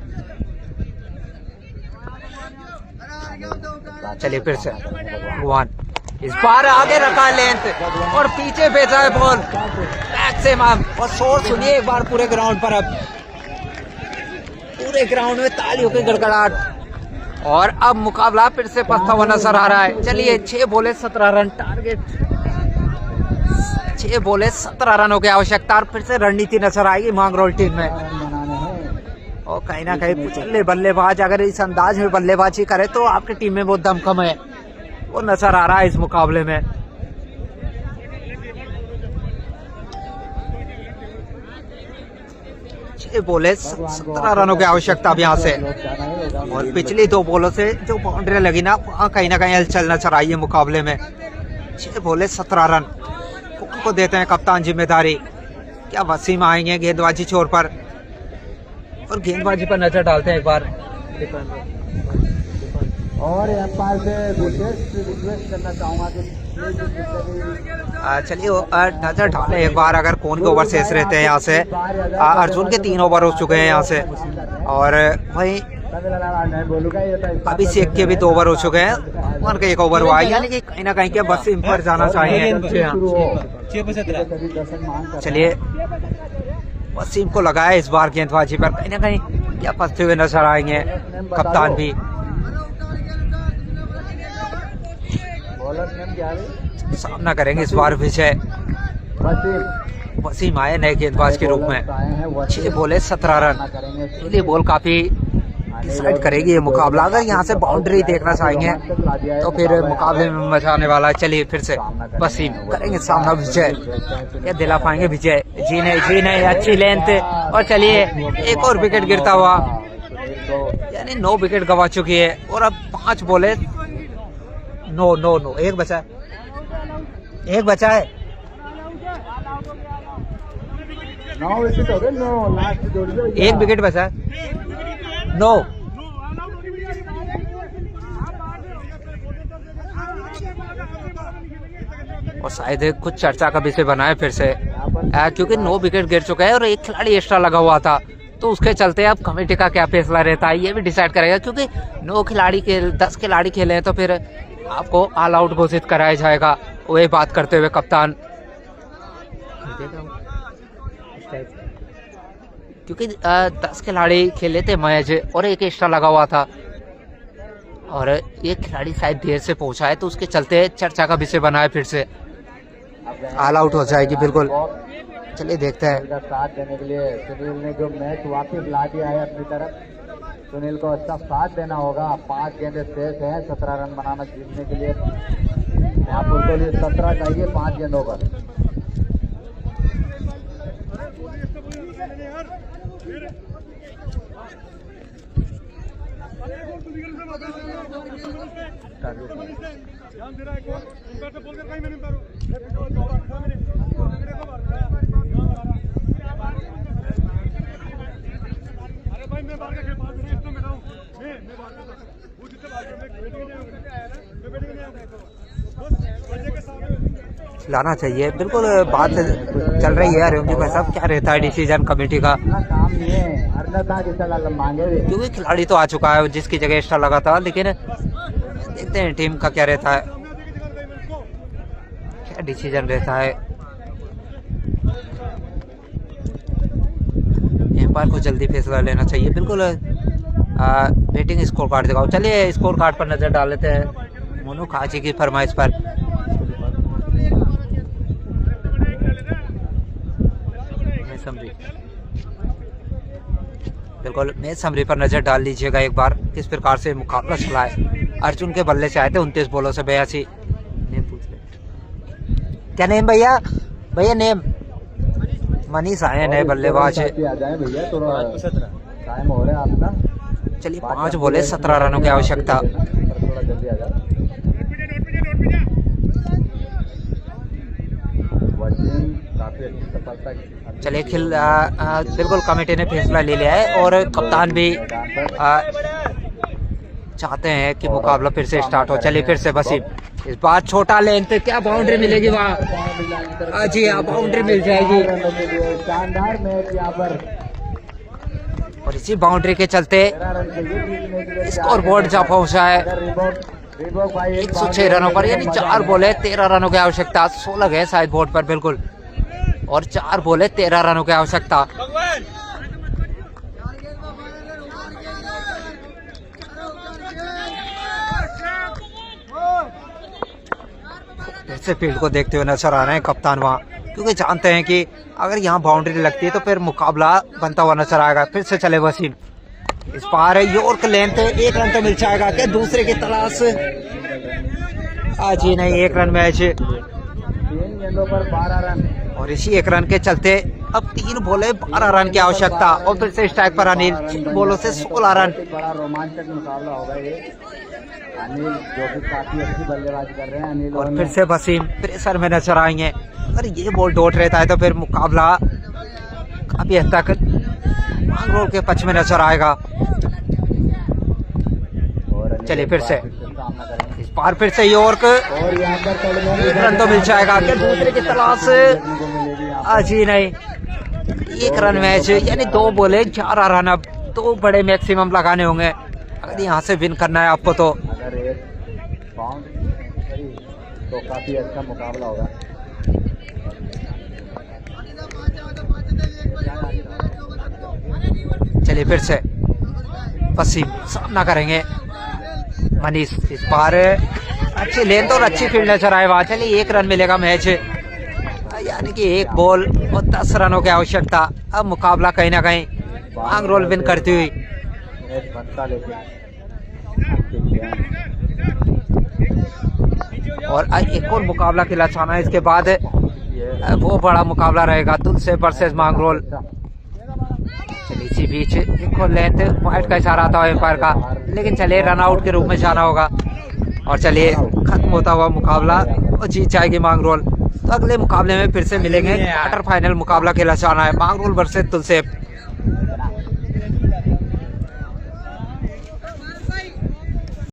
चलिए फिर से भगवान, इस बार आगे रखा लेंथ और पीछे भेजा है बॉल बैक से मैम। और शोर सुनिए एक बार पूरे ग्राउंड पर। अब पूरे ग्राउंड में तालियों की गड़गड़ाहट, और अब मुकाबला फिर से पछता हुआ नजर आ रहा है। चलिए 6 बॉले 17 रन टारगेट, 6 बॉले 17 रनों की आवश्यकता। और फिर से रणनीति नजर आएगी मांगरोल टीम में। और कहीं ना कहीं पिछले बल्लेबाज अगर इस अंदाज में बल्लेबाजी करे तो आपकी टीम में बहुत दमखम है, वो नजर आ रहा है इस मुकाबले में। बोले 17 रनों की आवश्यकता अब यहाँ से, और पिछली 2 बॉलों से जो बाउंड्री लगी ना कहीं हलचल नजर आई है मुकाबले में। 6 बॉले 17 रन। कौन को देते हैं कप्तान जिम्मेदारी? क्या वसीम आएंगे गेंदबाजी छोर पर, और गेंदबाजी पर नजर डालते हैं एक बार। और एम्पायर से रिक्वेस्ट करना चाहूंगा कि चलिए नजर डालें एक बार। अगर कौन के ओवर शेष रहते हैं यहाँ से। अर्जुन के 3 ओवर हो चुके हैं यहाँ से, और वहीं अभिषेक के भी 2 ओवर हो चुके हैं। भगवान का 1 ओवर हुआ है, यानी कि कहीं ना कहीं के वसीम पर जाना चाहिए। चलिए वसीम को लगाया इस बार गेंदबाजी पर, कहीं ना कहीं क्या फंसते हुए नजर आएंगे कप्तान भी। सामना करेंगे इस बार विजय। वसीम आए नए गेंदबाज के रूप में। 6 बॉले 17 रन। ये बॉल काफी डिसाइड करेगी ये मुकाबला। अगर यहाँ से बाउंड्री देखना चाहेंगे तो फिर मुकाबले में मजा आने वाला है। चलिए फिर से वसीम करेंगे सामना विजय। या दिला पाएंगे विजय? जी नहीं, अच्छी लेंथ। और चलिए एक और विकेट गिरता हुआ, यानी 9 विकेट गवा चुकी है। और अब 5 बॉले 9 एक बचा है। 9 विकेट हो गए। 9 लास्ट 1 विकेट बचा है। 9 1 और शायद कुछ चर्चा का विषय बना है फिर से, क्योंकि 9 विकेट गिर चुके हैं और एक खिलाड़ी एक्स्ट्रा लगा हुआ था, तो उसके चलते अब कमेटी का क्या फैसला रहता है ये भी डिसाइड करेगा, क्योंकि 10 खिलाड़ी खेले हैं तो फिर आपको ऑल आउट घोषित कराया जाएगा। वही बात करते हुए कप्तान, क्योंकि 10 खिलाड़ी खेले थे मैच और एक एक्स्ट्रा लगा हुआ था और एक खिलाड़ी शायद देर से पहुंचा है, तो उसके चलते चर्चा का विषय बना है फिर से। ऑल आउट हो जाएगी बिल्कुल। चलिए देखते हैं। का साथ देने के लिए सुनील ने जो मैच वापस ला दिया है अपनी तरफ, सुनील को अच्छा साथ देना होगा। 5 गेंदें शेष हैं 17 रन बनाना जीतने के लिए। मियापुर के लिए 17 चाहिए 5 गेंदों पर। लाना चाहिए बिल्कुल। बात चल रही है अरुण जी भाई साहब, क्या रहता है डिसीजन कमेटी का? काम नहीं है मांगे, क्योंकि खिलाड़ी तो आ चुका है जिसकी जगह एक्स्ट्रा लगा था, लेकिन देखते हैं टीम का क्या रहता है, क्या डिसीजन रहता है। एम्पायर को जल्दी फैसला लेना चाहिए बिल्कुल। बैटिंग स्कोर कार्ड दिखाओ। चलिए स्कोर कार्ड पर नजर डाल लेते हैं मोनू खाची की फरमाइश पर। बिल्कुल मैच समरी पर नजर डाल लीजिएगा एक बार, किस प्रकार से मुकाबला चला है। अर्जुन के बल्ले से आए थे 29 बॉलों से 82। क्या नेम भैया? भैया नेम मनीष आए नए बल्लेबाज। चलिए 5 बॉले 17 रनों की आवश्यकता। चलिए बिल्कुल कमेटी ने फैसला ले लिया है और कप्तान भी चाहते हैं कि मुकाबला फिर से स्टार्ट हो। चलिए फिर से वसीम, इस बार छोटा लेंथ पे क्या बाउंड्री मिलेगी वहाँ? जी हाँ बाउंड्री मिल जाएगी शानदार मैच यहाँ पर। और इसी बाउंड्री के चलते स्कोर बोर्ड जा पहुंचा है 106 रनों पर, यानी 4 बॉले 13 रनों की आवश्यकता। 16 गए शायद बोर्ड पर बिल्कुल, और 4 बॉले 13 रनों की आवश्यकता। ऐसे फील्ड को देखते हुए नजर आ रहे हैं कप्तान वहाँ, क्योंकि जानते हैं कि अगर यहाँ बाउंड्री लगती है तो फिर मुकाबला बनता हुआ नजर आएगा। फिर से चले वसीम, इस बार यॉर्क लेंथ 1 रन तो मिल जाएगा क्या? दूसरे की तलाश आज ही नहीं, 1 रन मैच 3 गेंदों पर 12 रन, और इसी 1 रन के चलते अब 3 बॉले 12 रन की आवश्यकता। और फिर से स्ट्राइक पर अनिल, 3 बॉलों से 16 रन। बड़ा रोमांचक मुकाबला होगा ये। अनिल जो कि काफी अच्छी बल्लेबाजी कर रहे हैं अनिल, और फिर से वसीम प्रेशर में नजर आएंगे। अगर ये बॉल डॉट रहता है तो फिर मुकाबला काफी हद तक मांगरोल के पक्ष में नजर आएगा। चलिए फिर से इस बार फिर से यॉर्क, और यहाँ पर 1 रन तो मिल जाएगा कि दूसरे की तलाश आज ही नहीं। 1 रन मैच, यानी 2 बॉले 11 रन। अब 2 बड़े मैक्सिमम लगाने होंगे अगर यहाँ से विन करना है आपको। तो अगर एक बाउंड तो काफी अच्छा मुकाबला होगा। चलिए फिर से वसीम सामना करेंगे मनीष। इस बार अच्छी लेंथ और अच्छी फील्ड नजर आए वहाँ। चलिए 1 रन मिलेगा मैच, यानी कि 1 बॉल और 10 रनों की आवश्यकता। अब मुकाबला कहीं ना कहीं मांगरोल विन करती हुई। और एक और मुकाबला खिलाना है इसके बाद, वो बड़ा मुकाबला रहेगा तुलसे वर्सेस मांगरोल। चलिए इसी बीच एक और लेंथ वाइड का इशारा था एम्पायर का, लेकिन चलिए रन आउट के रूप में जाना होगा। और चलिए खत्म होता हुआ मुकाबला और जीत जाएगी मांगरोल। तो अगले मुकाबले में फिर से मिलेंगे। क्वार्टर फाइनल मुकाबला खेला जाना है मांगरोल वर्सेस तुलसे।